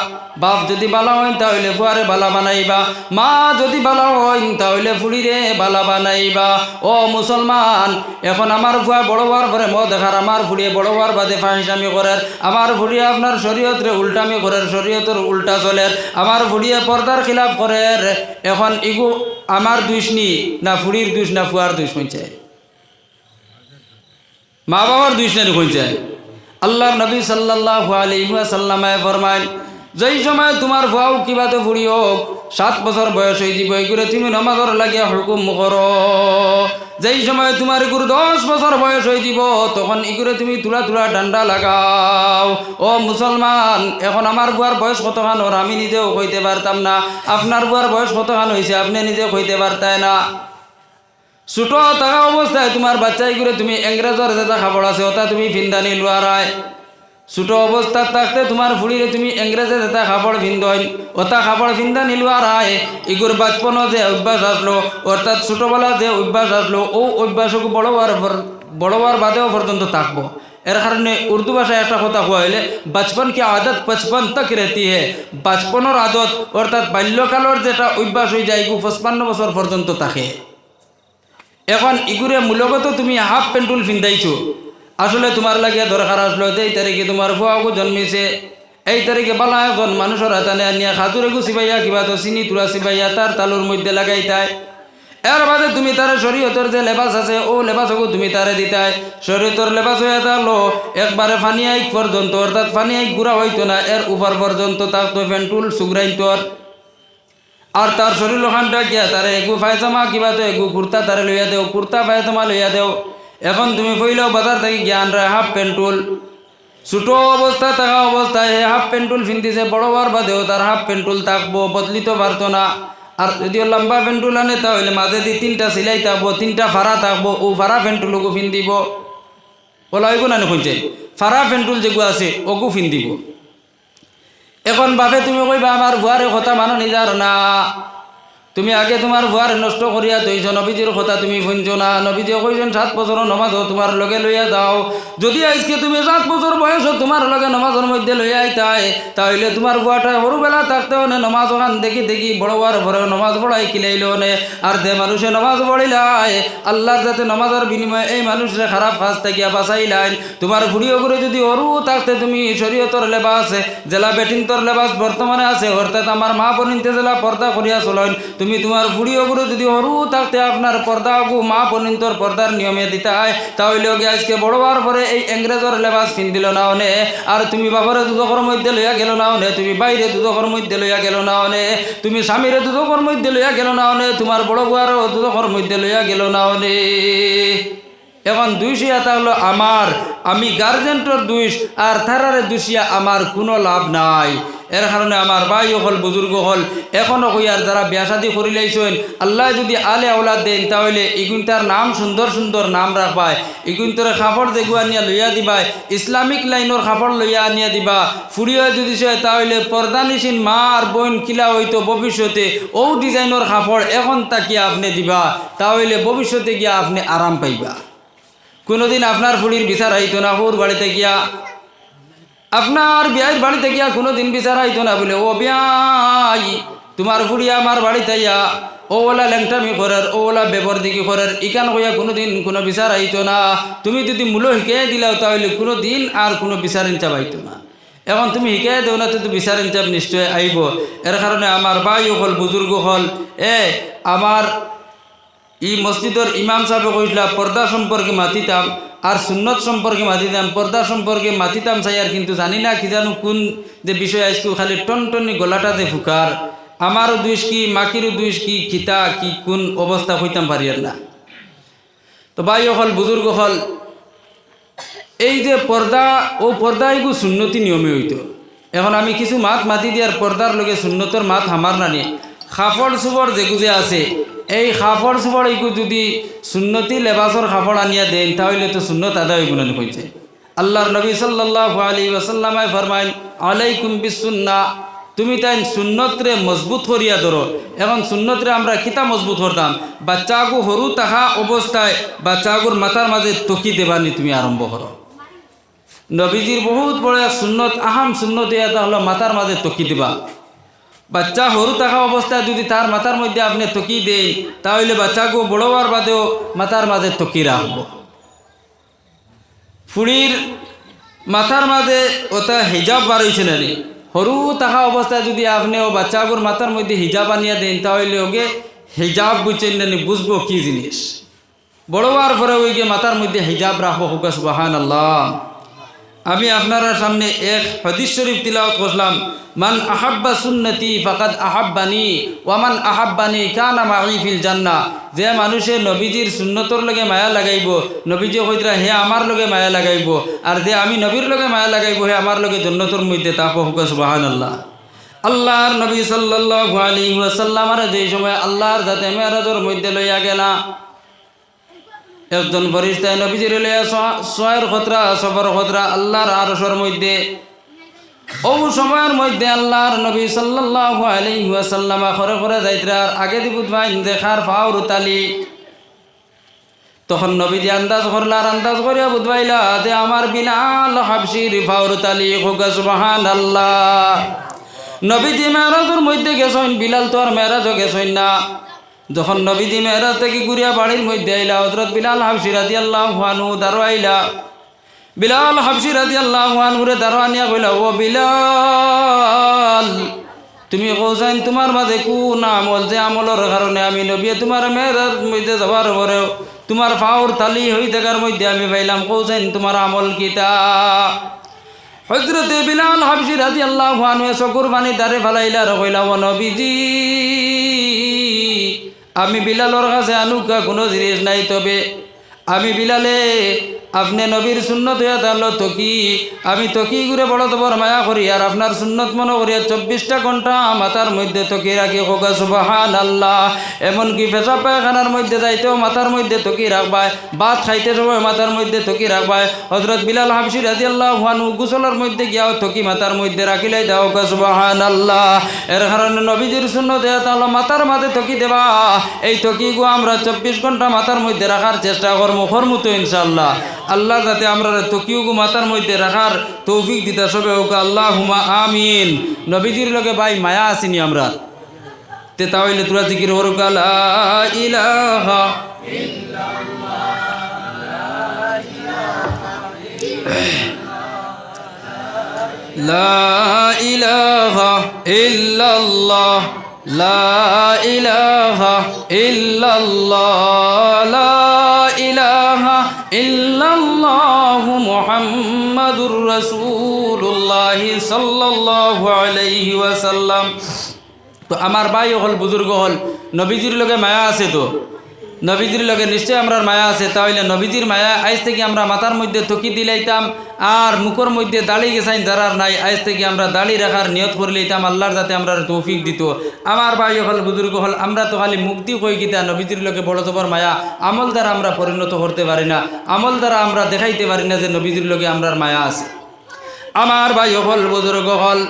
বাপ যদি বালা হইন তাহলে ফুয়ারে বালা বানাইবা, মা যদি বালা হইন তাহলে ফুড়িরে বালা বানাইবা। ও মুসলমান, এখন আমার ফুয়া বড় হওয়ার পরে মদ দেখার, আমার ফুড়িয়ে বড় হওয়ার বাদে ফাঁসামি করার, আমার ফুড়িয়ে আপনার শরীয়তরে উল্টামি করার, শরীয়তের উল্টা চলের, আমার ফুড়িয়ে পর্দার খিলাফ করের। এখন ইগু আমার দুষ নি না ফুড়ির দুষ না ফুয়ার দুষ হইছে, মা বাবার দুষ না হইছে। আল্লাহর নবী সাল্লাল্লাহু আলাইহি ওয়াসাল্লামে ফরমায়, যেই সময় তোমার ফুয়াও কিবাতে ফুড়ি হোক 7 বছর বয়স হয়ে দিব, এগুলো তুমি নামাজের লাগিয়া হুকুম করো। যেই সময় তোমার এগুলো 10 বছর বয়স হয়ে দিব, তখন এগুলো তুমি তুলা তুলা ডান্ডা লাগাও। ও মুসলমান, এখন আমার বুয়ার বয়স কতখান ওর আমি নিজেও কইতে পারতাম না, আপনার বুয়ার বয়স কতখান হয়েছে আপনি নিজে কইতে পারতাই না। ছোট থাকা অবস্থায় তোমার বাচ্চাই করে তুমি ইংরেজের যেটা খাবার আছে ওটা তুমি ফিন্দানি লোয়ারায়। ছোট অবস্থা থাকতে তোমার ফুড়িরে তুমি ইংরেজে যেটা খাবার ফিন্দন ওটা খাবার ফিন্দা নিলুয়ারায়। ইগুর বাচপনো যে অভ্যাস আসলো, অর্থাৎ ছোটবেলা যে অভ্যাস আসলো, ও অভ্যাসকে বড় হওয়ার বাদেও পর্যন্ত থাকবো। এর কারণে উর্দু ভাষায় একটা কথা কোয়া হইলে, বাচপন কি আদত 55 তক রেতি হে। বাচপনের আদত অর্থাৎ বাল্যকালের যেটা অভ্যাস হয়ে যায়, 55 বছর পর্যন্ত থাকে। এখন ইগুরে মূলগত তুমি হাফ প্যান্টুল ফিন্দাইছো, আসলে তোমার লাগে দরকার আসলো যে এই তারিখে তোমার ফুয়াগু জন্মিছে, এই তারিখে বালা এখন মানুষের হাতানে আনিয়া খাতুরে গুছিবাইয়া কিবা তো চিনি তুলা চিবাইয়া তার তালুর মধ্যে লাগাই তাই। এর বাদে তুমি তার শরীয়তর যে লেবাস আছে ও লেবাসকু তুমি তারে দিতাই। শরীয়তর লেবাস হয়ে তাহলো একবারে ফানিয়াই পর্যন্ত, অর্থাৎ ফানিয়াই গুড়া হইতো না, এর উপর পর্যন্ত থাকতো প্যান্টুল সুগ্রাইন্তর। আর তার শরীর ওখানটা গিয়া তারে এগু পায়জামা কিবা তো এগু কুর্তা তারে লইয়া দেও, কুর্তা পায়জামা লইয়া দেও। এখন তুমি কইলেও বাজার থেকে জ্ঞান রে হাফ প্যান্টুল, ছোটো অবস্থা থাকা অবস্থায় হাফ প্যান্টুল ফিনতেছে, বড় হওয়ার বাদেও তার হাফ প্যান্টুল থাকবো, বদলিতে পারতো না। আর যদিও লম্বা প্যান্টুল আনে তাহলে মাঝে দিয়ে 3টা সিলাই থাকবো, 3টা ফাড়া থাকবো, ও ফাড়া প্যান্টুলকু ফিন দিব। ওলা ওইগু না শুনছে, ফাড়া প্যান্টুল যেগু আছে ওগু ফিন দিব। এখন বাপে তুমি কইবা আমার ভুয়ারে কথা মানো নিজার না, তুমি আগে তোমার ভুয়ার নষ্ট করিয়া তৈছ, নবীজির কথা তুমি শুনছো না। নবীজি কইছেন 7 বছর নমাজও তোমার লগে লইয়া দাও। যদি আজকে তুমি 7 বছর বয়স তোমার লগে নমাজের মধ্যে লইয়া আইতাই, তাহলে তোমার ভুয়াটা সরুবেলা থাকতেও নে নমাজ ওখান দেখি দেখি বড় হওয়ার পরেও নমাজ পড়াই কিলাইলেও নে। আর যে মানুষে নমাজ পড়িলাই আল্লাহর যাতে নমাজের বিনিময়ে এই মানুষের খারাপ কাজ থাকিয়া বাঁচাইলাইন। তোমার ফুড়িও করে যদি অরু থাকতে তুমি শরীয়তর লেবাস জেলা বেটিনতর লেবাস বর্তমানে আছে, অর্থাৎ আমার মা বোনিনতে জেলা পর্দা করিয়া চলেন, তুমি তোমার ফুড়িও করে যদি অরু থাকতে আপনার পর্দা মা বোনিনতর পর্দার নিয়মে দিতে হয়, তাহলে ওকে আজকে বড় হওয়ার পরে এই ইংরেজের লেবাস কিন দিল না অনে। আর তুমি বাবারে দুদকর মধ্যে লইয়া গেল না অনে, তুমি বাইরে দুদকর মধ্যে লইয়া গেল না অনে, তুমি স্বামীরে দুদকর মধ্যে লইয়া গেল না অনে, তোমার বড় বুয়ারও দুদকর মধ্যে লইয়া গেল না অনে। এখন দুইশিয়া তাহলে আমার, আমি গার্জেন্টর দুইশ আর থারারে দুইশিয়া আমার কোনো লাভ নাই। এর কারণে আমার ভাই হল বুজুর্গ হল এখনও কইয়ার যারা বিয়া শাদী করি লাইছেন, আল্লাহ যদি আলে আওলাদ দেন তাহলে ইগুনটার নাম সুন্দর সুন্দর নাম রাখবায়, ইগুনটার খাফড় দেখু আনিয়া লইয়া দিবাই, ইসলামিক লাইনের খাফড় লইয়া আনিয়া দিবা। ফুরিয়া যদি সে তাহলে পর্দানিসীন মা আর বোন কিলা হইতো ভবিষ্যতে ও ডিজাইনের খাফড় এখন তাকিয়া আপনি দিবা, তাহলে ভবিষ্যতে গিয়া আপনি আরাম পাইবা। কোনোদিন আপনার ফুড়ির বিচার হইতো না হুর বাড়িতে গিয়া। আপনার বিয়ের বাড়িতে গিয়া কোনো দিন বিচার আইতো না বলে ও বিয়াই তোমার ফুড়িয়া আমার বাড়িতে ইয়া ওলা ল্যাংটামি করার ওলা বেবর দিকে করার ইকান কইয়া কোনো দিন কোনো বিচার আইতো না। তুমি যদি মূল্য শিখিয়ে দিলাও তাহলে কোনো দিন আর কোনো বিচার ইনচাপ আইতো না। এখন তুমি শিকাই দেও না তো বিচার ইনচাপ নিশ্চয় আইব। এর কারণে আমার ভাই হল বুজুর্গ হল আমার ই মসজিদের ইমাম সাহেব কইলা পর্দা সম্পর্কে মাতিতাম আর সুন্নত সম্পর্কে মাতিতাম, পর্দা সম্পর্কে মাতিতাম চাই আর কিন্তু জানি না কি জানো কোন যে বিষয় আজকে খালি টনটনি গলাটা যে ফুকার আমারও দুইশ কি মাকিরও দুইশ কি খিতা কি কোন অবস্থা হইতাম পারি আর না। তো ভাই হল বুজুর্গ হল এই যে পর্দা ও পর্দা এগু সুন্নতি নিয়মে হইতো। এখন আমি কিছু মাত মাতি দিয়ার পর্দার লগে সুন্নতর মাত হামার নানি খাফড় সুবর যেগুজে আছে এই খাফড় সুবর এইগু যদি সুন্নতি লেবাসর খাফড় আনিয়া দেন তাহলে তো সুন্নত আদায় হইব না কইছে। আল্লাহর নবী সাল্লাল্লাহু আলাইহি ওয়াসাল্লামায় ফরমাইন আলাইকুম বিসুন্নাহ, তুমি তাই সুন্নতরে মজবুত করিয়া ধরো। এখন সুন্নতরে আমরা কিতা মজবুত করতাম বাচ্চাগু সরু থাকা অবস্থায় বাচ্চাগুর মাথার মাঝে তকি দেবানি তুমি আরম্ভ করো। নবীজির বহুত বড় সুন্নত আহাম সুন্নত এটা হলো মাথার মাঝে তকি দিবা। বাচ্চা সরু থাকা অবস্থায় যদি তার মাথার মধ্যে আপনি তকি দেন তাহলে বাচ্চাকে বড় হওয়ার বাদেও মাথার মাঝে তকি রাখবো। ফুড়ির মাথার মাঝে ওটা হিজাব বার হয়েছে না রে, সরু থাকা অবস্থায় যদি আপনি ও বাচ্চাগুর মাথার মধ্যে হিজাব আনিয়া দেন তাহলে ওকে হিজাব বুঝছেন না বুঝবো কি জিনিস। বড় হওয়ার পরে ওইকে মাথার মধ্যে হিজাব রাখবো। হুকা সুবহানাল্লাহ। আমি আপনার সামনে এক হাদিস শরীফ তিলাওয়াত করলাম, মান আহাব্বা সুন্নতি ফাকাদ আহাব্বানি ওয়ামান আহাব্বানি কানা মাই ফিল জান্নাহ। যে মানুষে নবীজির সুন্নতর লগে মায়া লাগাইব নবীজি কইতরা হে আমার লগে মায়া লাগাইব, আর যে আমি নবীর লগে মায়া লাগাইব হে আমার লগে জান্নাতের মধ্যে তাকো। হুকা সুবহানাল্লাহ। আল্লাহর নবী সাল্লাল্লাহু আলাইহি ওয়াসাল্লামের যে সময় আল্লাহর যাতে মেরাজের মধ্যে লইয়া গেলা একজন ফেরেশতা নবীজির লইয়া ছয়ের খতরা সফর খতরা আল্লাহর আরশের মধ্যে। ও সময়ের মধ্যে আল্লাহর নবী সাল্লাল্লাহু আলাইহি ওয়াসাল্লাম করে করে যাইতরার আগে দি বুঝবাইন দেখার ফাউর তালি। তখন নবীজি আন্দাজ করলার, আন্দাজ করিয়া বুঝবাইলা যে আমার বিলাল হাবশির ফাউর তালি। হুকা সুবহানাল্লাহ। নবীজি মেরাজের মধ্যে গেছেন, বিলাল তো আর মেরাজও গেছেন না। যখন নবীজি মেরাজ থেকে ঘুরিয়া বাড়ির মধ্যে আইলা হযরত বিলাল হাবশী রাদিয়াল্লাহু আনহু দাঁড়ো আইলা। বিলাল হাবশী রাদিয়াল্লাহু আনহুরে দাঁড়ো আনিয়া কইলা, ও বিলাল তুমি কইছেন তোমার মাঝে কোন আমল যে আমলের কারণে আমি নবী তোমার মেরাজ মধ্যে যাবার পরেও তোমার ফাউর তালি হই থাকার মধ্যে আমি পাইলাম, কইছেন তোমার আমল কিতা? হযরত বিলাল হাবশী রাদিয়াল্লাহু আনহু চকুর পানি দাঁড়ে ফেলাইলা আর কইলা, ও নবীজি আমি বিলালর কাছে আনুকা কোনো জিনিস নাই, তবে আমি বিলালে আপনি নবীর সুন্নত হইয়া তাহলে তকি আমি তকি ঘুরে বড় তোমার মায়া করি আর আপনার সুন্নত মনে করিয়া 24টা ঘন্টা মাথার মধ্যে তকি রাখি। হোকা সুবহানাল্লাহ। এমনকি পেশাব পায়খানার মধ্যে যাইতেও মাথার মধ্যে তকি রাখবায়, ভাত খাইতে সময় মাথার মধ্যে তকি রাখবায়। হযরত বিলাল হাবশী রাদিয়াল্লাহু আনহু গোসলের মধ্যে গিয়াও তকি মাথার মধ্যে রাখিলাই দাও। হোকা সুবহানাল্লাহ। এর কারণে নবীজির সুন্নত হইয়া তাহলে মাথার মাঝে তকি দেবা। এই তকি গো আমরা 24 ঘন্টা মাথার মধ্যে রাখার চেষ্টা করবো তো ইনশাআল্লাহ। আল্লাহ যাতে আমরা তকিউগু মাথার মধ্যে রাখার তৌফিক দিতে সবে হোক আল্লাহুম্মা আমিন। নবীজির লগে ভাই মায়া আসিনি আমরা তে তাহলে তোরা জিকির করুক লা ইলাহা লা ইলাহা ইল্লাল্লাহ লা ইলাহা ইল্লাল্লাহ লা ইলাহা ইল্লাল্লাহু মুহাম্মাদুর রাসূলুল্লাহ সাল্লাল্লাহু আলাইহি ওয়াসাল্লাম। তো আমার ভাই হল বুজুর্গ হল নবীজির লগে মায়া আছে, তো নবীজির লগে নিশ্চয় আমরা মায়া আছে। তাহলে নবীজির মায়া আজ থেকে আমরা মাথার মধ্যে তকি দিলাইতাম আর মুখের মধ্যে দাড়ি গেছাইন যারার নাই আজ থেকে আমরা দাড়ি রাখার নিয়ত করে লইতাম আল্লাহর যাতে আমরা তৌফিক দিত। আমার ভাই হল বুজুর্গ হল আমরা তো খালি মুক্তি কই গীতা নবীজির লগে বড় তোবর মায়া আমল দ্বারা আমরা পরিণত করতে পারি না, আমল দ্বারা আমরা দেখাইতে পারি না যে নবীজির লগে আমরার মায়া আছে। আমার ভাই হল বুজুর্গ হল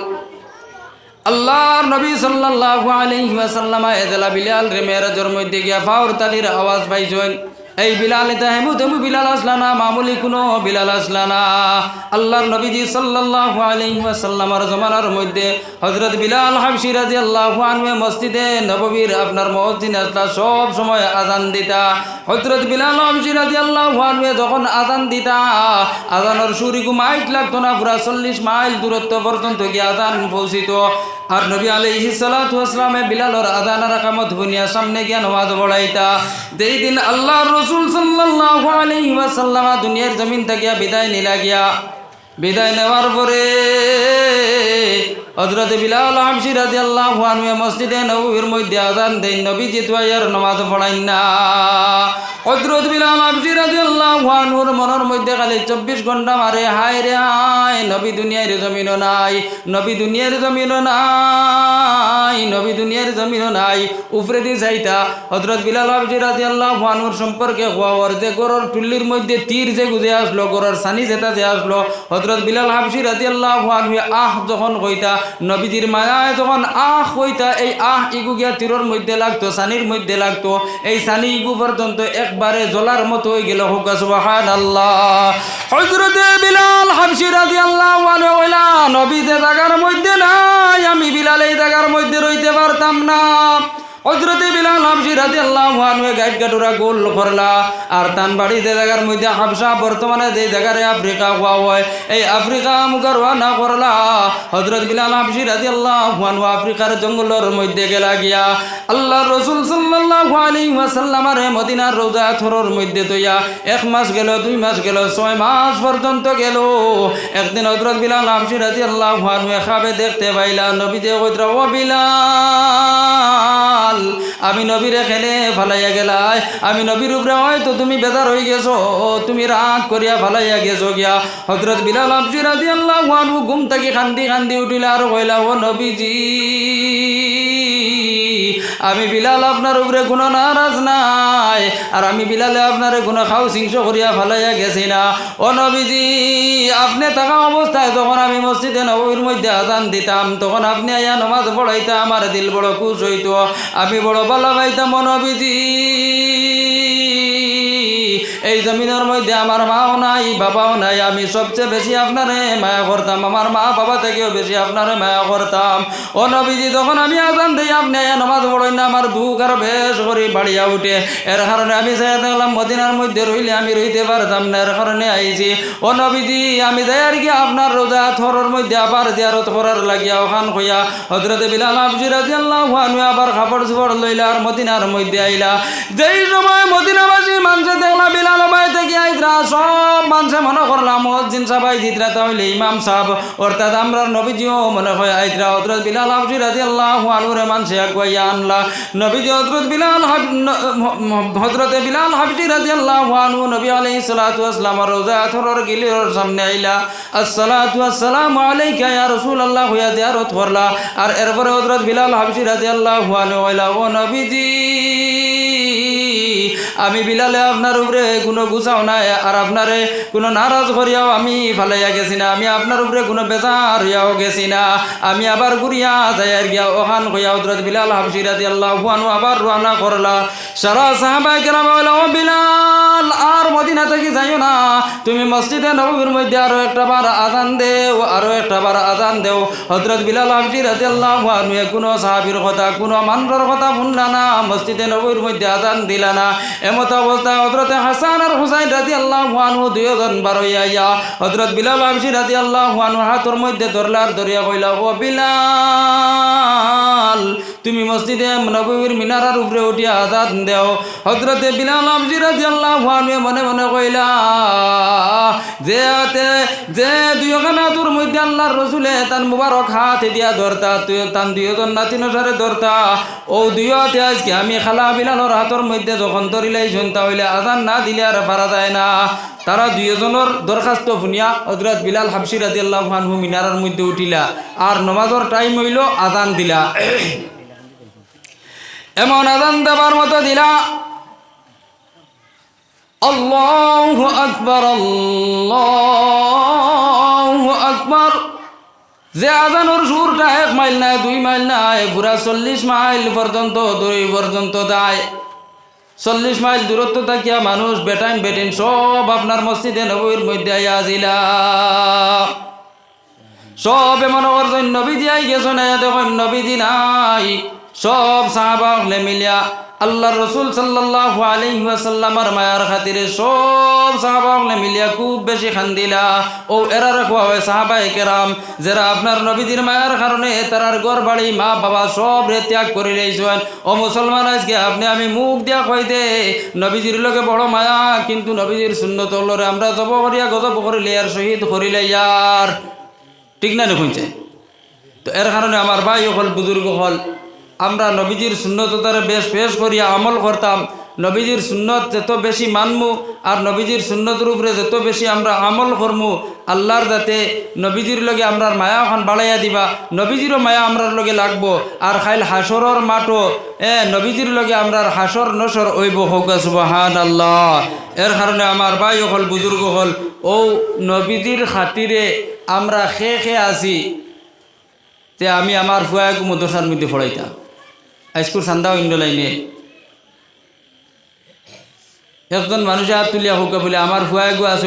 আল্লাহর নবী সাল্লাল্লাহু আলাইহি ওয়াসাল্লাম এজলা বিলাল রে মেরাজের মধ্যে গিয়া ফাউর তালির আওয়াজ পাইছেন। এই বিলাল এটা হেমু তেমু বিলাল আসলা না, মামুলি কোনো বিলাল আসলা না। আল্লাহর নবীজি সাল্লাল্লাহু আলাইহি ওয়াসাল্লামের জমানার মধ্যে হযরত বিলাল হাবশী রাদিয়াল্লাহু আনহু মসজিদে নববীর আপনার মুয়াজ্জিন আসলা সব সময় আযান দিতা। হযরত বিলাল হাবশী রাদিয়াল্লাহু আনহু যখন আযান দিতা, আযানের সুরি মাইল লাগতো না, পুরা 40 মাইল দূরত্ব পর্যন্ত গিয়ে আযান পৌঁছিত। আর নবী আলাইহিস সালাতু ওয়াস সালামে বিলালের আযানের কামত বুনিয়া সামনে গিয়ে নামাজ পড়াইতা। যেই দিন আল্লাহর রাসূল সাল্লাল্লাহু আলাইহি ওয়াসাল্লাম দুনিয়ার জমিন থেকে বিদায় নিলা গিয়া, বিদায় নেওয়ার পরে হযরত বিলাল হাবশী রাদিয়াল্লাহু আনহু মসজিদে নববীর মধ্যে আযান দেন, নবীজি তো আর নামাজ পড়াইন না। হযরত বিলাল হাবশী রাদিয়াল্লাহু আনহুর মনের মধ্যে খালি 24 ঘন্টা মারে, হায় রে হায়, নবী দুনিয়ার জমিনও নাই, নবী দুনিয়ার জমিনও নাই, নবী দুনিয়ার জমিনও নাই। উপরে দিয়ে যাইতা হযরত বিলাল হাবশী রাদিয়াল্লাহু আনহুর সম্পর্কে হওয়ার যে গরর টুল্লির মধ্যে তীর যে গুজে আসলো, গরর সানি যেটা যে আসলো, হযরত বিলাল হাবশী রাদিয়াল্লাহু আনহু আহ যখন কইতা, নবীজির মায়ায় যখন আহ কইতা, এই আহ ইগু গিয়া তীরের মধ্যে লাগতো, সানির মধ্যে লাগতো, এই সানি ইগু পর্যন্ত একবারে জলার মতো হয়ে গেল। হোক সুবহানাল্লাহ। হযরত বিলাল হাবশী রাদিয়াল্লাহু আনহু কইলা, নবী যে জায়গার মধ্যে নাই, আমি বিলাল এই জায়গার মধ্যে রইতে পারতাম না। হযরত বিলাল হাবশী রাদিয়াল্লাহু আনহু গাইড গাটুরা গোল করলা, আর তান বাড়ি যে জায়গার মধ্যে হাবশা বর্তমানে যে জায়গায় আফ্রিকা হওয়া হয়, এই আফ্রিকা মুখে রওনা করলা। হযরত বিলাল হাবশী রাদিয়াল্লাহু আনহু আফ্রিকার জঙ্গলের মধ্যে গেলা গিয়া আল্লাহর রাসূল সাল্লাল্লাহু আলাইহি ওয়াসাল্লামের মদিনার রওজা থরের মধ্যে তৈয়া 1 মাস গেল, 2 মাস গেল, 6 মাস পর্যন্ত গেল। একদিন হযরত বিলাল হাবশী রাদিয়াল্লাহু আনহু খাবে দেখতে পাইলা, নবী যে কইরা, ও বিলাল, আমি নবীর খেলে ফালাইয়া গেলাই, আমি নবীর উপরে হয়তো তুমি বেজার হয়ে গেছো, তুমি রাগ করিয়া ফালাইয়া গেছো গিয়া। হযরত বিলাল হাবশী রাদিয়াল্লাহু আনহু ঘুম থেকে কান্দি কান্দি উঠিলা আর কইলা, ও নবীজি, আমি বিলাল আপনার উপরে কোনো নারাজ নাই, আর আমি বিলালে আপনার কোনো খাও সিংস করিয়া ফালাইয়া গেছি না। ও নবীজি, আপনি থাকা অবস্থায় যখন আমি মসজিদে নববীর মধ্যে আযান দিতাম, তখন আপনি আয়া নামাজ পড়াইতা, আমার দিল বড় খুশ হইতো, আমি বড় ভালো পাইতাম। ও নবীজি, এই জমিনের মধ্যে আমার মাও নাই, বাবাও নাই, আমি সবচেয়ে বেশি আপনারে মায়া করতাম, আমার মা বাবা থেকেও বেশি আপনারে মায়া করতাম। ও নবীজি, যখন আমি আযান দিই আপনি নামাজ পড়েন না, আমার দুঃখ আর বেশ করে বাড়িয়া উঠে। এর কারণে আমি যাই দেখলাম মদিনার মধ্যে রইলে আমি রইতে পারতাম না, এর কারণে আইছি। ও নবীজি, আমি যাই আর কি আপনার রোজা থরের মধ্যে আবার জিয়ারত করার লাগিয়া ওখান কইয়া হযরত বিলাল হাবশী রাদিয়াল্লাহু আনহু আবার কাপড় চোপড় লইলা আর মদিনার মধ্যে আইলা। যেই সময় মদিনাবাসী মানুষে দেখলা বিলাল ভাই থেকে আইতরা, সব মানুষে মনে করলাম মুয়াজ্জিন সাহেব জিতরা তাহলে ইমাম সাহেব, অর্থাৎ আমরা নবীজিও মনে হয় আইতরা। হযরত বিলাল হাবশী রাদিয়াল্লাহু আনহুর মানুষে আগুয়াইয়া আনলা। নবীজি হযরত বিলাল হাবশী রাদিয়াল্লাহু আনহু নবী আলাইহিস সালাতু ওয়াস সালামের রওজা থরের গিলির সামনে আইলা। আসসালাতু আসসালামু আলাইকা ইয়া রাসূলুল্লাহ হইয়া জিয়ারত করলা। আর এরপরে হযরত বিলাল হাবশী রাদিয়াল্লাহু আনহু কইলা, ও নবীজি, আমি বিলালে আপনার উপরে কোনো গুছাও নাই, আর আপনারে কোনো নারাজ করিয়াও আমি ফালাইয়া গেছি না, আমি আপনার উপরে কোনো বেজার হইয়াও গেছি না, আমি আবার ঘুরিয়া যাই আর গিয়া ওখান কইয়া হযরত বিলাল হাবশী রাদিয়াল্লাহু আনহু আবার রওনা করলা। সারা সাহাবায়ে কেরাম বলে, ও বিলাল, আর মদিনা থেকে যাইও না, তুমি মসজিদে নববীর মধ্যে আরো একটা বার আযান দেও, আরো একটা বার আযান দেও। হযরত বিলাল হাবশী রাদিয়াল্লাহু আনহু কোনো সাহাবীর কথা, কোনো মানুষের কথা শুনলা না, মসজিদে নববীর মধ্যে আযান দিলা না। এমত অবস্থায় হযরত হাসান আর হুসাইন রাদিয়াল্লাহু আনহু দুইজন বার হইয়া আইয়া হযরত বিলাল হাবশী রাদিয়াল্লাহু আনহু হাতের মধ্যে ধরলার ধরিয়া কইলা, ও বিলাল, তুমি মসজিদে নববীর মিনারার উপরে উঠিয়া আযান দেও। হযরত বিলাল হাবশী রাদিয়াল্লাহু আনহু মনে মনে কইলা, যে দুইখানা তোর মধ্যে আল্লাহর রাসূলে তার মুবারক হাত দিয়া ধরতা, তুই তান দুইজন নাতিন সারে ধরতা, ও দুইতে আজকে আমি খালা বিলালর হাতের মধ্যে যখন ধরিলাই শুনতা হইলে আযান না দিলে আর পারা যায় না। তারা দুইজনের দরখাস্ত শুনিয়া হযরত বিলাল হাবশী রাদিয়াল্লাহু আনহু মিনারের মধ্যে উঠিলা, আর নামাজের টাইম হইল, আযান দিলা। এমন আযান দেবার মতো দিলা, আল্লাহু আকবার, আল্লাহু আকবার। যে আযানের সুরটা 1 মাইল নাই, 2 মাইল নাই, পুরা 40 মাইল পর্যন্ত, 2 পর্যন্ত যায়। 40 মাইল দূরত্ব থাকিয়া মানুষ বেটাইন বেটিন সব আপনার মসজিদে নববীর মধ্যে আইয়া আজিলা সব এমন করছেন নবীজি আই গেছেন দেখুন নবীজি নাই সব সাহাবা হলে মিলিয়া আল্লাহ রসুল সাল্লাল্লাহু আলাইহি ওয়াসাল্লামের মায়ার খাতিরে সব সাহাবা হলে মিলিয়া খুব বেশি খান্দিলা ও এরা রাখা হয় সাহাবায়ে কেরাম যারা আপনার নবীজির মায়ার কারণে তারার ঘর বাড়ি মা বাবা সব রে ত্যাগ করে লইছেন ও মুসলমান আজকে আপনি আমি মুখ দিয়া কইতে নবীজির লগে বড় মায়া কিন্তু নবীজির সুন্নত লরে আমরা জব করিয়া গজব করিলে আর শহীদ করিলে ইয়ার ঠিক না শুনছে তো এর কারণে আমার ভাই হল বুজুর্গ হল আমরা নবীজির সুন্নত তারে বেশ পেশ করিয়া আমল করতাম নবীজির সুন্নত যত বেশি মানমু আর নবীজির সুন্নতের উপরে যত বেশি আমরা আমল করমু আল্লাহর যাতে নবীজির লগে আমরার মায়া এখন বাড়াইয়া দিবা নবীজিরও মায়া আমরার লগে লাগবো আর খাইল হাসরর মাঠও নবীজির লগে আমরার হাসর নসর ওইব হোক সুবহানাল্লাহ। এর কারণে আমার ভাই হল বুজুর্গ হল ও নবীজির খাতিরে আমরা খেয়ে আছি যে আমি আমার ফুয়াকে মদরসার মধ্যে পড়াইতাম হাইস্কুল সান্দাও ইন্ডো লাইনে একজন মানুষে হাত তুলিয়া হোক বলে আমার ফুয়াগু আছে